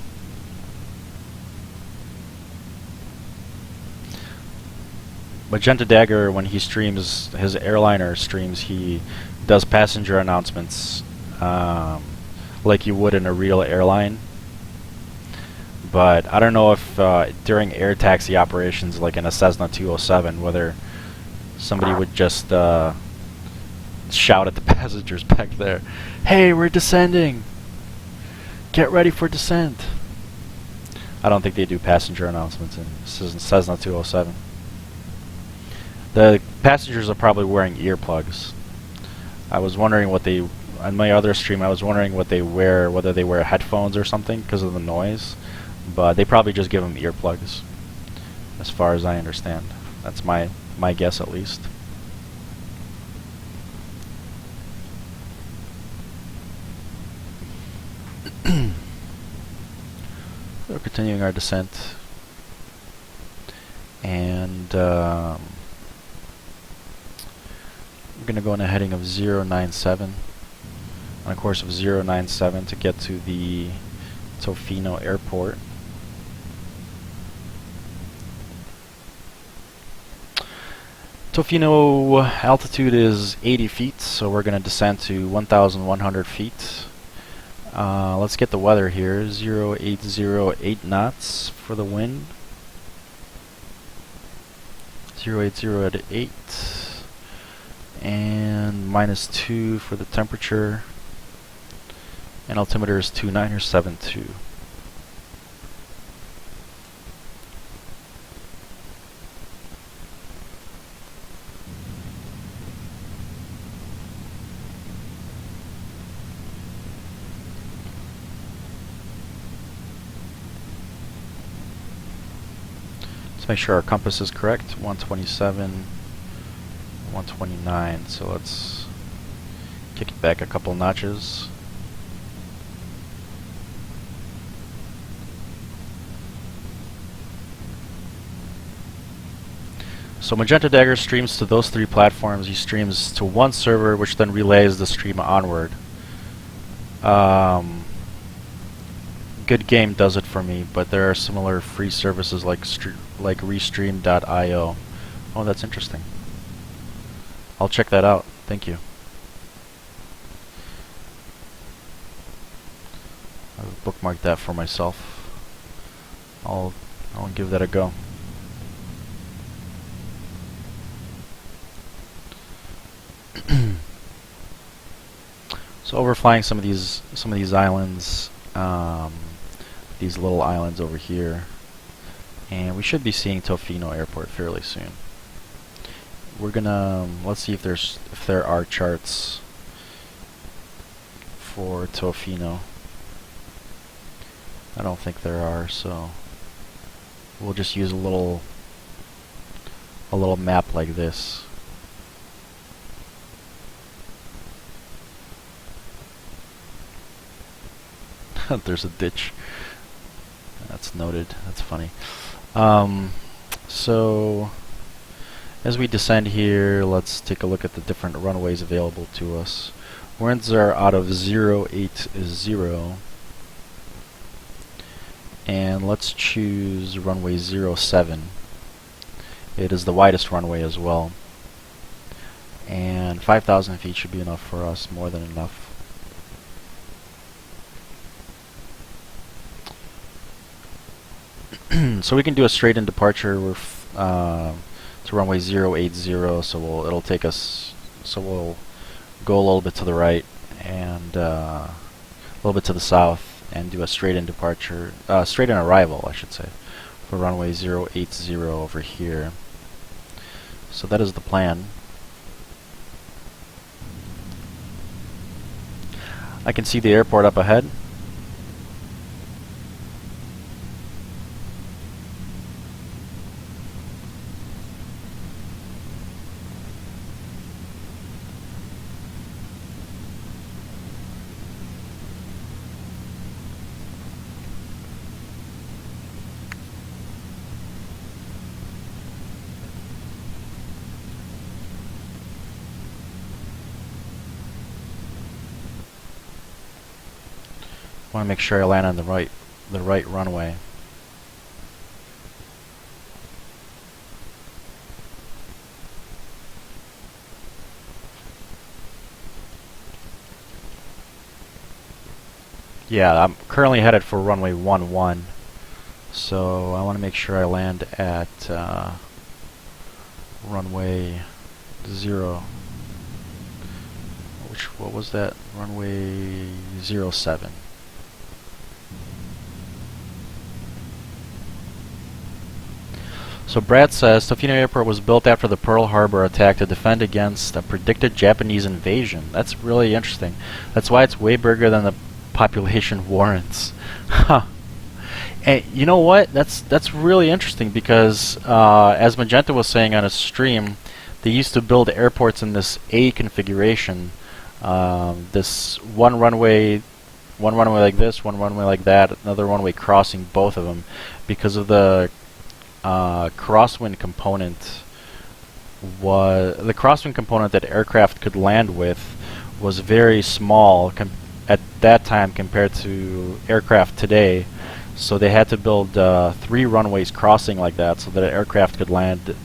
Magenta Dagger, when he streams, his airliner streams, he does passenger announcements like you would in a real airline. But I don't know if during air taxi operations, like in a Cessna 207, whether somebody would just shout at the passengers back there, "Hey, we're descending! Get ready for descent!" I don't think they do passenger announcements in Cessna 207. The passengers are probably wearing earplugs. I was wondering what they, on my other stream, I was wondering what they wear, whether they wear headphones or something because of the noise. But they probably just give them earplugs, as far as I understand. That's my guess, at least. We're continuing our descent, and we're going to go on a heading of 097, on a course of 097 to get to the Tofino airport. Tofino altitude is 80 feet, so we're going to descend to 1,100 feet. Let's get the weather here. 0808 knots for the wind. 0808. And -2 for the temperature. And altimeter is 2972. Make sure our compass is correct. 127, 129. So let's kick it back a couple notches. So Magenta Dagger streams to those 3 platforms. He streams to one server, which then relays the stream onward. Good Game does it for me, but there are similar free services like Restream.io. Oh, that's interesting. I'll check that out. Thank you. I've bookmarked that for myself. I'll give that a go. So overflying some of these islands. These little islands over here, and we should be seeing Tofino Airport fairly soon. We're gonna let's see if there are charts for Tofino. I don't think there are, so we'll just use a little map like this. There's a ditch. That's noted. That's funny. So as we descend here, let's take a look at the different runways available to us. Winds are out of 080, and let's choose runway 07. It is the widest runway as well, and 5,000 feet should be enough for us, more than enough. So we can do a straight-in departure with to runway 080. So it'll take us. So we'll go a little bit to the right and a little bit to the south, and do a straight-in departure, straight-in arrival, I should say, for runway 080 over here. So that is the plan. I can see the airport up ahead. want to make sure I land on the right runway. Yeah, I'm currently headed for runway 11, so I want to make sure I land at runway 0. What was that? Runway 07. So Brad says, Tofino Airport was built after the Pearl Harbor attack to defend against a predicted Japanese invasion. That's really interesting. That's why it's way bigger than the population warrants. Huh. And you know what? That's really interesting because as Magenta was saying on his stream, they used to build airports in this A configuration. This one runway like this, one runway like that, another runway crossing both of them, because of the crosswind component. The crosswind component that aircraft could land with was very small at that time compared to aircraft today. So they had to build 3 runways crossing like that so that an aircraft could land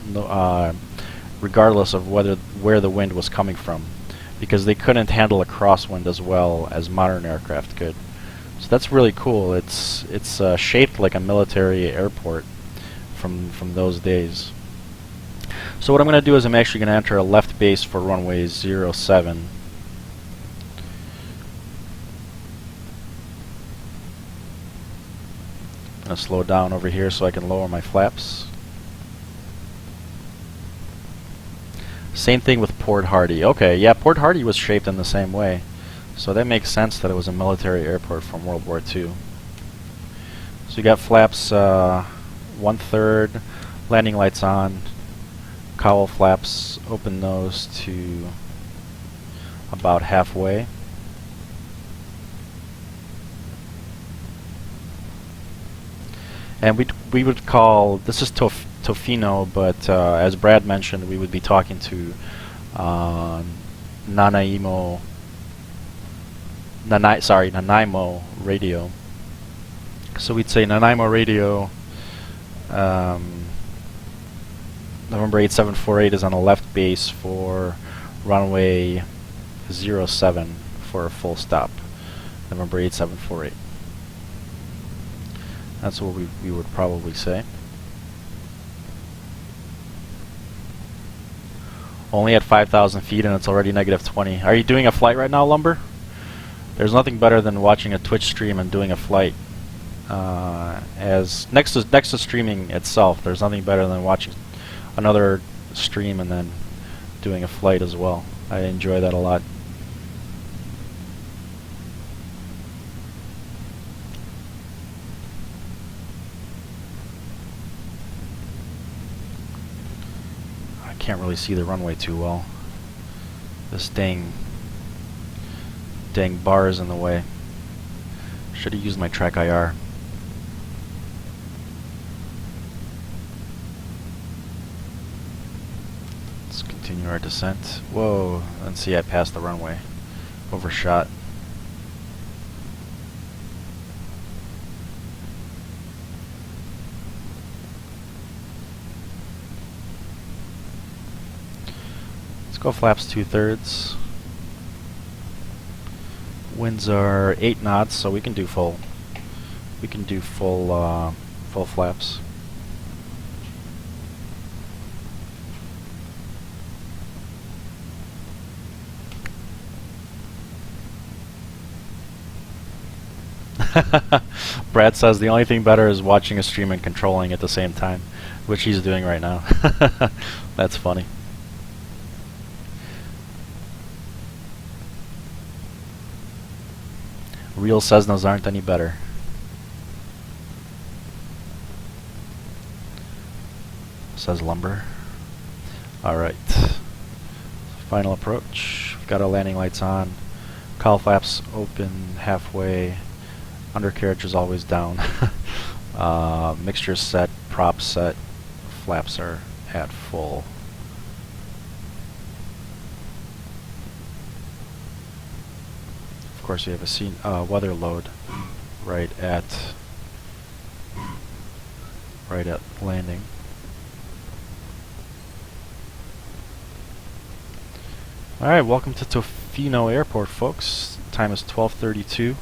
regardless of where the wind was coming from, because they couldn't handle a crosswind as well as modern aircraft could. So that's really cool. It's shaped like a military airport from those days. So what I'm going to do is I'm actually going to enter a left base for runway 07. I'm going to slow down over here so I can lower my flaps. Same thing with Port Hardy. Okay, yeah, Port Hardy was shaped in the same way. So that makes sense that it was a military airport from World War II. So you got flaps 1/3, landing lights on, cowl flaps, open nose to about halfway. And we would call, this is Tofino, but as Brad mentioned, we would be talking to Nanaimo radio. So we'd say Nanaimo radio, November 8748 is on the left base for runway 07 for a full stop. November 8748. That's what we would probably say. Only at 5,000 feet and it's already -20. Are you doing a flight right now, Lumber? There's nothing better than watching a Twitch stream and doing a flight. As next to streaming itself, there's nothing better than watching another stream and then doing a flight as well. I enjoy that a lot. Can't really see the runway too well. This dang bar is in the way. Should have used my track IR. Let's continue our descent. Whoa, and see I passed the runway. Overshot. Go flaps 2/3. Winds are 8 knots, so we can do full. We can do full flaps. Brad says the only thing better is watching a stream and controlling at the same time, which he's doing right now. That's funny. Real Cessnas aren't any better. Says Lumber. Alright. Final approach. We've got our landing lights on. Cowl flaps open halfway. Undercarriage is always down. Mixture set, prop set. Flaps are at full. Of course, we have a weather load. right at landing. Alright, welcome to Tofino Airport, folks. Time is 12:32.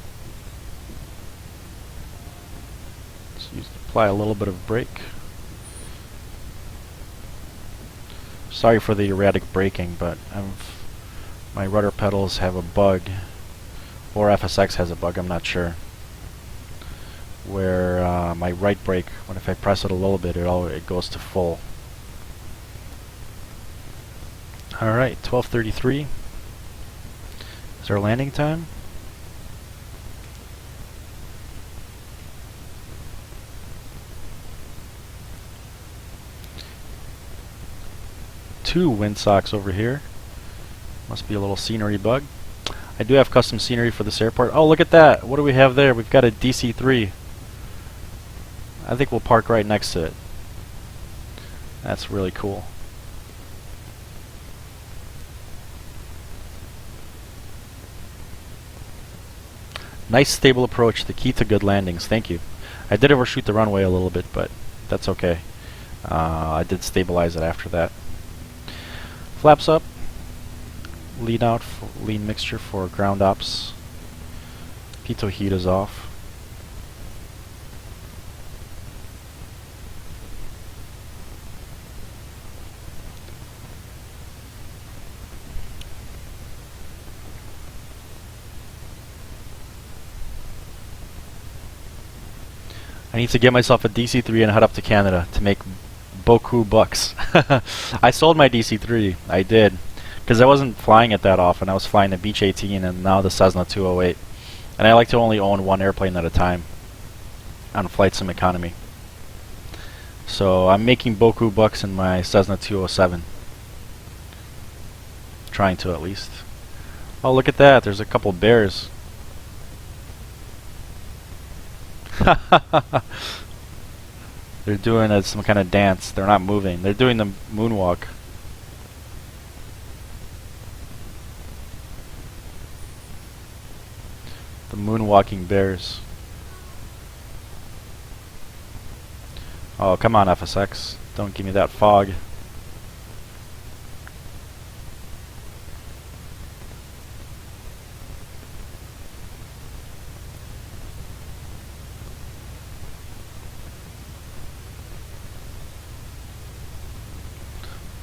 Let's apply a little bit of brake. Sorry for the erratic braking, but my rudder pedals have a bug, or FSX has a bug, I'm not sure, where my right brake, if I press it a little bit, it goes to full. Alright, 12:33 is our landing time. Two windsocks over here. Must be a little scenery bug. I do have custom scenery for this airport. Oh, look at that! What do we have there? We've got a DC-3. I think we'll park right next to it. That's really cool. Nice stable approach, the key to good landings. Thank you. I did overshoot the runway a little bit, but that's okay. I did stabilize it after that. Flaps up. Lean out, lean mixture for ground ops. Pitot heat is off. I need to get myself a DC-3 and head up to Canada to make beaucoup bucks. I sold my DC-3, I did, because I wasn't flying it that often. I was flying the Beech 18 and now the Cessna 208. And I like to only own one airplane at a time on flight sim economy. So I'm making beaucoup bucks in my Cessna 207. Trying to, at least. Oh, look at that, there's a couple bears. They're doing some kind of dance. They're not moving. They're doing the moonwalk. The moonwalking bears. Oh, come on, FSX. Don't give me that fog.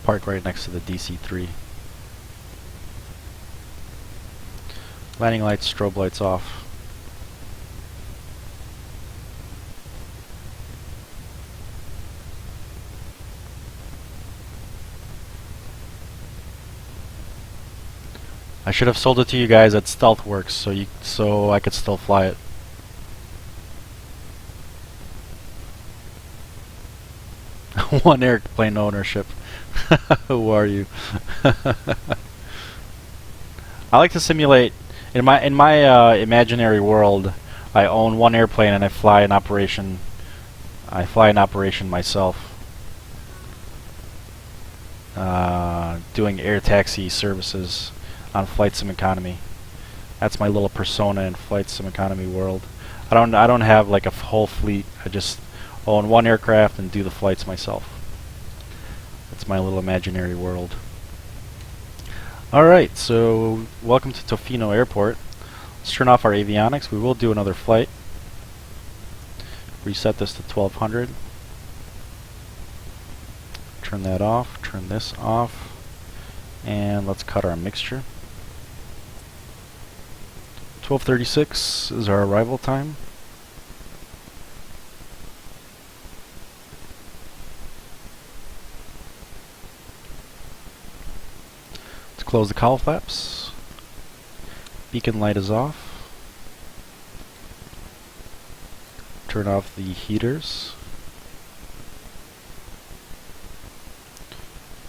Park right next to the DC-3. Landing lights, strobe lights off. I should have sold it to you guys at StealthWorks so I could still fly it. One airplane ownership. Who are you? I like to simulate in my imaginary world. I own one airplane and I fly an operation. I fly an operation myself, doing air taxi services on flight sim economy. That's my little persona in flight sim economy world. I don't have like a whole fleet. I just own one aircraft and do the flights myself. That's my little imaginary world. Alright, so welcome to Tofino Airport. Let's turn off our avionics. We will do another flight. Reset this to 1200. Turn that off. Turn this off. And let's cut our mixture. 12:36 is our arrival time. Close the cowl flaps. Beacon light is off. Turn off the heaters.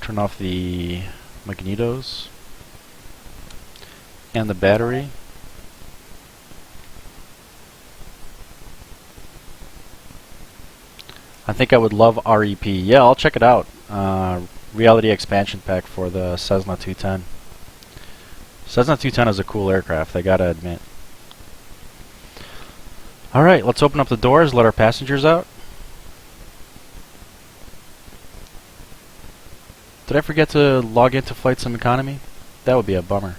Turn off the magnetos and the battery. I think I would love REP. Yeah, I'll check it out. Reality expansion pack for the Cessna 210. Cessna 210 is a cool aircraft, I gotta admit. Alright, let's open up the doors, let our passengers out. Did I forget to log into FlightSim Economy? That would be a bummer.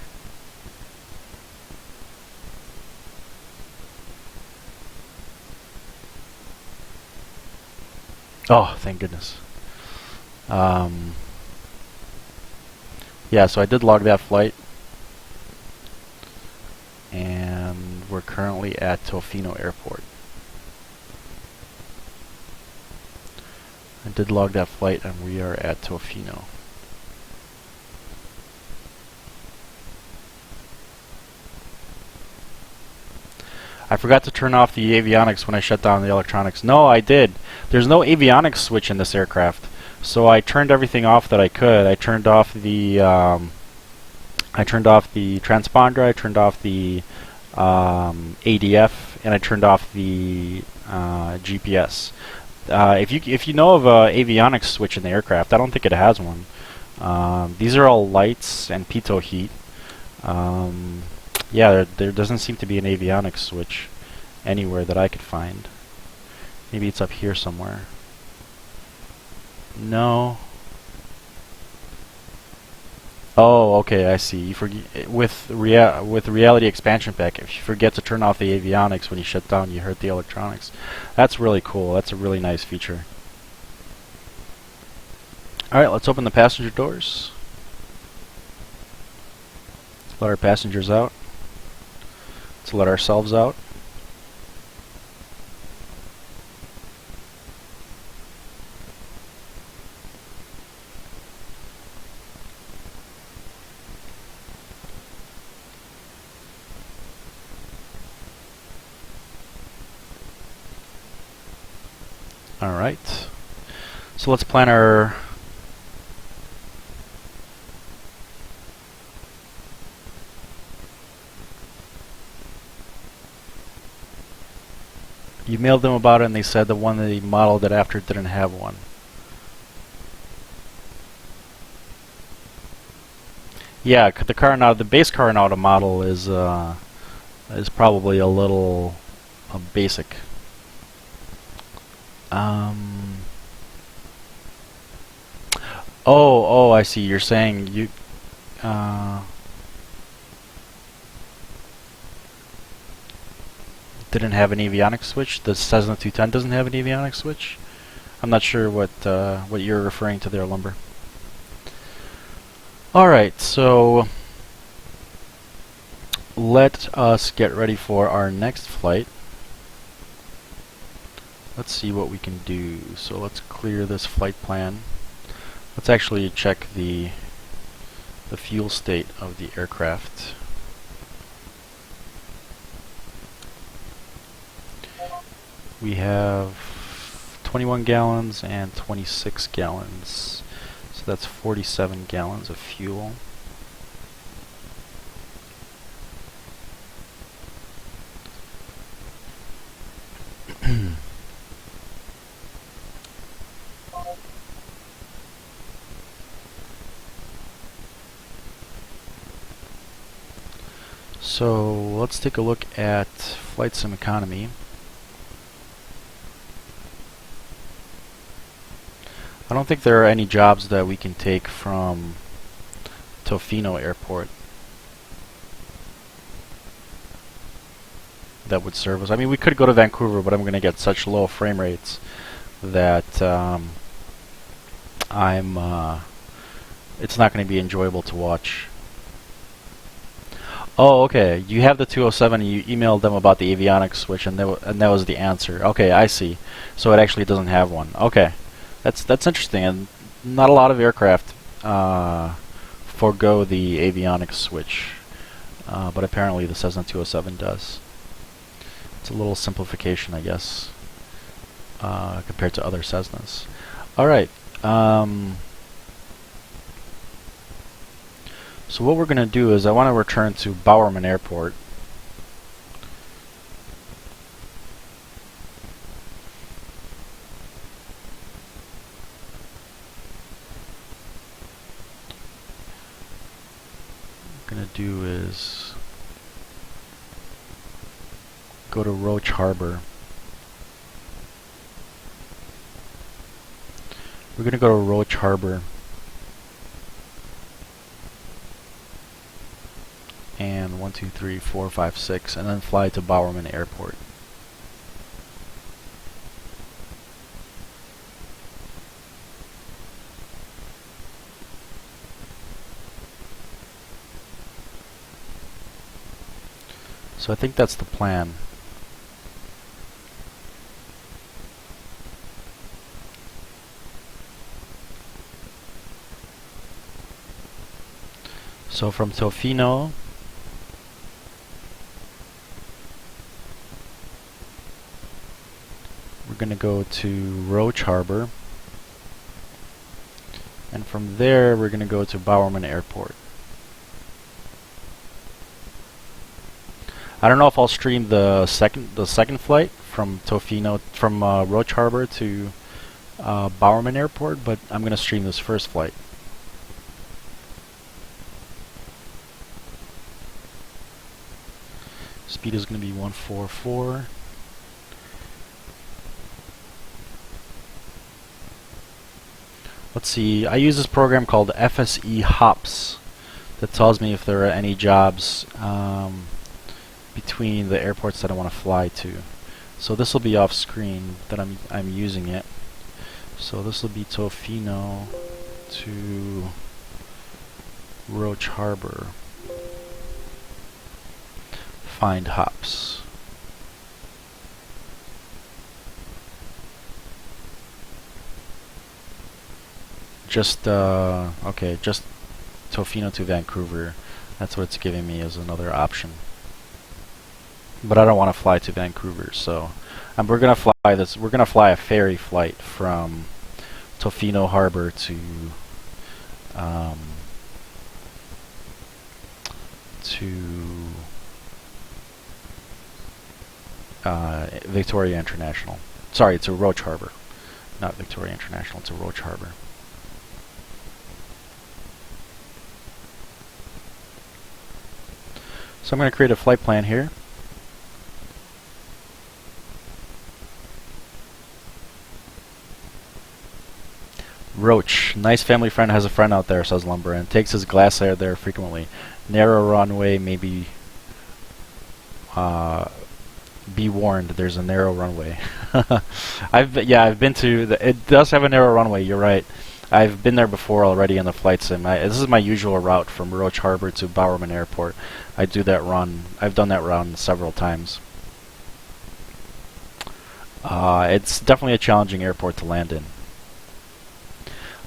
Oh, thank goodness. Yeah, so I did log that flight. And we're currently at Tofino Airport. I did log that flight and we are at Tofino. I forgot to turn off the avionics when I shut down the electronics. No, I did. There's no avionics switch in this aircraft. So I turned everything off that I could. I turned off the transponder, I turned off the ADF, and I turned off the GPS. If you know of a avionics switch in the aircraft, I don't think it has one. These are all lights and pitot heat. Yeah, there doesn't seem to be an avionics switch anywhere that I could find. Maybe it's up here somewhere. No. Oh, okay, I see. You forget with Reality Expansion Pack. If you forget to turn off the avionics when you shut down, you hurt the electronics. That's really cool. That's a really nice feature. All right, let's open the passenger doors. Let our passengers out. Let's let ourselves out. Alright, so let's plan our you mailed them about it and they said the one they modeled it after didn't have one. Yeah, the Carinata, the base Carinata model is probably a little basic. Oh, I see. You're saying you didn't have an avionics switch. The Cessna 210 doesn't have an avionics switch. I'm not sure what you're referring to there, Lumber. All right, so let us get ready for our next flight. Let's see what we can do. So let's clear this flight plan. Let's actually check the fuel state of the aircraft. We have 21 gallons and 26 gallons. So that's 47 gallons of fuel. So let's take a look at FlightSim Economy. I don't think there are any jobs that we can take from Tofino Airport that would serve us. I mean, we could go to Vancouver, but I'm going to get such low frame rates that it's not going to be enjoyable to watch. Oh, okay. You have the 207 and you emailed them about the avionics switch and that was the answer. Okay, I see. So it actually doesn't have one. Okay. That's interesting, and not a lot of aircraft forego the avionics switch, but apparently the Cessna 207 does. It's a little simplification, I guess, compared to other Cessnas. Alright, so what we're going to do is I want to return to Bowerman Airport. What we're going to do is go to Roach Harbor. We're gonna go to Roach Harbor and 1, 2, 3, 4, 5, 6, and then fly to Bowerman Airport. So I think that's the plan. So from Tofino, we're going to go to Roach Harbor, and from there we're going to go to Bowerman Airport. I don't know if I'll stream the second flight from Tofino, from Roach Harbor to Bowerman Airport, but I'm going to stream this first flight. Speed is going to be 144. Let's see, I use this program called FSE Hops that tells me if there are any jobs between the airports that I want to fly to. So this will be off screen that I'm using it. So this will be Tofino to Roach Harbor. Find hops. Just okay, just Tofino to Vancouver. That's what it's giving me as another option. But I don't want to fly to Vancouver, so we're gonna fly this. We're gonna fly a ferry flight from Tofino Harbor to Victoria International. Sorry, it's a Roach Harbor, not Victoria International. It's a Roach Harbor. So I'm going to create a flight plan here. Roach, nice family friend has a friend out there, says Lumber, and takes his glass air there frequently. Narrow runway, maybe. Be warned, there's a narrow runway. I've been to. It does have a narrow runway. You're right. I've been there before already in the flight sim. This is my usual route from Roach Harbor to Bowerman Airport. I do that run. I've done that run several times. It's definitely a challenging airport to land in.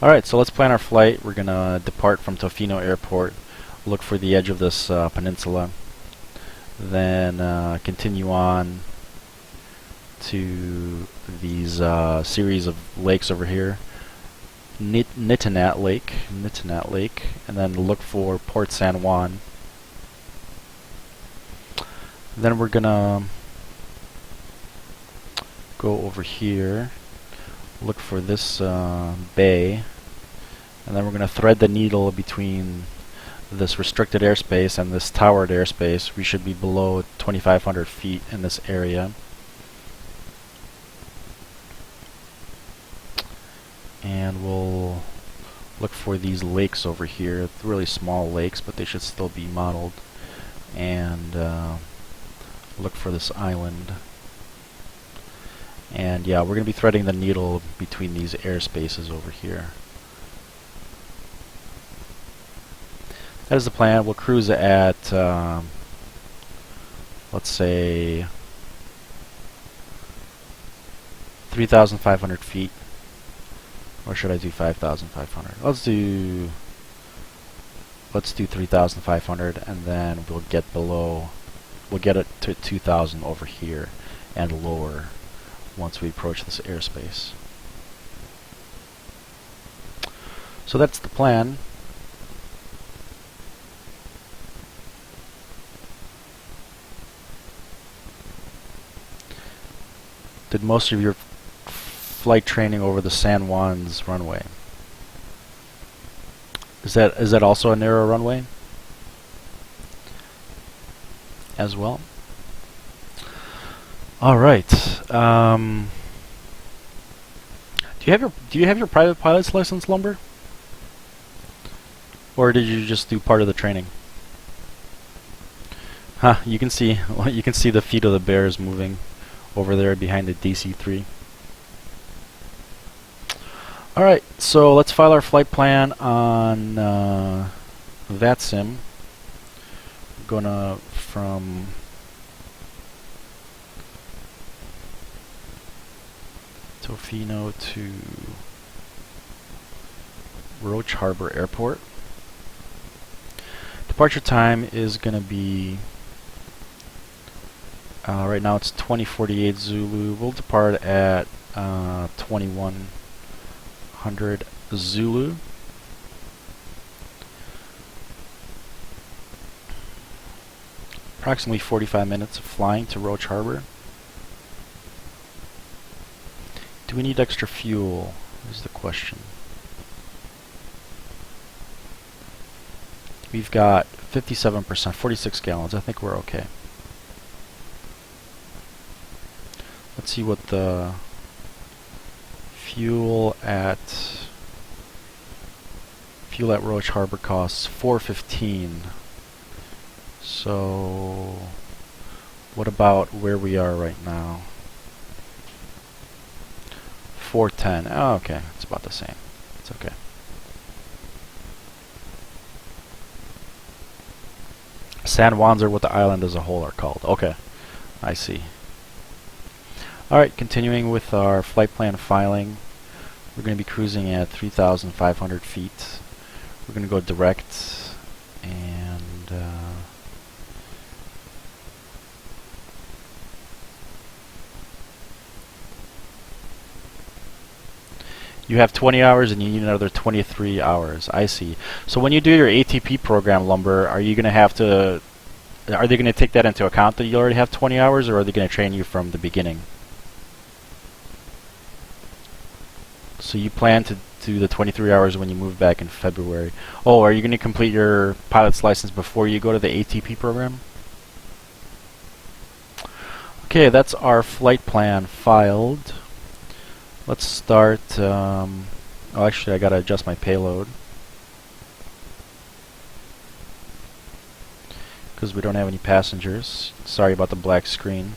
Alright, so let's plan our flight. We're going to depart from Tofino Airport, look for the edge of this peninsula, then continue on to these series of lakes over here. Nitinat Lake, and then look for Port San Juan. Then we're gonna go over here, look for this bay, and then we're gonna thread the needle between this restricted airspace and this towered airspace. We should be below 2,500 feet in this area. And we'll look for these lakes over here. Really small lakes, but they should still be modeled. And look for this island. And yeah, we're going to be threading the needle between these airspaces over here. That is the plan. We'll cruise at, let's say, 3,500 feet. Or should I do 5,500? Let's do 3,500, and then we'll get it to 2,000 over here and lower once we approach this airspace. So that's the plan. Did most of your flight training over the San Juan's runway? Is that also a narrow runway as well? All right. Do you have your private pilot's license, Lumber? Or did you just do part of the training? Huh, you can see the feet of the bears moving over there behind the DC-3. Alright, so let's file our flight plan on VATSIM. We're gonna from Tofino to Roach Harbor Airport. Departure time is going to be, right now it's 2048 Zulu. We'll depart at 2100 Zulu. Approximately 45 minutes of flying to Roach Harbor. Do we need extra fuel? Is the question. We've got 57%, 46 gallons. I think we're okay. Let's see what the fuel at Roach Harbor costs. $4.15. So what about where we are right now? $4.10. Oh, okay, it's about the same. It's okay. San Juans are what the island as a whole are called. Okay, I see. Alright, continuing with our flight plan filing. We're going to be cruising at 3,500 feet. We're going to go direct, and you have 20 hours and you need another 23 hours. I see. So when you do your ATP program, Lumber, are you going to have to... Are they going to take that into account that you already have 20 hours, or are they going to train you from the beginning? So you plan to do the 23 hours when you move back in February. Oh, are you going to complete your pilot's license before you go to the ATP program? Okay, that's our flight plan filed. Let's start, oh actually I gotta adjust my payload, because we don't have any passengers. Sorry about the black screen.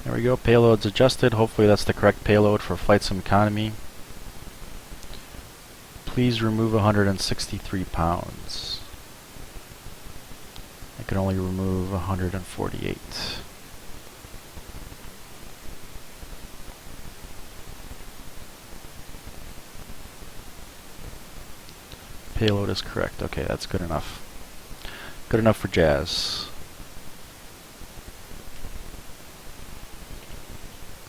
There we go, payload's adjusted. Hopefully that's the correct payload for Flight Sim Economy. Please remove 163 pounds. I can only remove 148. Payload is correct. Okay, that's good enough. Good enough for jazz.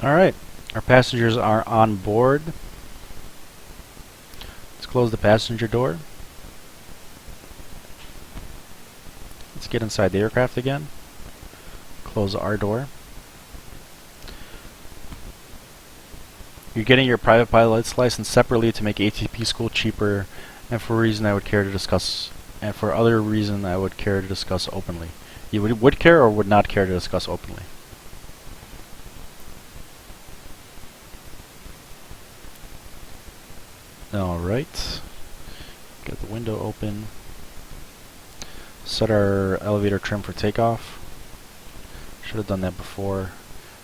Alright, our passengers are on board. Let's close the passenger door. Let's get inside the aircraft again. Close our door. You're getting your private pilot's license separately to make ATP school cheaper, and for a reason I would care to discuss, and for other reason I would care to discuss openly. You would care or would not care to discuss openly? Alright. Get the window open. Set our elevator trim for takeoff. Should have done that before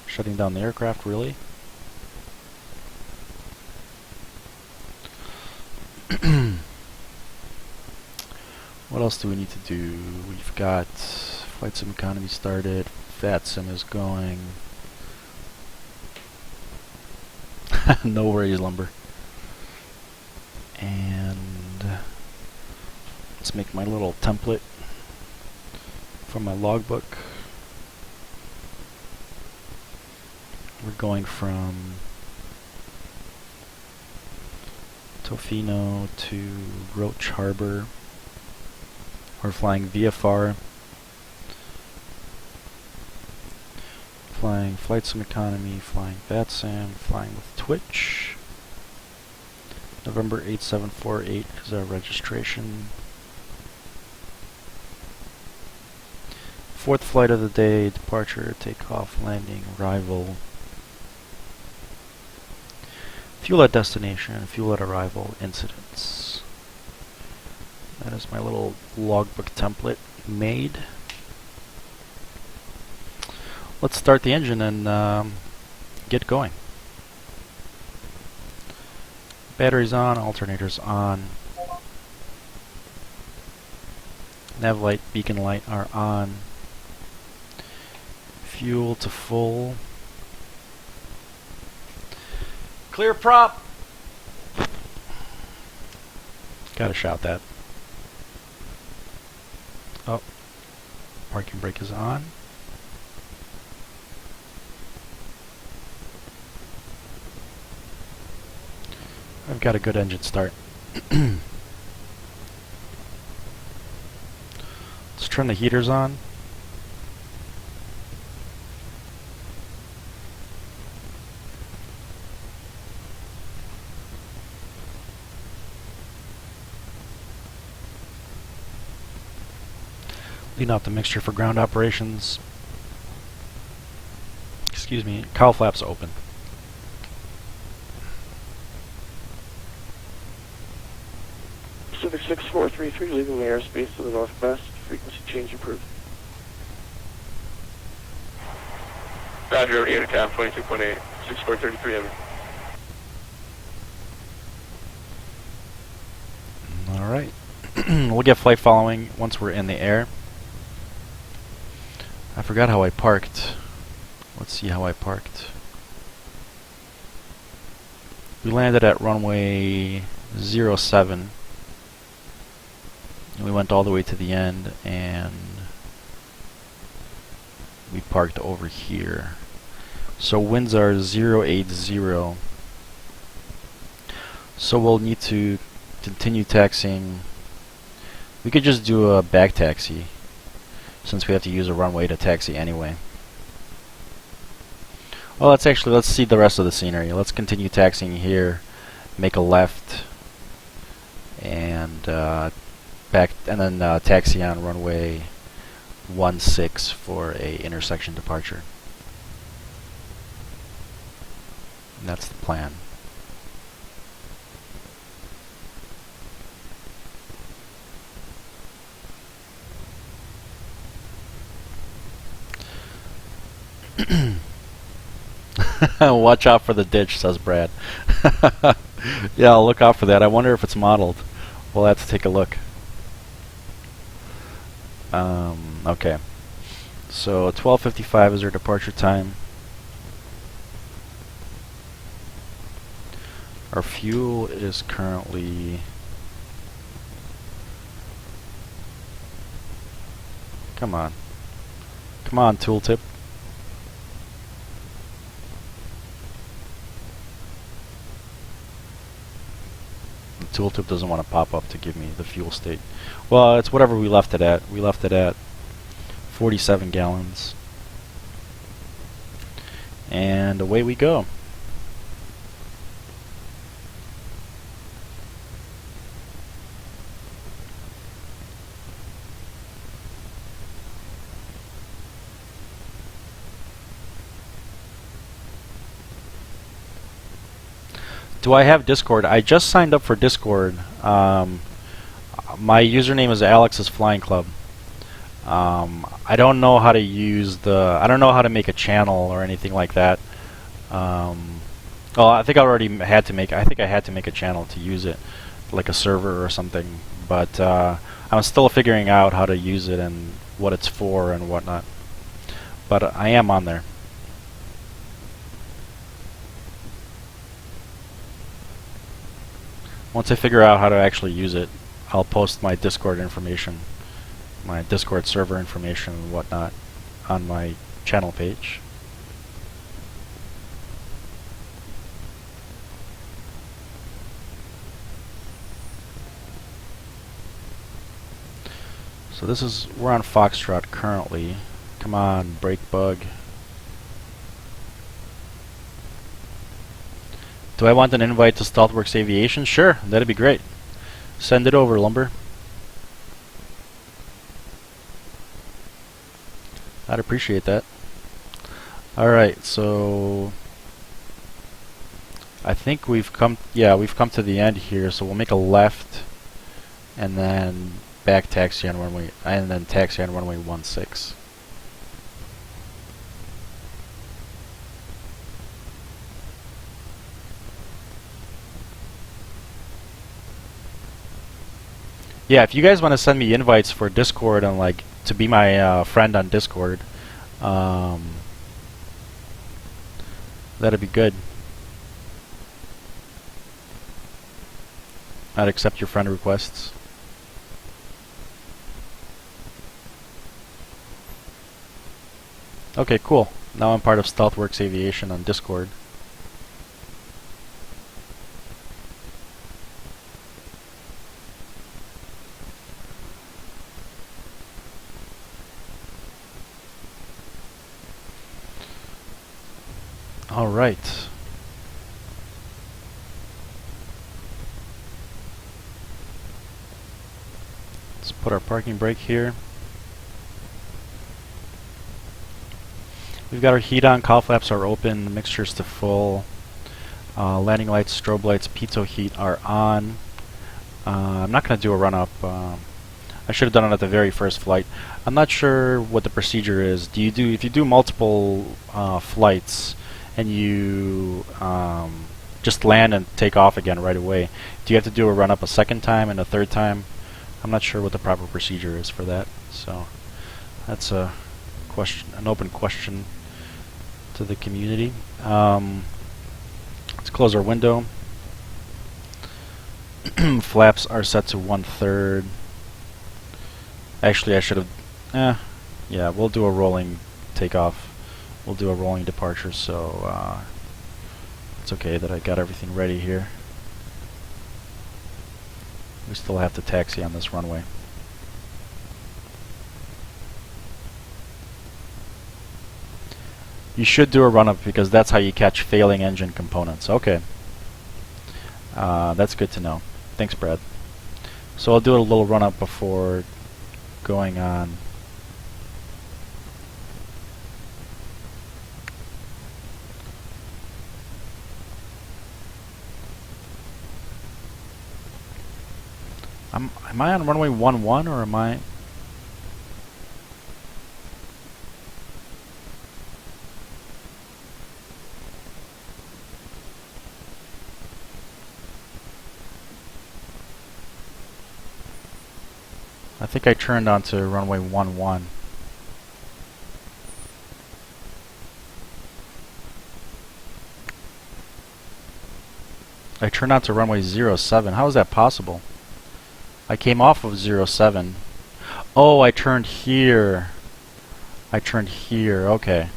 shutting down the aircraft, really. What else do we need to do? We've got Flight Sim Economy started. VATSIM is going. No worries, Lumber. And let's make my little template for my logbook. We're going from Tofino to Roach Harbor. We're flying VFR, flying Flight Sim Economy, flying VATSIM, flying with Twitch. November 8748 is our registration. Fourth flight of the day, departure, takeoff, landing, arrival. Fuel at destination, fuel at arrival, incidents. That is my little logbook template made. Let's start the engine and get going. Batteries on, alternators on. Nav light, beacon light are on. Fuel to full. Clear prop! Gotta shout that. Oh. Parking brake is on. I've got a good engine start. Let's turn the heaters on. Lean out the mixture for ground operations. Excuse me, cowl flaps open. Pacific 6433, leaving the airspace to the northwest, frequency change approved. Roger, Aircaft 22.8, 6433 heavy. Alright. We'll get flight following once we're in the air. I forgot how I parked. Let's see how I parked. We landed at runway 07. And we went all the way to the end and we parked over here. So winds are 080. So we'll need to continue taxiing. We could just do a back taxi since we have to use a runway to taxi anyway. Well, let's see the rest of the scenery. Let's continue taxiing here, make a left, and back, and then taxi on runway 16 for a intersection departure. And that's the plan. Watch out for the ditch, says Brad. Yeah, I'll look out for that. I wonder if it's modeled. We'll have to take a look. Okay. So 12:55 is our departure time. Our fuel is currently... Come on. Come on, tooltip. The tooltip doesn't want to pop up to give me the fuel state. Well, it's whatever we left it at. We left it at 47 gallons. And away we go. Do I have Discord? I just signed up for Discord. My username is Alex's Flying Club. I don't know how to use the... I don't know how to make a channel or anything like that. Well, I think I already had to make... I think I had to make a channel to use it, like a server or something. But I'm still figuring out how to use it and what it's for and whatnot. But I am on there. Once I figure out how to actually use it, I'll post my Discord information, my Discord server information and whatnot on my channel page. So this is, we're on Foxtrot currently. Come on, brake bug. Do I want an invite to StealthWorks Aviation? Sure, that'd be great. Send it over, Lumber. I'd appreciate that. Alright, so I think we've come to the end here, so we'll make a left and then back taxi on runway, and then taxi on runway 16. Yeah, if you guys want to send me invites for Discord and like to be my friend on Discord, that'd be good. I'd accept your friend requests. Okay, cool. Now I'm part of Stealthworks Aviation on Discord. All right. Let's put our parking brake here. We've got our heat on, cowl flaps are open, the mixture's to full. Landing lights, strobe lights, pitot heat are on. I'm not going to do a run-up. I should have done it at the very first flight. I'm not sure what the procedure is. If you do multiple flights and you just land and take off again right away, do you have to do a run-up a second time and a third time? I'm not sure what the proper procedure is for that. So that's a question, an open question to the community. Let's close our window. Flaps are set to 1/3. Actually, I should have. Yeah, we'll do a rolling takeoff. We'll do a rolling departure. So it's okay that I got everything ready here. We still have to taxi on this runway. You should do a run-up because that's how you catch failing engine components. Okay. That's good to know. Thanks, Brad. So I'll do a little run-up before going on. Am I on runway 11 or am I? I think I turned onto runway 11. I turned onto runway 07. How is that possible? I came off of 07. Oh, I turned here. I turned here. Okay.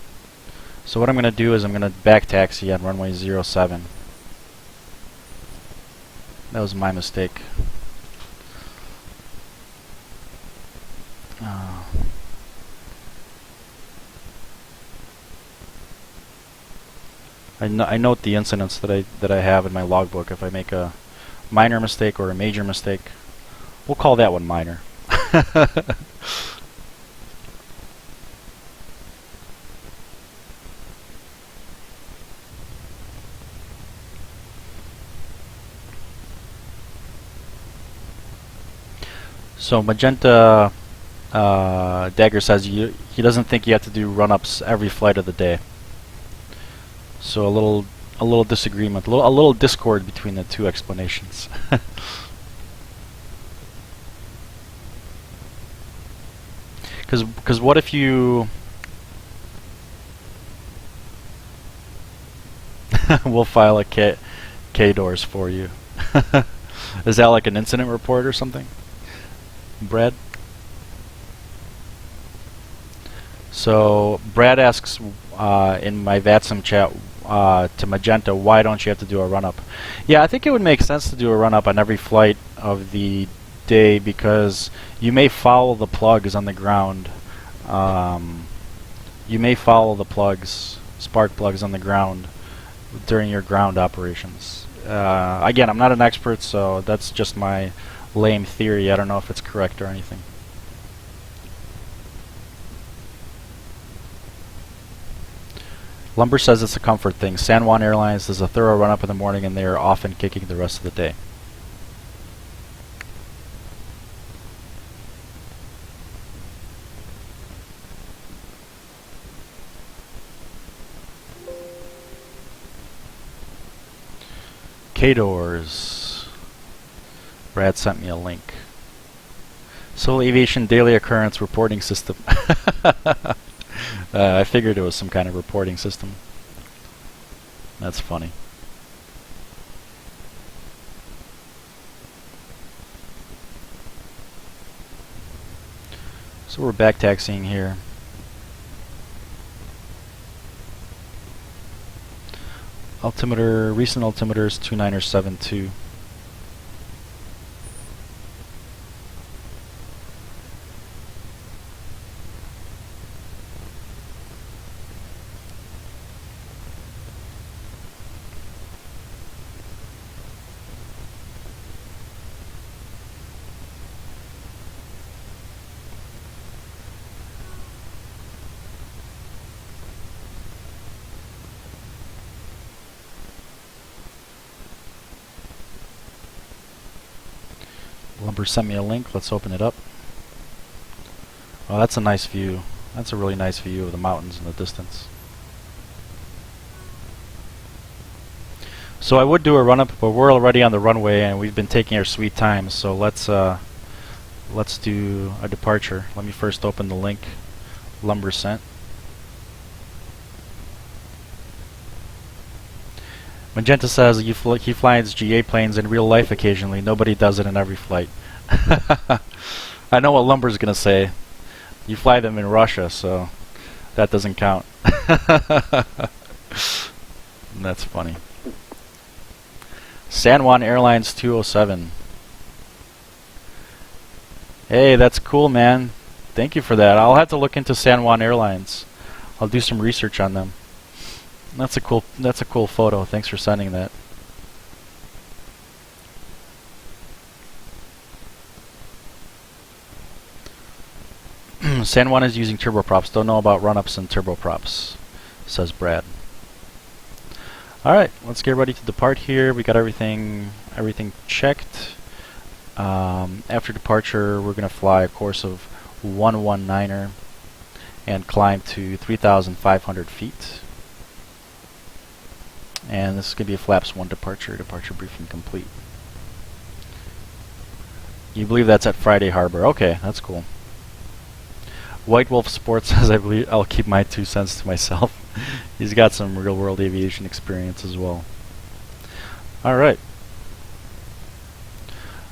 So what I'm going to do is I'm going to back taxi on runway 07. That was my mistake. I note the incidents that I have in my logbook. If I make a minor mistake or a major mistake, we'll call that one minor. So Magenta Dagger says he doesn't think you have to do run-ups every flight of the day. So a little disagreement, a little discord between the two explanations. Because what if you... We'll file a K-doors for you. Is that like an incident report or something? Brad? So Brad asks in my VATSIM chat to Magenta, why don't you have to do a run-up? Yeah, I think it would make sense to do a run-up on every flight of the day because you may foul the plugs on the ground. You may foul the plugs, spark plugs on the ground during your ground operations. Again, I'm not an expert, so that's just my lame theory. I don't know if it's correct or anything. Lumber says it's a comfort thing. San Juan Airlines does a thorough run-up in the morning and they are often kicking the rest of the day. K-Doors. Brad sent me a link. Civil Aviation Daily Occurrence Reporting System. I figured it was some kind of reporting system. That's funny. So we're back taxiing here. Altimeter, recent altimeter is 2972. Lumber sent me a link. Let's open it up. Oh, that's a nice view. That's a really nice view of the mountains in the distance. So I would do a run-up, but we're already on the runway and we've been taking our sweet time. So let's do a departure. Let me first open the link Lumber sent. Magenta says he flies GA planes in real life occasionally. Nobody does it in every flight. I know what Lumber's gonna say. You fly them in Russia, so that doesn't count. That's funny. San Juan Airlines 207. Hey, that's cool, man. Thank you for that. I'll have to look into San Juan Airlines. I'll do some research on them. That's a cool photo. Thanks for sending that. San Juan is using turboprops. Don't know about run-ups and turboprops, says Brad. Alright, let's get ready to depart here. We got everything checked. After departure, we're going to fly a course of 119er and climb to 3,500 feet. And this is going to be a Flaps 1 departure. Departure briefing complete. You believe that's at Friday Harbor. Okay, that's cool. White Wolf Sports says, I believe I'll keep my 2 cents to myself. He's got some real world aviation experience as well. Alright.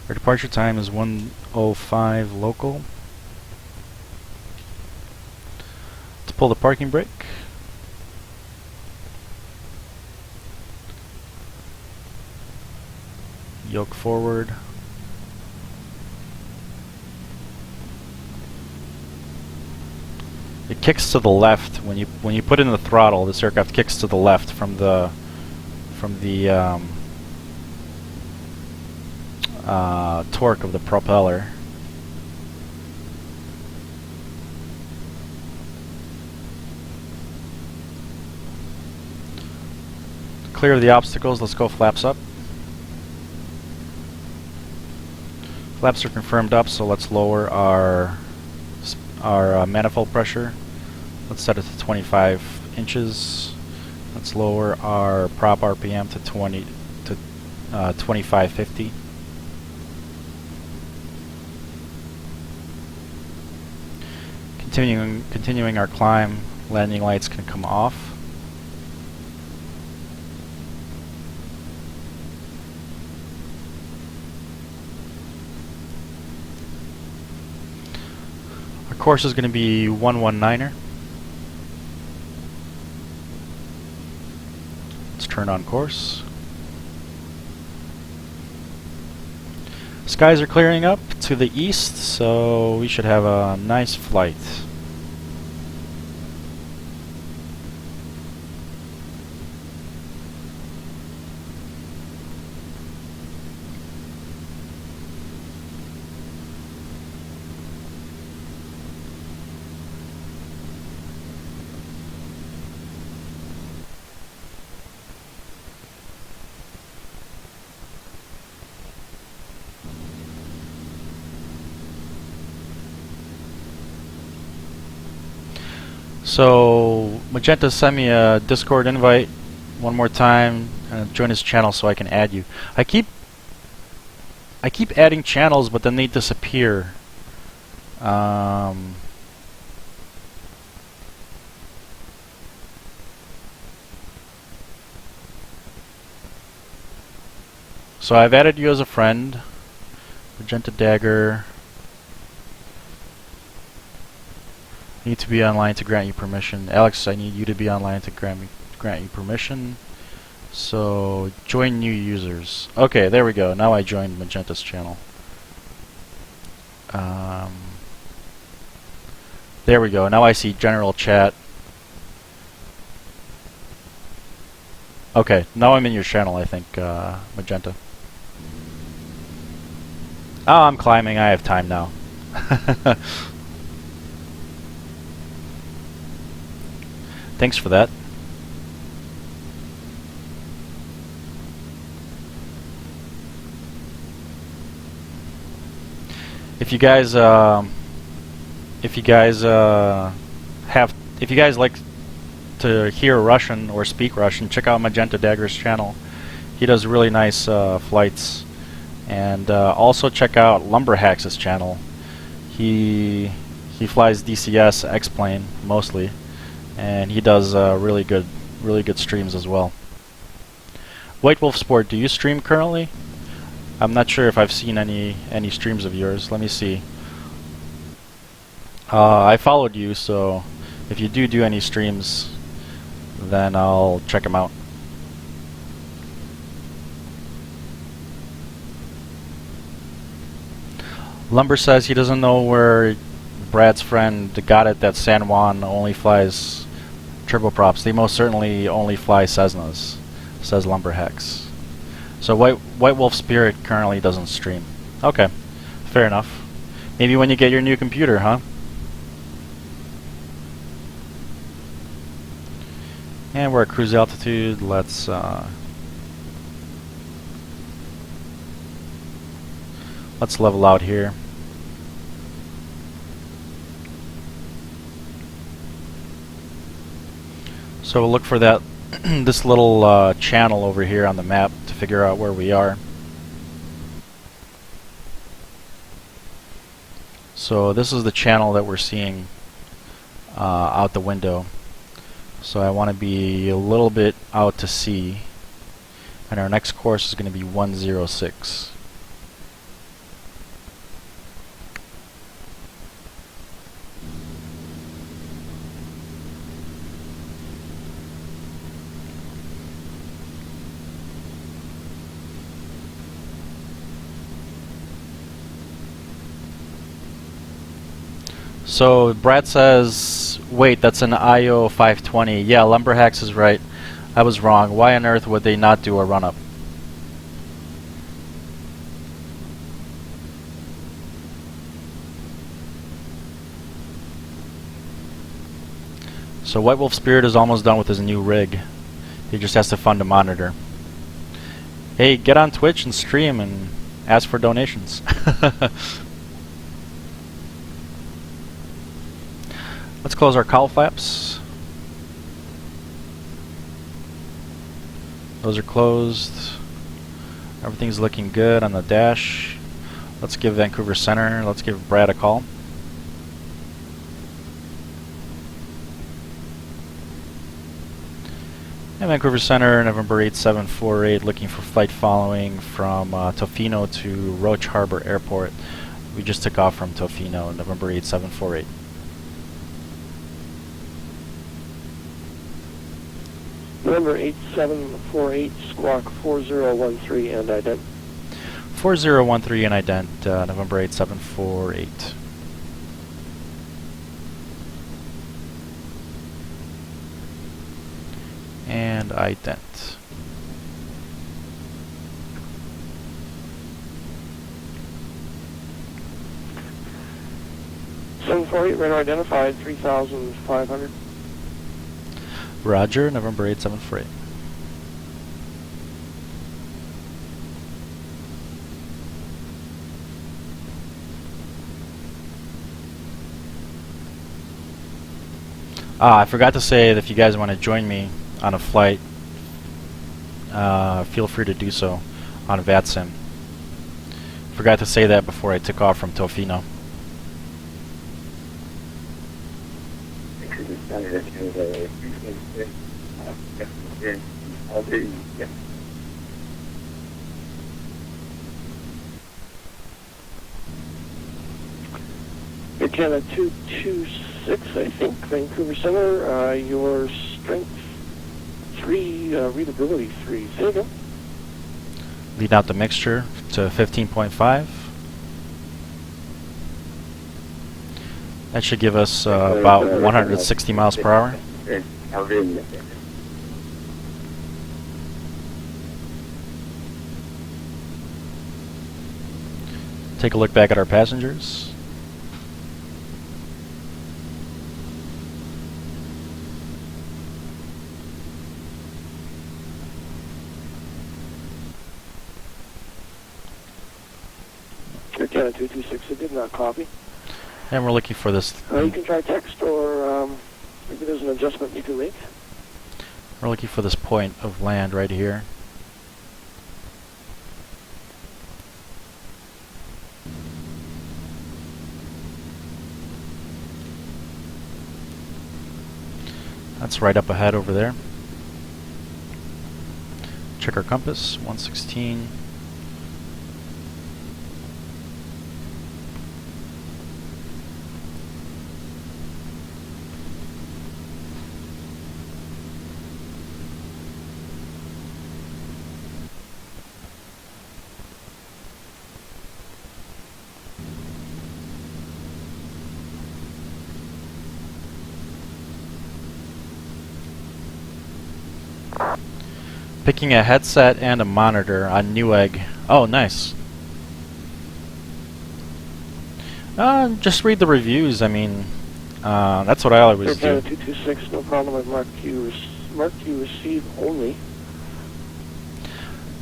Our departure time is 1:05 local. Let's pull the parking brake. Yoke forward. It kicks to the left when you put in the throttle. This aircraft kicks to the left from the torque of the propeller. To clear the obstacles, let's go flaps up. Flaps are confirmed up, so let's lower our manifold pressure. Let's set it to 25 inches. Let's lower our prop RPM to 2550. Continuing our climb, landing lights can come off. Our course is going to be 119er. Let's turn on course. Skies are clearing up to the east, so we should have a nice flight. So Magenta sent me a Discord invite one more time and join his channel so I can add you. I keep adding channels, but then they disappear. So I've added you as a friend, Magenta Dagger. Need to be online to grant you permission. Alex, I need you to be online to grant you permission. So join new users. Okay, there we go. Now I joined Magenta's channel. There we go. Now I see general chat. Okay, now I'm in your channel, I think, Magenta. Oh, I'm climbing. I have time now. Thanks for that. If you guys like to hear Russian or speak Russian, check out Magenta Dagger's channel. He does really nice flights. And also check out Lumberhax's channel. He flies DCS X-plane mostly, and he does really good streams as well. White Wolf Sport, do you stream currently? I'm not sure if I've seen any streams of yours. Let me see. I followed you, so if you do any streams, then I'll check them out. Lumber says he doesn't know where Brad's friend got it that San Juan only flies turboprops. They most certainly only fly Cessnas, says Lumberhex. So White Wolf Spirit currently doesn't stream. Okay, fair enough. Maybe when you get your new computer, huh? And we're at cruise altitude. Let's level out here. So we'll look for that this little channel over here on the map to figure out where we are. So this is the channel that we're seeing out the window. So I want to be a little bit out to sea, and our next course is going to be 106. So Brad says, wait, that's an IO 520. Yeah, Lumberhacks is right. I was wrong. Why on earth would they not do a run-up? So White Wolf Spirit is almost done with his new rig. He just has to fund a monitor. Hey, get on Twitch and stream and ask for donations. Let's close our cowl flaps. Those are closed. Everything's looking good on the dash. Let's give Vancouver Center, let's give Brad a call. And Vancouver Center, November 8748, looking for flight following from Tofino to Roach Harbor Airport. We just took off from Tofino, November 8748. November 8748, squawk 4013 and ident. 4013 and ident, November 8748. And ident. Radar identified 3,500. Roger, November 8748. I forgot to say that if you guys want to join me on a flight, feel free to do so on VATSIM. Forgot to say that before I took off from Tofino. Canada 226, I think, Vancouver Center, your strength 3, readability 3. Say again. Lead out the mixture to 15.5. That should give us about 160 miles per hour. Take a look back at our passengers. Canada 226, it did not copy. And we're looking for this. You can try text, or maybe there's an adjustment you can make. We're looking for this point of land right here. That's right up ahead over there. Check our compass, 116. Picking a headset and a monitor on Newegg. Oh, nice. Just read the reviews. I mean, that's what I always do. 226, no problem. I've marked you receive only.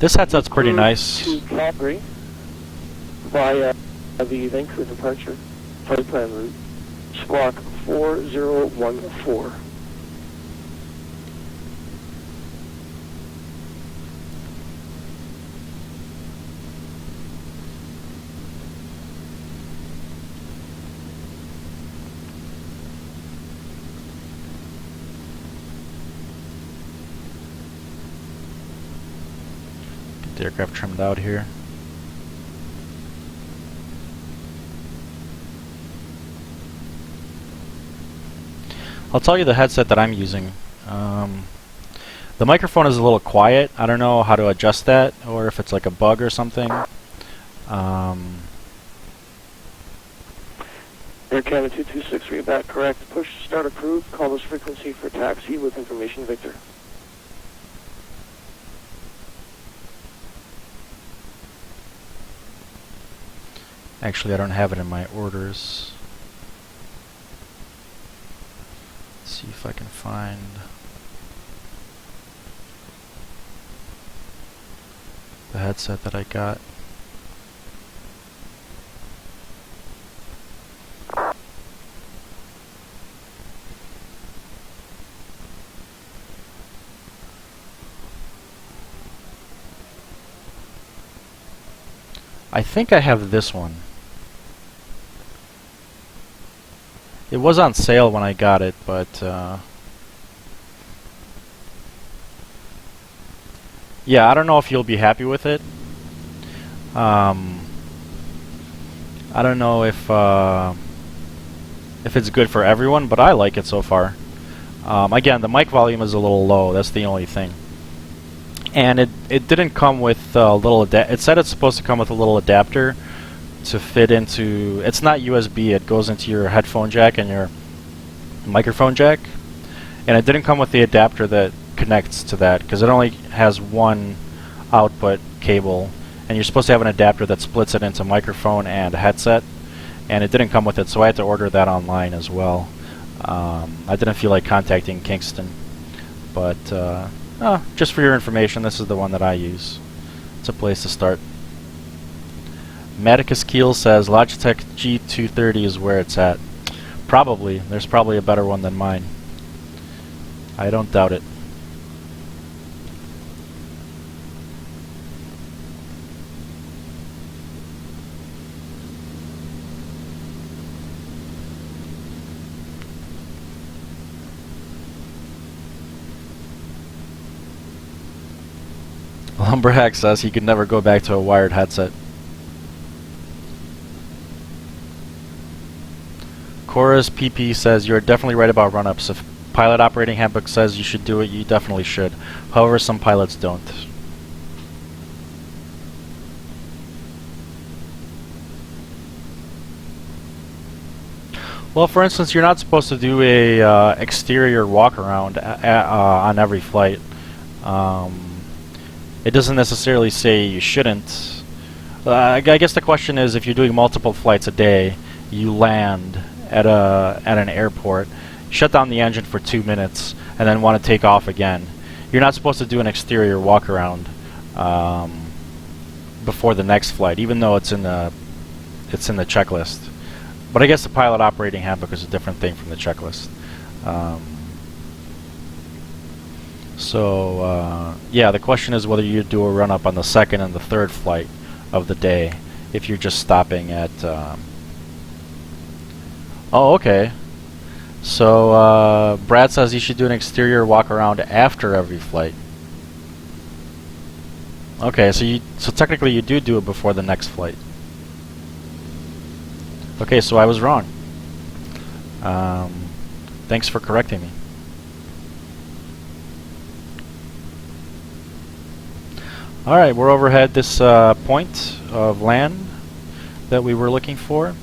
This headset's pretty nice. To Calgary via the Vancouver departure flight plan route, squawk 4014. The aircraft trimmed out here. I'll tell you the headset that I'm using. The microphone is a little quiet. I don't know how to adjust that, or if it's like a bug or something. Air Canada 226, read back correct. Push start approved. Call this frequency for taxi with information Victor. Actually, I don't have it in my orders. Let's see if I can find the headset that I got. I think I have this one. It was on sale when I got it, but yeah, I don't know if you'll be happy with it. I don't know if it's good for everyone, but I like it so far. Again, the mic volume is a little low. That's the only thing. And it didn't come with a little it said it's supposed to come with a little adapter to fit into. It's not USB. It goes into your headphone jack and your microphone jack, and it didn't come with the adapter that connects to that, because it only has one output cable, and you're supposed to have an adapter that splits it into microphone and headset, and it didn't come with it, so I had to order that online as well. I didn't feel like contacting Kingston, but just for your information, this is the one that I use. It's a place to start. Maticus Keel says Logitech G230 is where it's at. Probably. There's probably a better one than mine. I don't doubt it. Lumberhack says he could never go back to a wired headset. Chorus PP says you're definitely right about run-ups. If pilot operating handbook says you should do it, you definitely should. However, some pilots don't. Well, for instance, you're not supposed to do a exterior walk-around on every flight. It doesn't necessarily say you shouldn't. I guess the question is, if you're doing multiple flights a day, you land at an airport, shut down the engine for 2 minutes, and then want to take off again. You're not supposed to do an exterior walk-around before the next flight, even though it's in the checklist. But I guess the pilot operating handbook is a different thing from the checklist. Yeah, the question is whether you do a run-up on the second and the third flight of the day if you're just stopping at... Oh, okay. So, Brad says you should do an exterior walk-around after every flight. Okay, so technically you do it before the next flight. Okay, so I was wrong. Thanks for correcting me. Alright, we're overhead this point of land that we were looking for.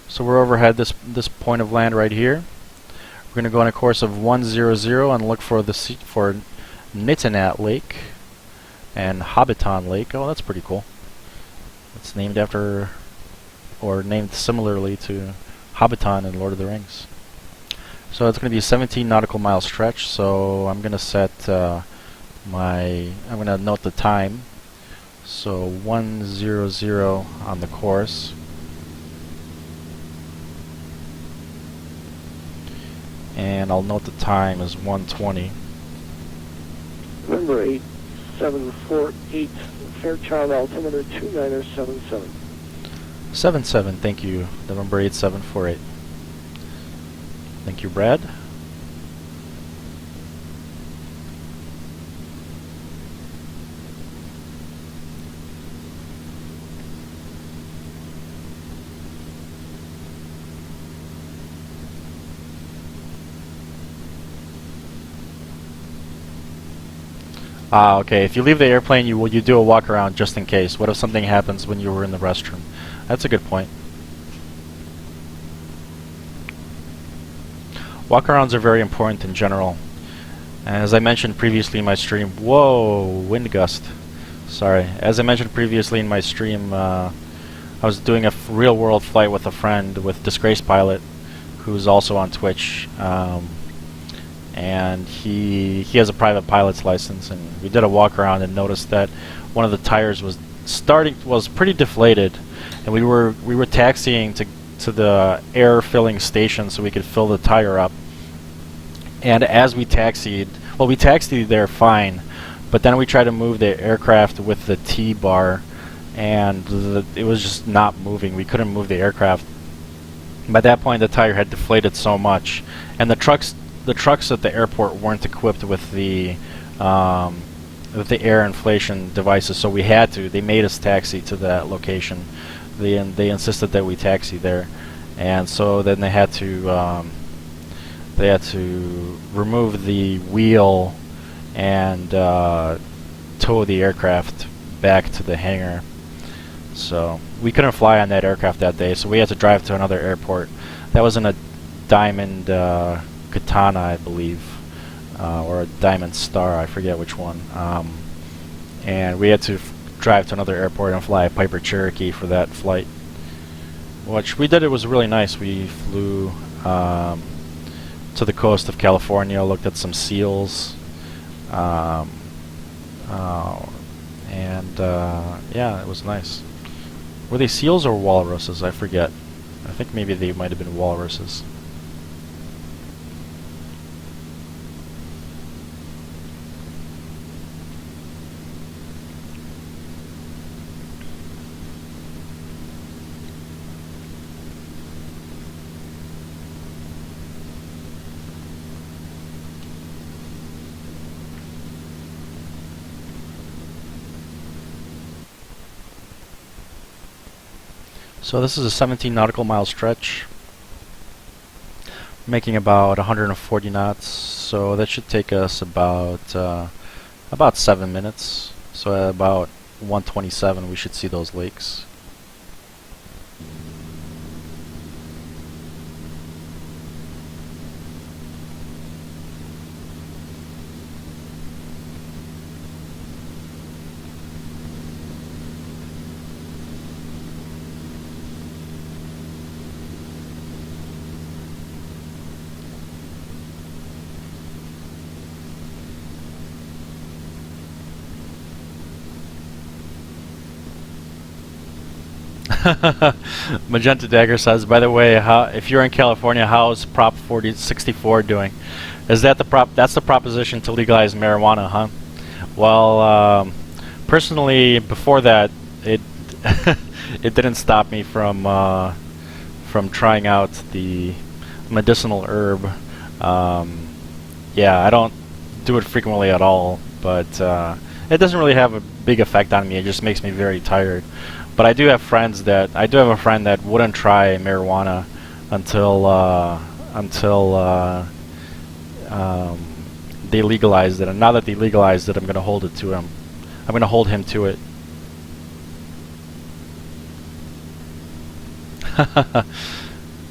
So we're overhead this point of land right here. We're going to go on a course of 100 and look for Nitinat Lake and Hobbiton Lake. Oh, that's pretty cool. It's named after, or named similarly to Hobbiton in Lord of the Rings. So it's going to be a 17 nautical mile stretch. So I'm going to set I'm going to note the time. So 100 on the course. And I'll note the time is 1:20. November 8748, Fairchild altimeter 2977. 77, thank you. November 8748. Thank you, Brad. Okay, if you leave the airplane, you do a walk around just in case. What if something happens when you were in the restroom? That's a good point. Walk-arounds are very important in general. As I mentioned previously in my stream, whoa, wind gust. Sorry. As I mentioned previously in my stream, I was doing a real-world flight with a friend, with Disgraced Pilot, who's also on Twitch. And he has a private pilot's license, and we did a walk around and noticed that one of the tires was pretty deflated, and we were taxiing to the air filling station so we could fill the tire up. And as we taxied there fine, but then we tried to move the aircraft with the T-bar, and it was just not moving. We couldn't move the aircraft. By that point, the tire had deflated so much, and the trucks at the airport weren't equipped with the air inflation devices, so they made us taxi to that location. They insisted that we taxi there, and so then they had to remove the wheel and tow the aircraft back to the hangar. So we couldn't fly on that aircraft that day, so we had to drive to another airport. That was in a Diamond Katana, I believe, or a Diamond Star, I forget which one. And we had to drive to another airport and fly a Piper Cherokee for that flight. Which we did, it was really nice. We flew to the coast of California, looked at some seals, And yeah, it was nice. Were they seals or walruses? I forget. I think maybe they might have been walruses. So this is a 17 nautical mile stretch, making about 140 knots. So that should take us about 7 minutes. So at about 127, we should see those lakes. Magenta Dagger says, by the way, if you're in California, how's Prop 64 doing? Is that the that's the proposition to legalize marijuana, huh? Well, personally, before that, it it didn't stop me from trying out the medicinal herb. Yeah, I don't do it frequently at all, but it doesn't really have a big effect on me. It just makes me very tired. But I do have friends that I do have a friend that wouldn't try marijuana until they legalized it. And now that they legalized it, I'm going to hold it to him. I'm going to hold him to it.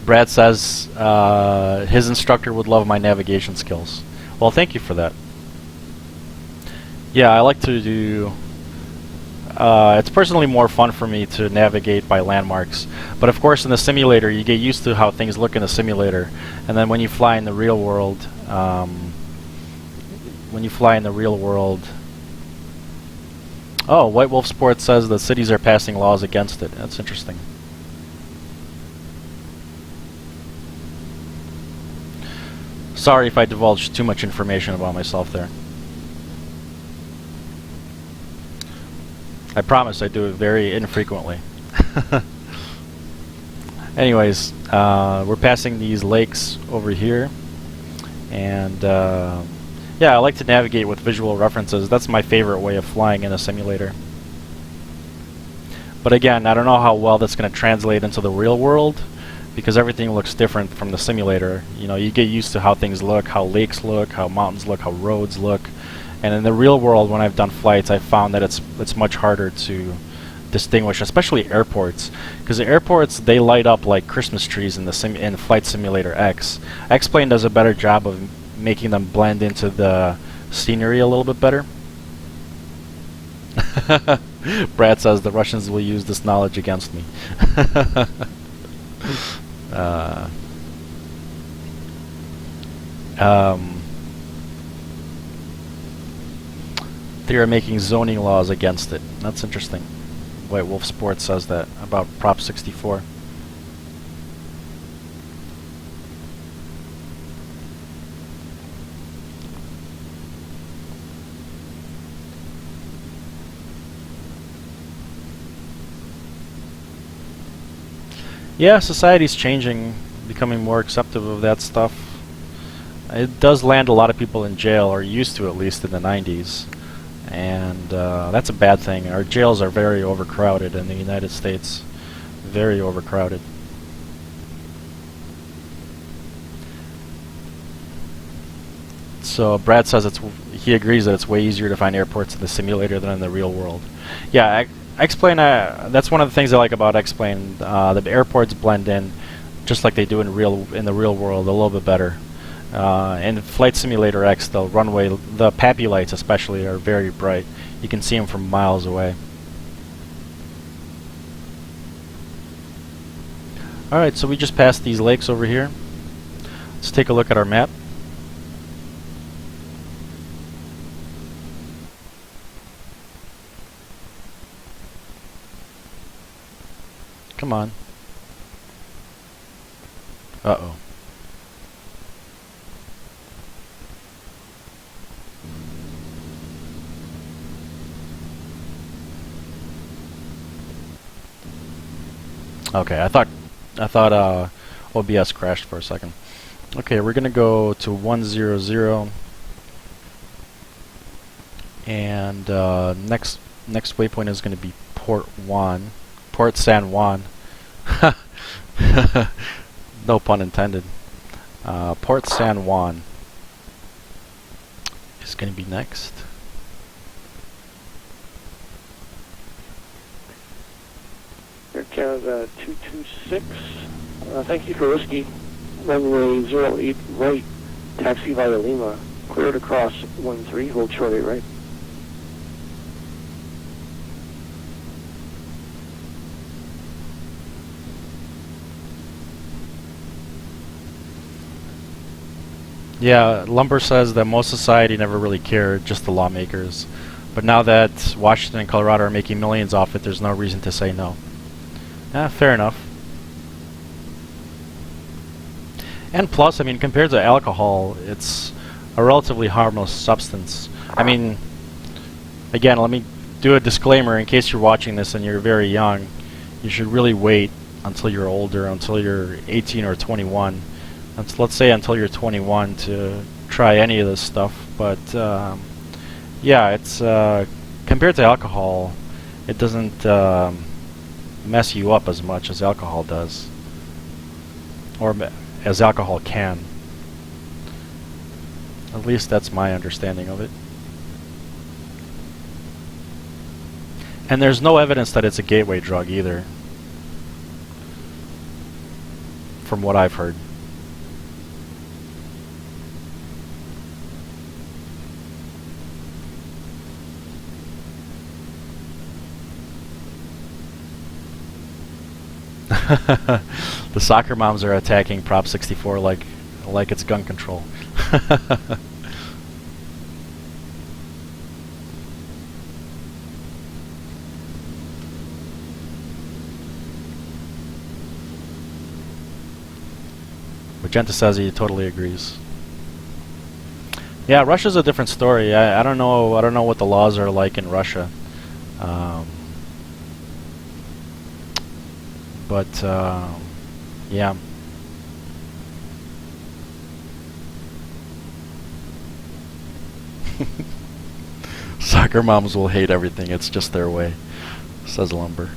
Brad says his instructor would love my navigation skills. Well, thank you for that. Yeah, I like to do. It's personally more fun for me to navigate by landmarks, but of course in the simulator you get used to how things look in the simulator, and then when you fly in the real world, oh, White Wolf Sports says that cities are passing laws against it. That's interesting. Sorry if I divulged too much information about myself there. I promise I do it very infrequently. Anyways, we're passing these lakes over here, and yeah, I like to navigate with visual references. That's my favorite way of flying in a simulator. But again, I don't know how well that's going to translate into the real world, because everything looks different from the simulator. You know, you get used to how things look, how lakes look, how mountains look, how roads look. And in the real world, when I've done flights, I've found that it's much harder to distinguish, especially airports, because the airports, they light up like Christmas trees in the in Flight Simulator X. X-Plane does a better job of making them blend into the scenery a little bit better. Brad says the Russians will use this knowledge against me. They are making zoning laws against it. That's interesting. White Wolf Sports says that about Prop 64. Yeah, society's changing, becoming more accepting of that stuff. It does land a lot of people in jail, or used to at least in the 90s. And that's a bad thing. Our jails are very overcrowded in the United States. Very overcrowded. So Brad says he agrees that it's way easier to find airports in the simulator than in the real world. Yeah, X-Plane, that's one of the things I like about X-Plane. The airports blend in just like they do in the real world, a little bit better. In Flight Simulator X, the runway, the PAPI lights especially, are very bright. You can see them from miles away. Alright, so we just passed these lakes over here. Let's take a look at our map. Come on. Uh-oh. Okay, I thought OBS crashed for a second. Okay, we're gonna go to 100, and next waypoint is gonna be Port San Juan. No pun intended. Port San Juan is gonna be next. Air Canada 226. Thank you for Whiskey. Runway 08 right. Taxi via Lima. Cleared across 13. Hold short 8 right. Yeah, Lumber says that most society never really cared, just the lawmakers. But now that Washington and Colorado are making millions off it, there's no reason to say no. Fair enough. And plus, I mean, compared to alcohol, it's a relatively harmless substance. I mean, again, let me do a disclaimer in case you're watching this and you're very young. You should really wait until you're older, until you're 18 or 21. Let's say until you're 21 to try any of this stuff. But yeah, it's compared to alcohol, it doesn't mess you up as much as alcohol does, or as alcohol can. At least that's my understanding of it. And there's no evidence that it's a gateway drug either, from what I've heard. The soccer moms are attacking Prop 64 like it's gun control. Magenta says he totally agrees. Yeah, Russia's a different story. I don't know what the laws are like in Russia. But yeah. Soccer moms will hate everything. It's just their way, says Lumber.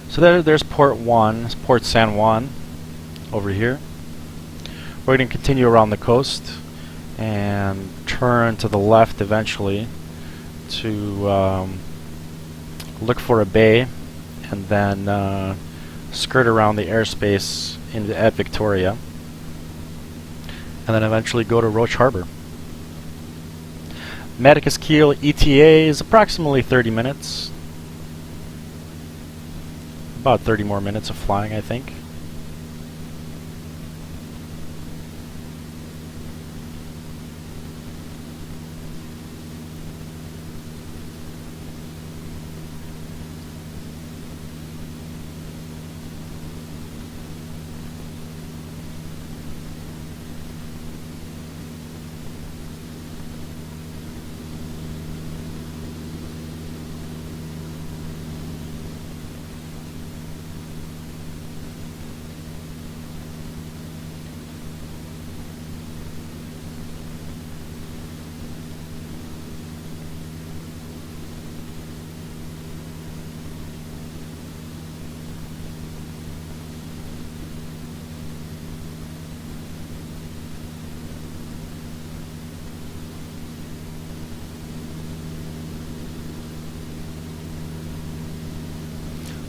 So there's Port San Juan, over here. We're going to continue around the coast and turn to the left eventually to look for a bay, and then skirt around the airspace at Victoria, and then eventually go to Roach Harbor. Maticus Keel ETA is approximately 30 minutes. About 30 more minutes of flying, I think.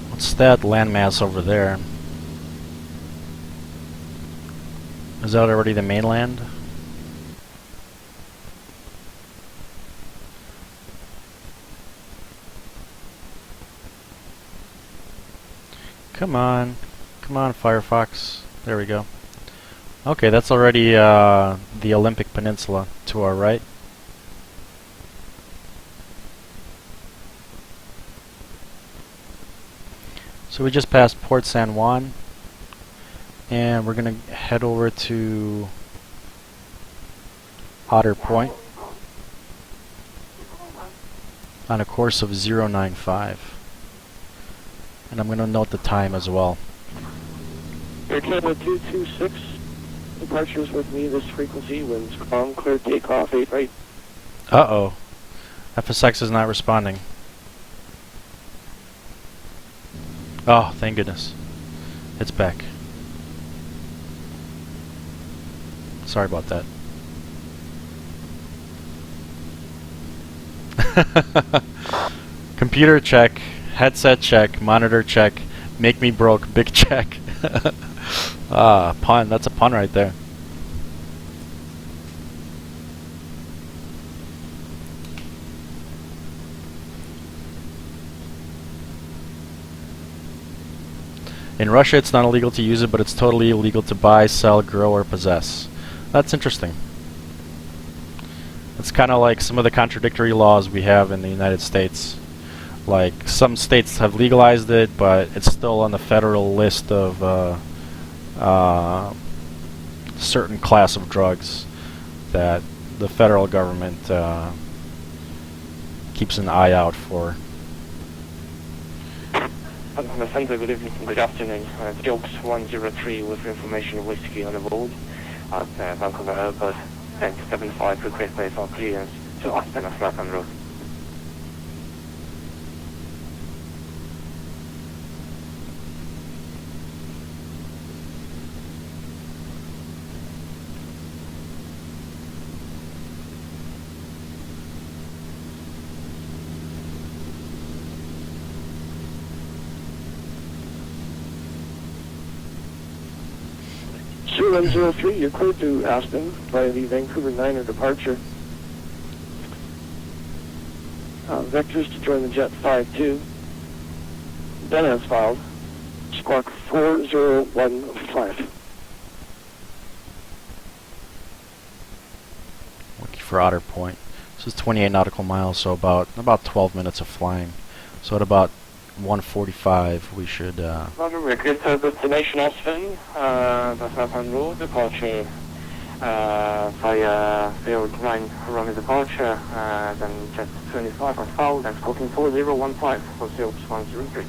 What's that landmass over there? Is that already the mainland? Come on, Firefox. There we go. Okay, that's already the Olympic Peninsula to our right. So we just passed Port San Juan, and we're gonna head over to Otter Point on a course of 095. And I'm gonna note the time as well. Air Canada 226, departures with me this frequency, winds calm, clear takeoff, 8 right. Uh-oh. FSX is not responding. Oh, thank goodness. It's back. Sorry about that. Computer check, headset check, monitor check, make me broke, big check. Ah, pun. That's a pun right there. In Russia, it's not illegal to use it, but it's totally illegal to buy, sell, grow, or possess. That's interesting. It's kind of like some of the contradictory laws we have in the United States. Like, some states have legalized it, but it's still on the federal list of certain class of drugs that the federal government keeps an eye out for. Good evening, good afternoon. Jokes 103 with information whiskey on the board at Vancouver Airport, and 75 request by for clearance to Austin of Flatland Road. Q103, you're cleared to Aspen by the Vancouver 9er departure. Vectors to join the jet 5-2. Ben has filed. Squawk 4015. Looking for Otter Point. This is 28 nautical miles, so about 12 minutes of flying. So at about 1:45 we should Roger, we're cleared to destination Aspen, the Flatland Road, departure via field 9 runway departure, then jet 25 on foul, then squawking 4015 for Silks 103.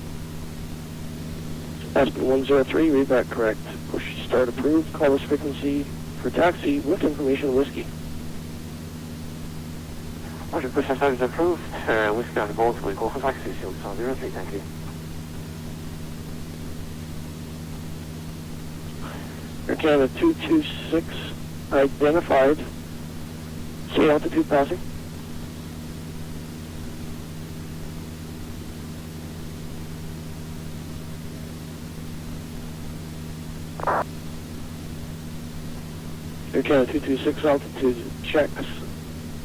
Aspen 103, read that correct. Push start approved, call this frequency for taxi with information whiskey. Roger, push start is approved, whiskey on board, we go for taxi, Silks 103, thank you. Air Canada 226, identified. Sea altitude passing. Air Canada 226, altitude checks.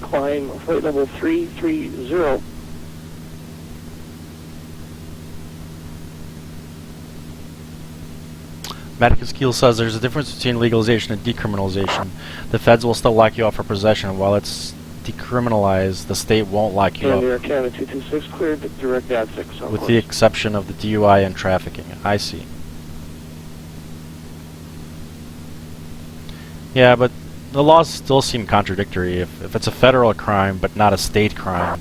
Climb flight level 330. Maticus Keel says there's a difference between legalization and decriminalization. The feds will still lock you up for possession. While it's decriminalized, the state won't lock you And Air up. Canada 226 cleared to direct VATSIM. With the exception of the DUI and trafficking. I see. Yeah, but the laws still seem contradictory. If it's a federal crime but not a state crime,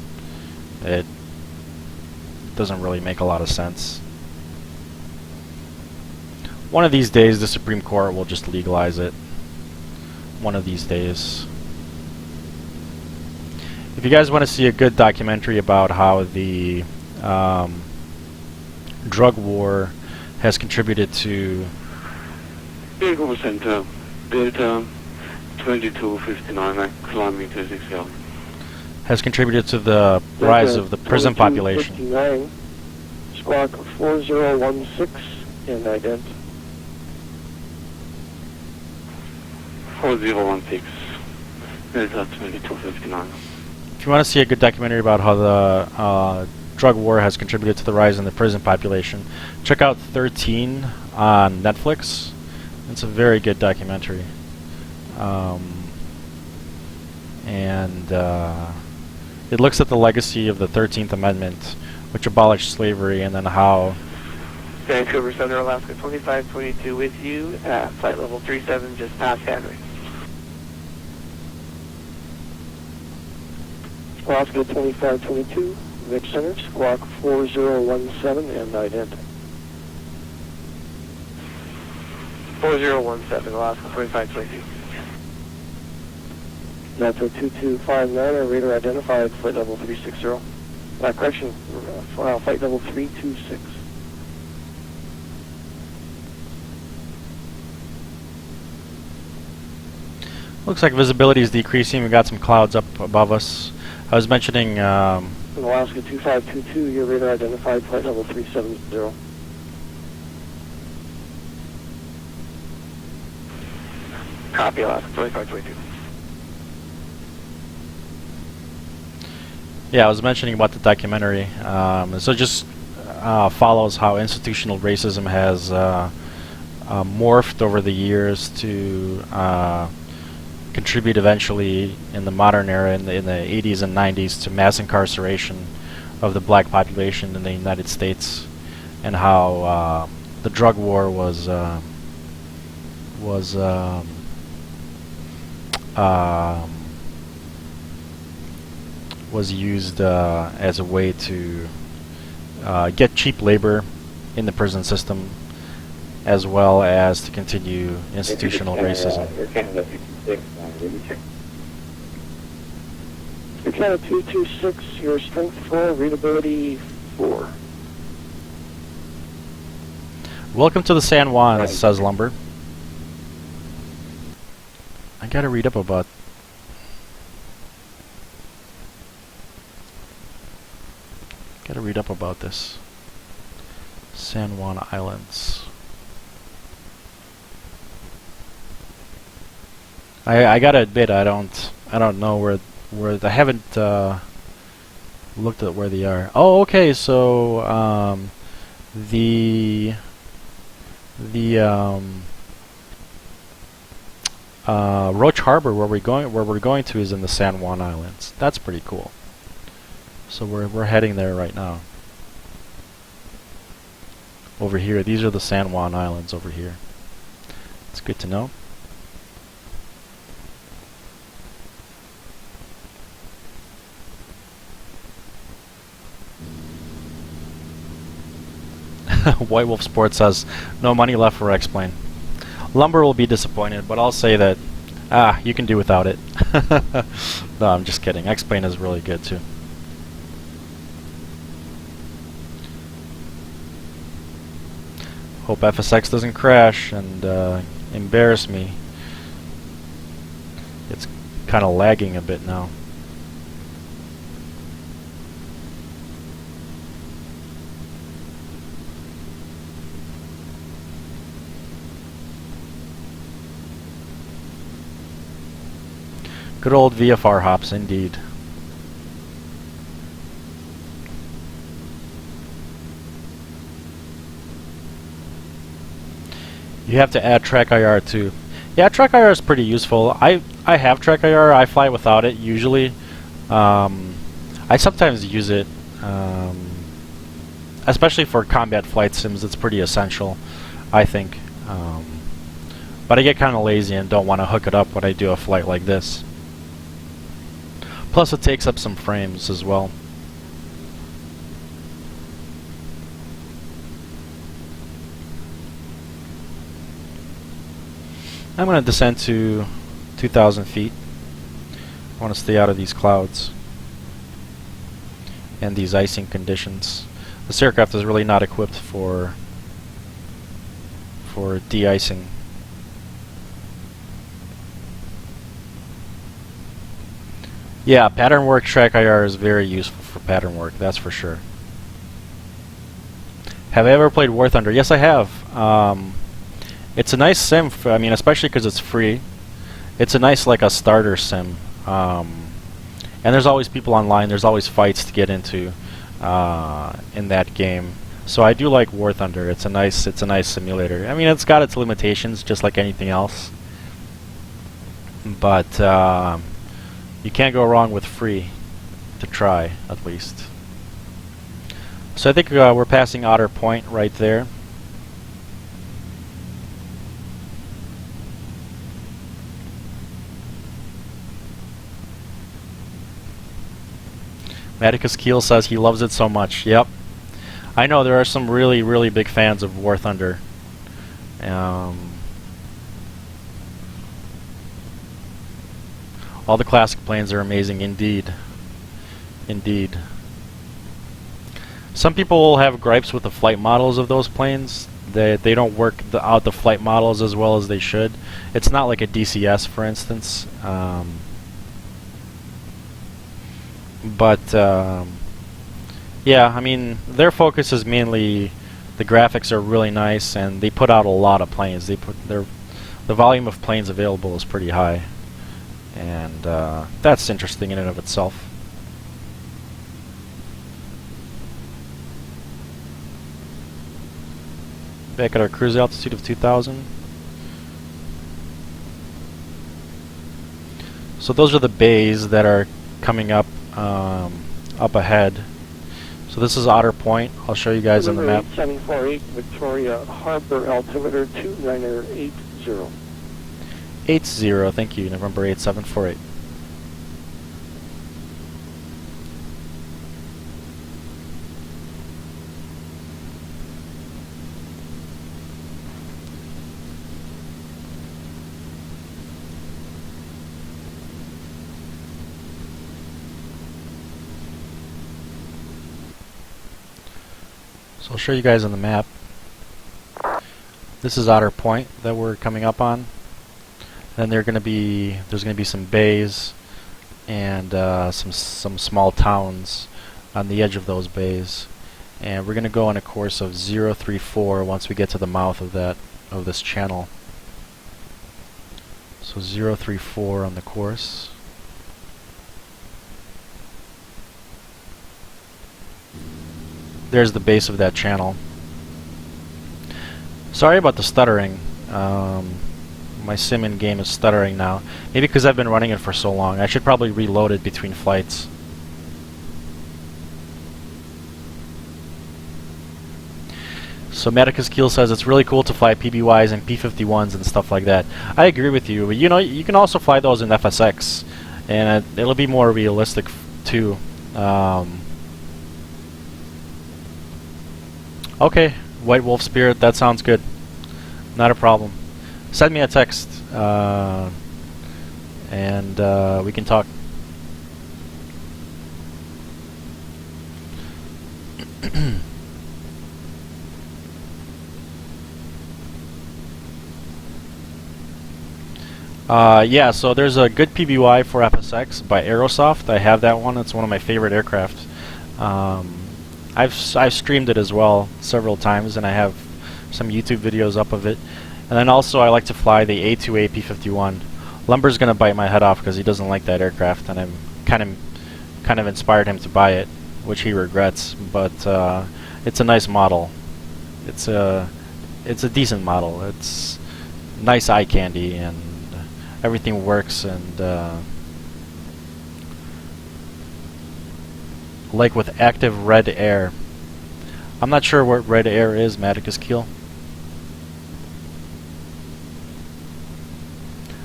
it doesn't really make a lot of sense. One of these days the Supreme Court will just legalize it. One of these days. If you guys want to see a good documentary about how the drug war has contributed to Vancouver Center, Delta 2259 kilometers XL. has contributed to the rise of the prison population. 59, squawk 4016 and ident. 4016, Delta 2259. If you want to see a good documentary about how the drug war has contributed to the rise in the prison population. Check out 13 on Netflix. It's a very good documentary. It looks at the legacy of the 13th Amendment, which abolished slavery, and then how... Vancouver, Southern Alaska, 2522 with you at flight level 37, just past Henry. Alaska 2522, Vic Center, squawk 4017 and ident. 4017, Alaska 2522. Metro 2259, radar identified, flight level 360. Correction, flight level 326. Looks like visibility is decreasing. We got some clouds up above us. I was mentioning... Alaska 2522, your radar identified, flight level 370. Copy, Alaska 2522. Yeah, I was mentioning about the documentary. So just follows how institutional racism has morphed over the years to contribute eventually in the modern era, in the 80s and 90s, to mass incarceration of the black population in the United States, and how the drug war was used as a way to get cheap labor in the prison system, as well as to continue institutional racism. Air Canada 226, your strength 4, readability 4. Welcome to the San Juan, says Lumber. I gotta read up about... this. San Juan Islands. I gotta admit, I don't know where I haven't looked at where they are. Oh, okay. So the Roach Harbor, where we're going to, is in the San Juan Islands. That's pretty cool. So we're heading there right now. Over here, these are the San Juan Islands over here. It's good to know. White Wolf Sports says, no money left for X-Plane. Lumber will be disappointed, but I'll say that, you can do without it. No, I'm just kidding. X-Plane is really good too. Hope FSX doesn't crash and embarrass me. It's kind of lagging a bit now. Good old VFR hops, indeed. You have to add track IR too. Yeah, track IR is pretty useful. I have track IR. I fly without it usually. I sometimes use it, especially for combat flight sims. It's pretty essential, I think. But I get kind of lazy and don't want to hook it up when I do a flight like this. Plus, it takes up some frames as well. I'm going to descend to 2,000 feet. I want to stay out of these clouds and these icing conditions. This aircraft is really not equipped for de-icing. Yeah, pattern work track IR is very useful for pattern work, that's for sure. Have I ever played War Thunder? Yes, I have. It's a nice sim, I mean, especially because it's free. It's a nice, like a starter sim. And there's always people online, there's always fights to get into. in that game. So I do like War Thunder. It's a nice simulator. I mean, it's got its limitations, just like anything else. But you can't go wrong with free to try, at least. So I think we're passing Otter Point right there. Maticus Keel says he loves it so much. Yep. I know there are some really, really big fans of War Thunder. All the classic planes are amazing indeed. Indeed. Some people will have gripes with the flight models of those planes. They don't work out the flight models as well as they should. It's not like a DCS, for instance. Yeah, I mean, their focus is mainly the graphics are really nice, and they put out a lot of planes. The volume of planes available is pretty high, and that's interesting in and of itself. Back at our cruise altitude of 2,000. So those are the bays that are coming up up ahead. So this is Otter Point. I'll show you guys on the map. 748 Victoria Harbor altimeter 2980. 80, thank you, November 8748. So I'll show you guys on the map. This is Otter Point that we're coming up on. Then there's going to be some bays and some small towns on the edge of those bays. And we're going to go on a course of 034 once we get to the mouth of this channel. So 034 on the course. There's the base of that channel. Sorry about the stuttering. My sim in game is stuttering now. Maybe because I've been running it for so long. I should probably reload it between flights. So Maticus Keel says it's really cool to fly PBYs and P-51s and stuff like that. I agree with you. But you know, you can also fly those in FSX, and it'll be more realistic too. Okay, White Wolf Spirit, that sounds good. Not a problem. Send me a text, and we can talk. Yeah, so there's a good PBY for FSX by Aerosoft. I have that one. It's one of my favorite aircraft. I've streamed it as well several times, and I have some YouTube videos up of it. And then also I like to fly the A2A P-51. Lumber's gonna bite my head off because he doesn't like that aircraft, and I'm kind of inspired him to buy it, which he regrets. But it's a nice model. It's a decent model. It's nice eye candy, and everything works, and like with active red air. I'm not sure what red air is, Maticus Keel.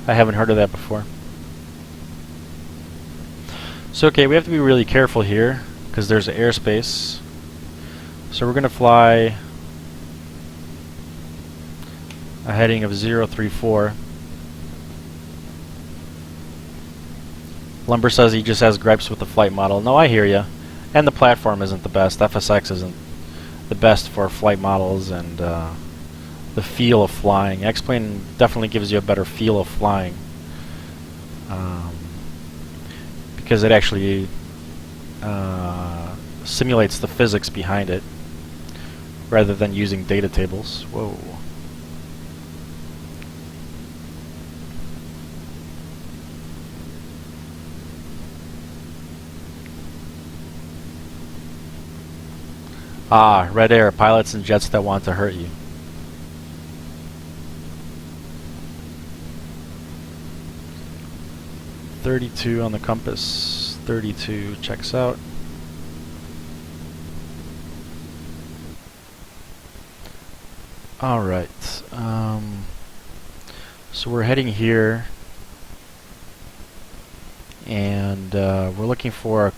I haven't heard of that before. So okay, we have to be really careful here because there's airspace. So we're going to fly a heading of 034. Lumber says he just has gripes with the flight model. No, I hear ya. And the platform isn't the best. FSX isn't the best for flight models and the feel of flying. X-Plane definitely gives you a better feel of flying because it actually simulates the physics behind it rather than using data tables. Whoa. Ah, red air, pilots and jets that want to hurt you. .32 on the compass. 32 checks out. Alright. So we're heading here. And we're looking for a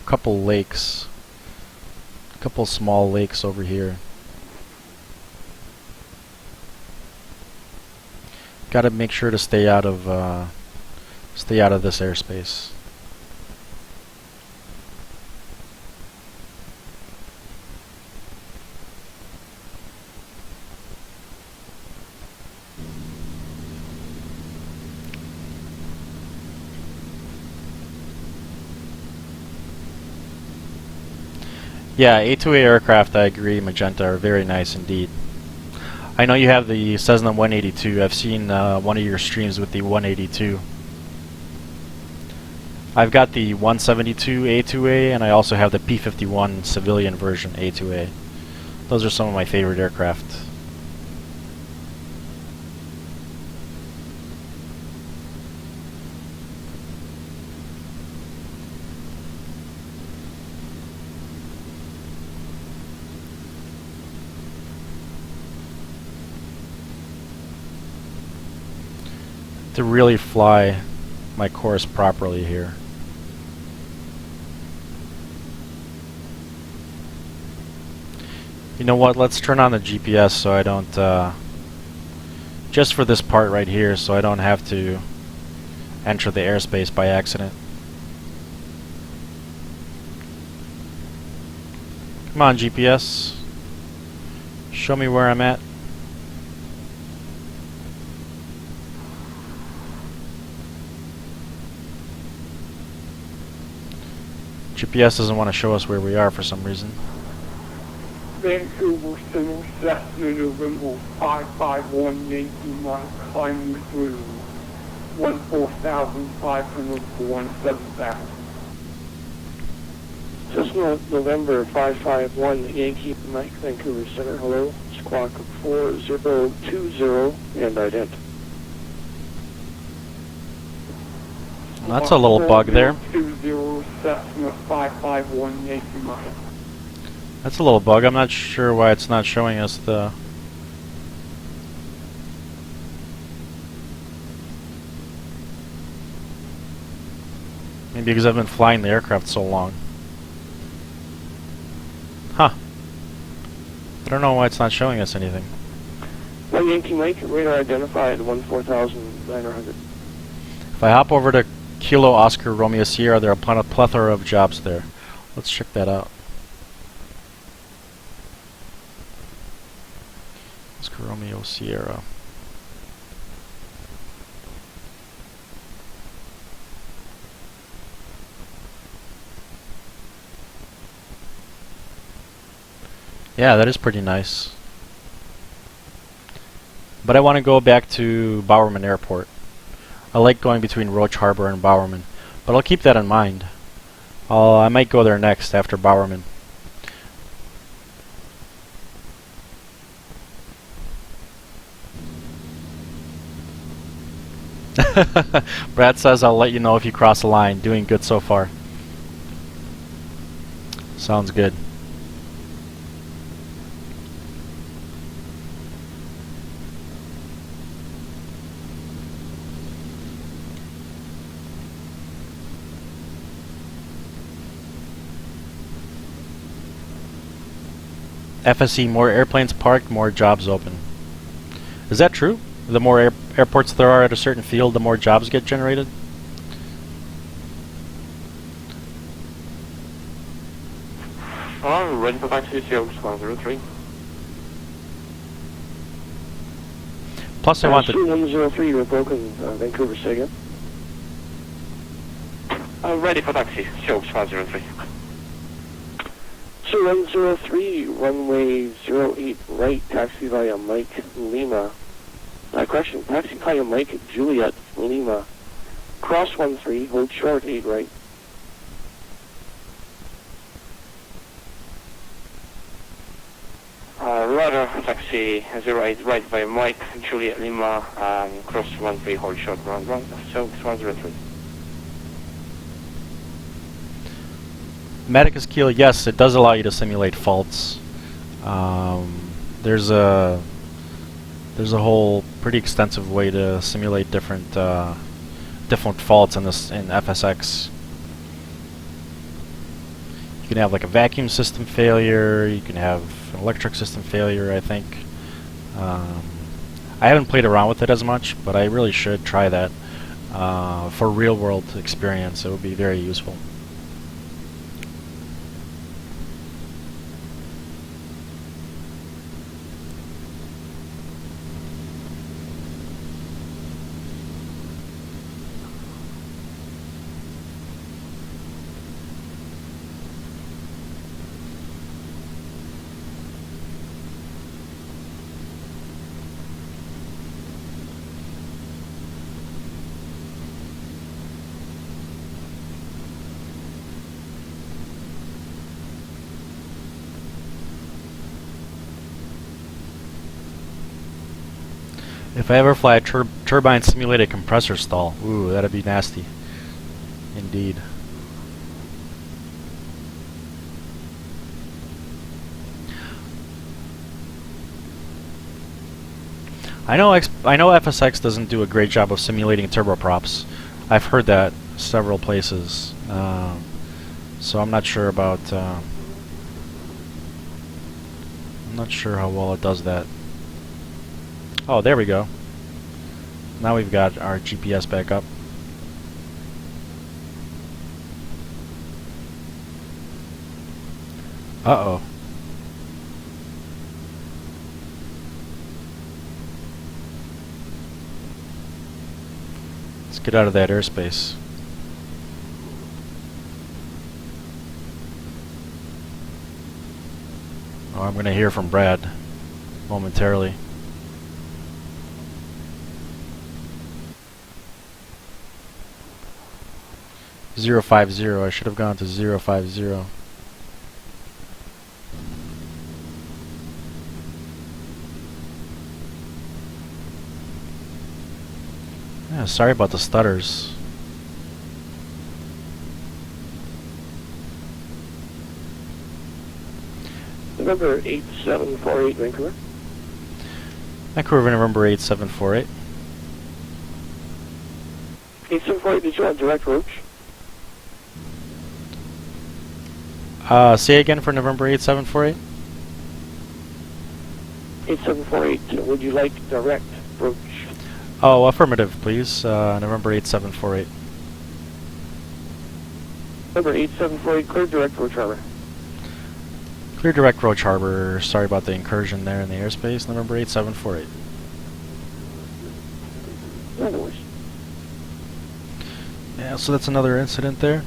couple lakes. A couple small lakes over here. Gotta make sure to stay out of this airspace. Yeah, A2A aircraft, I agree, Magenta, are very nice indeed. I know you have the Cessna 182. I've seen one of your streams with the 182. I've got the 172 A2A, and I also have the P-51 civilian version A2A. Those are some of my favorite aircraft. To really fly my course properly here. You know what, let's turn on the GPS so I don't, just for this part right here, so I don't have to enter the airspace by accident. Come on, GPS. Show me where I'm at. GPS doesn't want to show us where we are for some reason. Vancouver Center, Cessna, November 551 Yankee Mike, climbing through 14,500 for 17,000. Cessna, November 551 Yankee Mike, Vancouver Center, hello, squawk 4020 and ident. That's a little bug there. 20 Cessna 551 Yankee Mike. That's a little bug. I'm not sure why it's not showing us the... Maybe because I've been flying the aircraft so long. Huh. I don't know why it's not showing us anything. One Yankee Mike, radar identified 14,900. If I hop over to Kilo Oscar Romeo Sierra, there are a plethora of jobs there. Let's check that out. Oscar Romeo Sierra. Yeah, that is pretty nice. But I want to go back to Bowerman Airport. I like going between Roach Harbor and Bowerman, but I'll keep that in mind. I might go there next after Bowerman. Brad says I'll let you know if you cross the line. Doing good so far. Sounds good. FSE, more airplanes parked, more jobs open. Is that true? The more airports there are at a certain field, the more jobs get generated? Ready for taxi, Sierra 103. Plus I want to... 2103, you're broken, Vancouver, say again. Ready for taxi, Sierra 103. 2103, runway 08 right, taxi via Mike Lima. Correction, taxi via Mike Juliet Lima. Cross 13, hold short 8 right. taxi 08 right by Mike, Juliet Lima, cross runway, hold short, run, so 103. Medicus Keel, yes, it does allow you to simulate faults. There's a whole pretty extensive way to simulate different faults in FSX. You can have like a vacuum system failure. You can have an electric system failure, I think. I haven't played around with it as much, but I really should try that for real-world experience. It would be very useful. If I ever fly a turbine simulated compressor stall, ooh, that'd be nasty. Indeed. I know FSX doesn't do a great job of simulating turboprops. I've heard that several places, so I'm not sure about. I'm not sure how well it does that. Oh, there we go. Now we've got our GPS back up. Uh-oh. Let's get out of that airspace. Oh, I'm going to hear from Brad momentarily. 050. I should have gone to 050. Yeah, sorry about the stutters. November 8748, Vancouver. Vancouver, November 8748. 8748, did you want direct Roach? Say again for November 8748. 8748, would you like direct Roach? Oh, affirmative, please. November 8748. Number 8748, clear direct Roach Harbor. Clear direct Roach Harbor. Sorry about the incursion there in the airspace. November 8748. No worries. Yeah, so that's another incident there.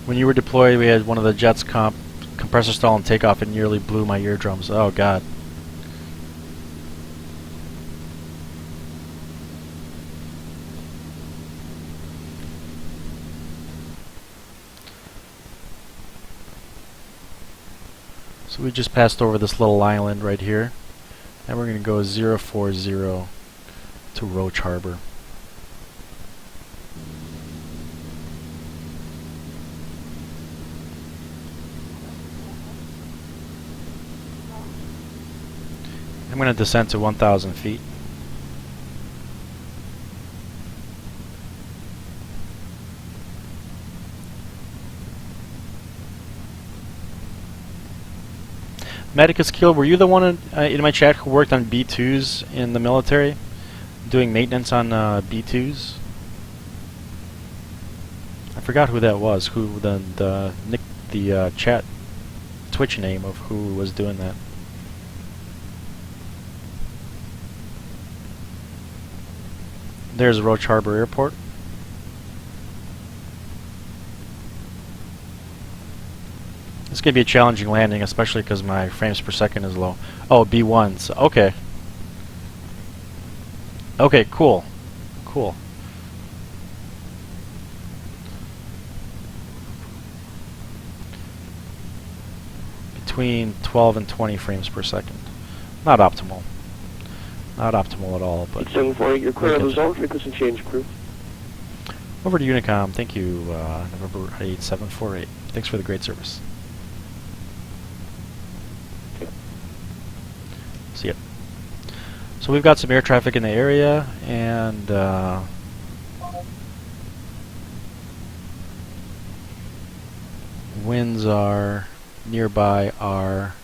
When you were deployed, we had one of the jets compressor stall and takeoff. It nearly blew my eardrums. Oh God. So we just passed over this little island right here, and we're going to go 040 to Roach Harbor. I'm going to descend to 1,000 feet. Medicus Keel, were you the one in my chat who worked on B-2s in the military? Doing maintenance on B-2s? I forgot who that was, who the chat Twitch name of who was doing that. There's Roach Harbor Airport. It's going to be a challenging landing, especially because my frames per second is low. Oh, B1s. Okay. Okay, cool. Cool. Between 12 and 20 frames per second. Not optimal. Not optimal at all, but... 748, you're clear on the zone. Frequency change, crew. Over to Unicom. Thank you, November 8748. Thanks for the great service. See ya. So we've got some air traffic in the area, and winds are nearby are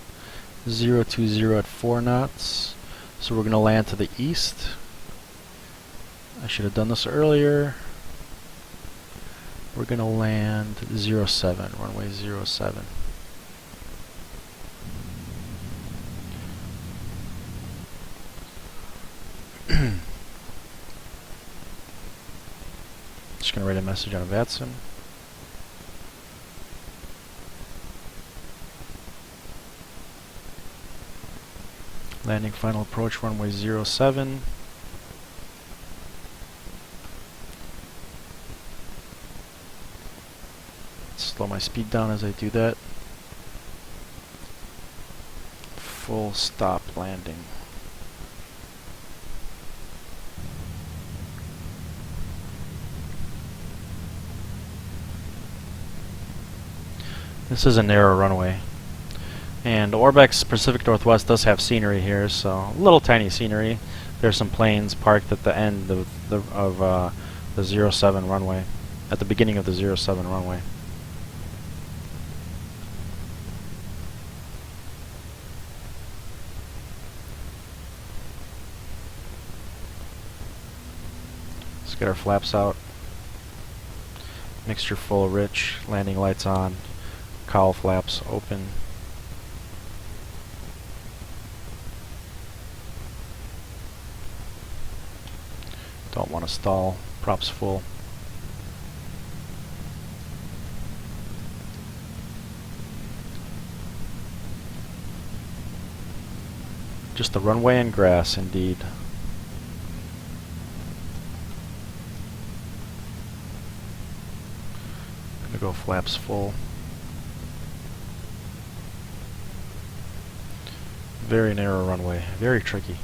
020 at 4 knots. So we're going to land to the east. I should have done this earlier. We're going to land 07, runway 07. Just going to write a message on VATSIM. Landing final approach runway 07. Slow my speed down as I do that. Full stop landing. This is a narrow runway. And Orbex Pacific Northwest does have scenery here, so a little tiny scenery. There's some planes parked at the end of the 07 runway, at the beginning of the 07 runway. Let's get our flaps out. Mixture full, rich, landing lights on, cowl flaps open. Don't want to stall, props full. Just the runway and grass, indeed. Gonna go flaps full. Very narrow runway, very tricky.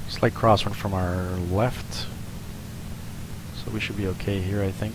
Slight crosswind from our left, so we should be okay here, I think.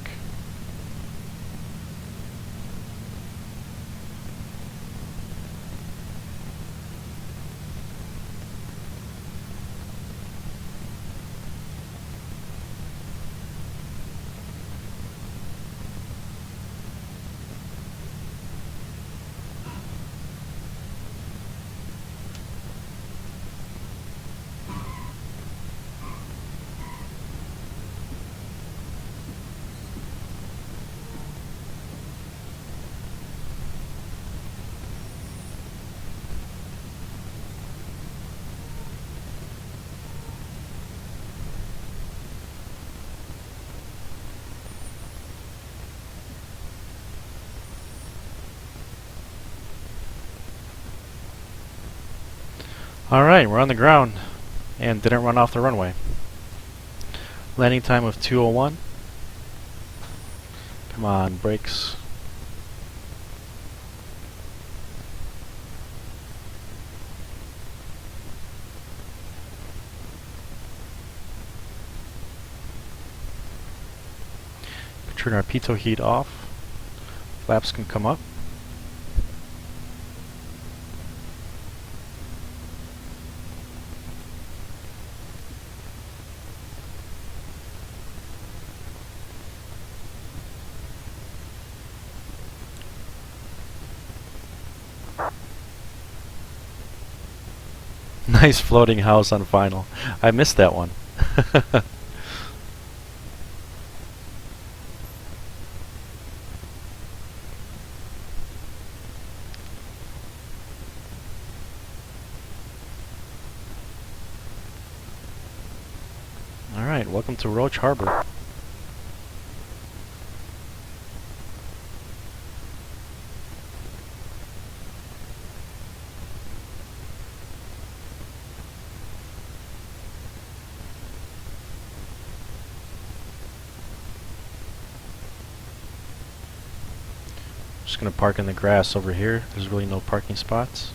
Alright, we're on the ground and didn't run off the runway. Landing time of 2:01. Come on, brakes. Turn our pitot heat off. Flaps can come up. Nice floating house on final. I missed that one. Alright, welcome to Roach Harbor. Just gonna park in the grass over here. There's really no parking spots.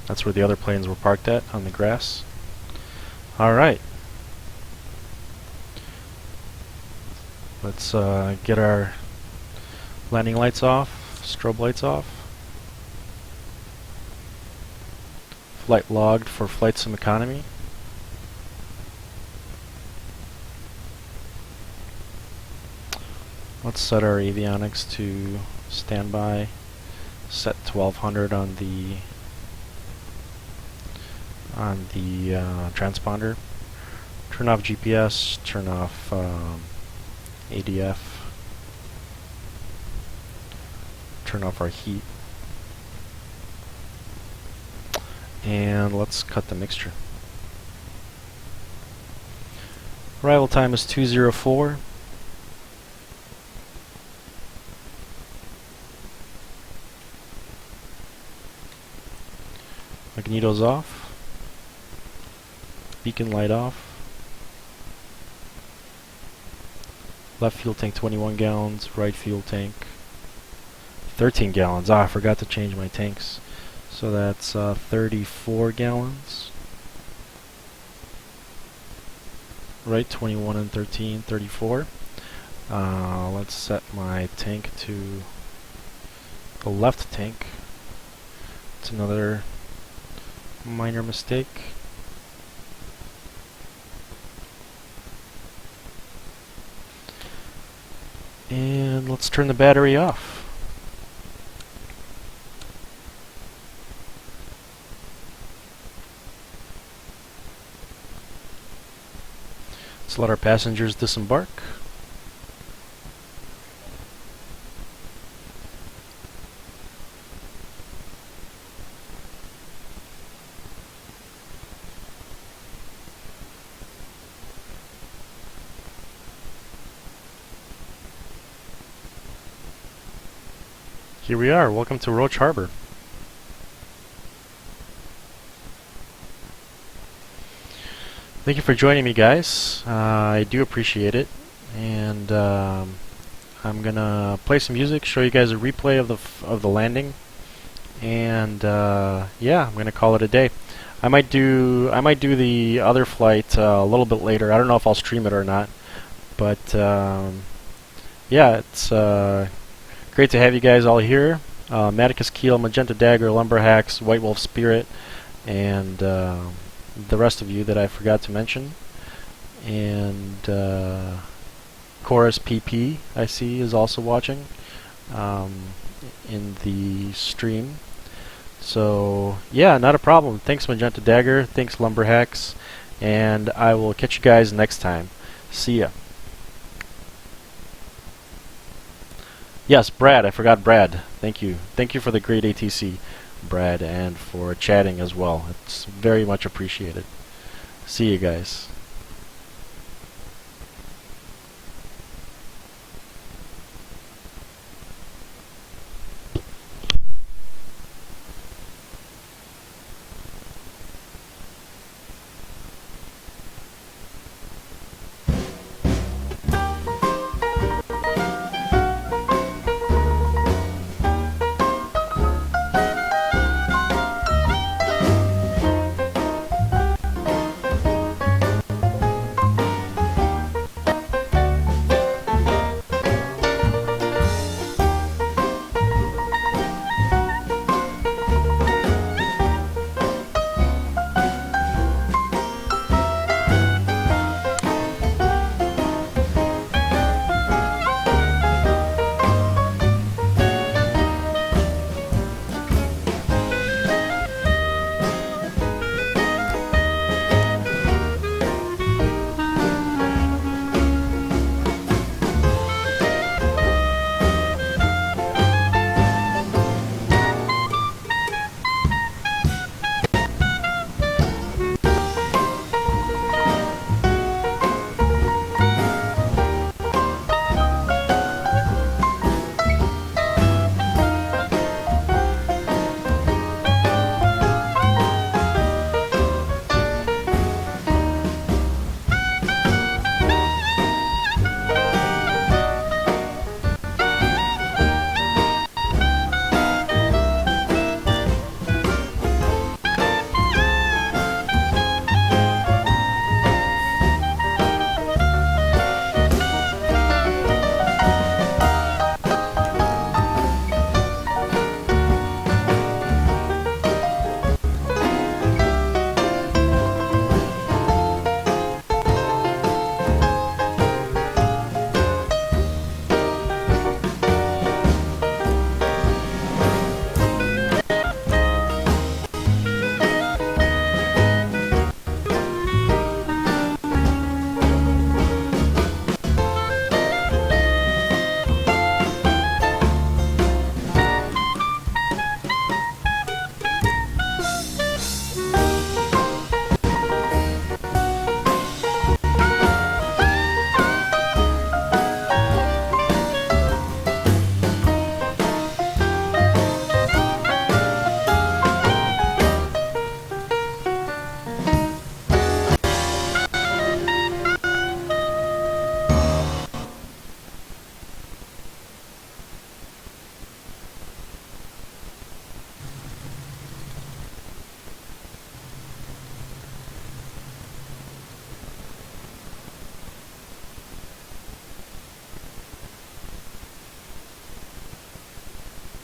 That's where the other planes were parked at, on the grass. Alright. Let's get our landing lights off, strobe lights off. Flight logged for FlightSim economy. Let's set our avionics to standby. Set 1200 on the transponder. Turn off GPS. Turn off ADF. Turn off our heat. And let's cut the mixture. Arrival time is 2:04. Magneto's off. Beacon light off. Left fuel tank 21 gallons, right fuel tank 13 gallons. I forgot to change my tanks. So that's 34 gallons. Right, 21 and 13, 34. Let's set my tank to the left tank. It's another minor mistake. And let's turn the battery off. Let's let our passengers disembark. Here we are. Welcome to Roach Harbor. Thank you for joining me, guys. I do appreciate it. And I'm gonna play some music, show you guys a replay of the landing, and yeah, I'm gonna call it a day. I might do the other flight a little bit later. I don't know if I'll stream it or not, but yeah, it's great to have you guys all here. Maticus Keel, Magenta Dagger, Lumberhacks, White Wolf Spirit, and the rest of you that I forgot to mention. And Chorus PP, I see, is also watching in the stream. So yeah, not a problem. Thanks Magenta Dagger, thanks Lumberhacks, and I will catch you guys next time. See ya. Yes, Brad, I forgot Brad. Thank you. Thank you for the great ATC, Brad, and for chatting as well. It's very much appreciated. See you guys.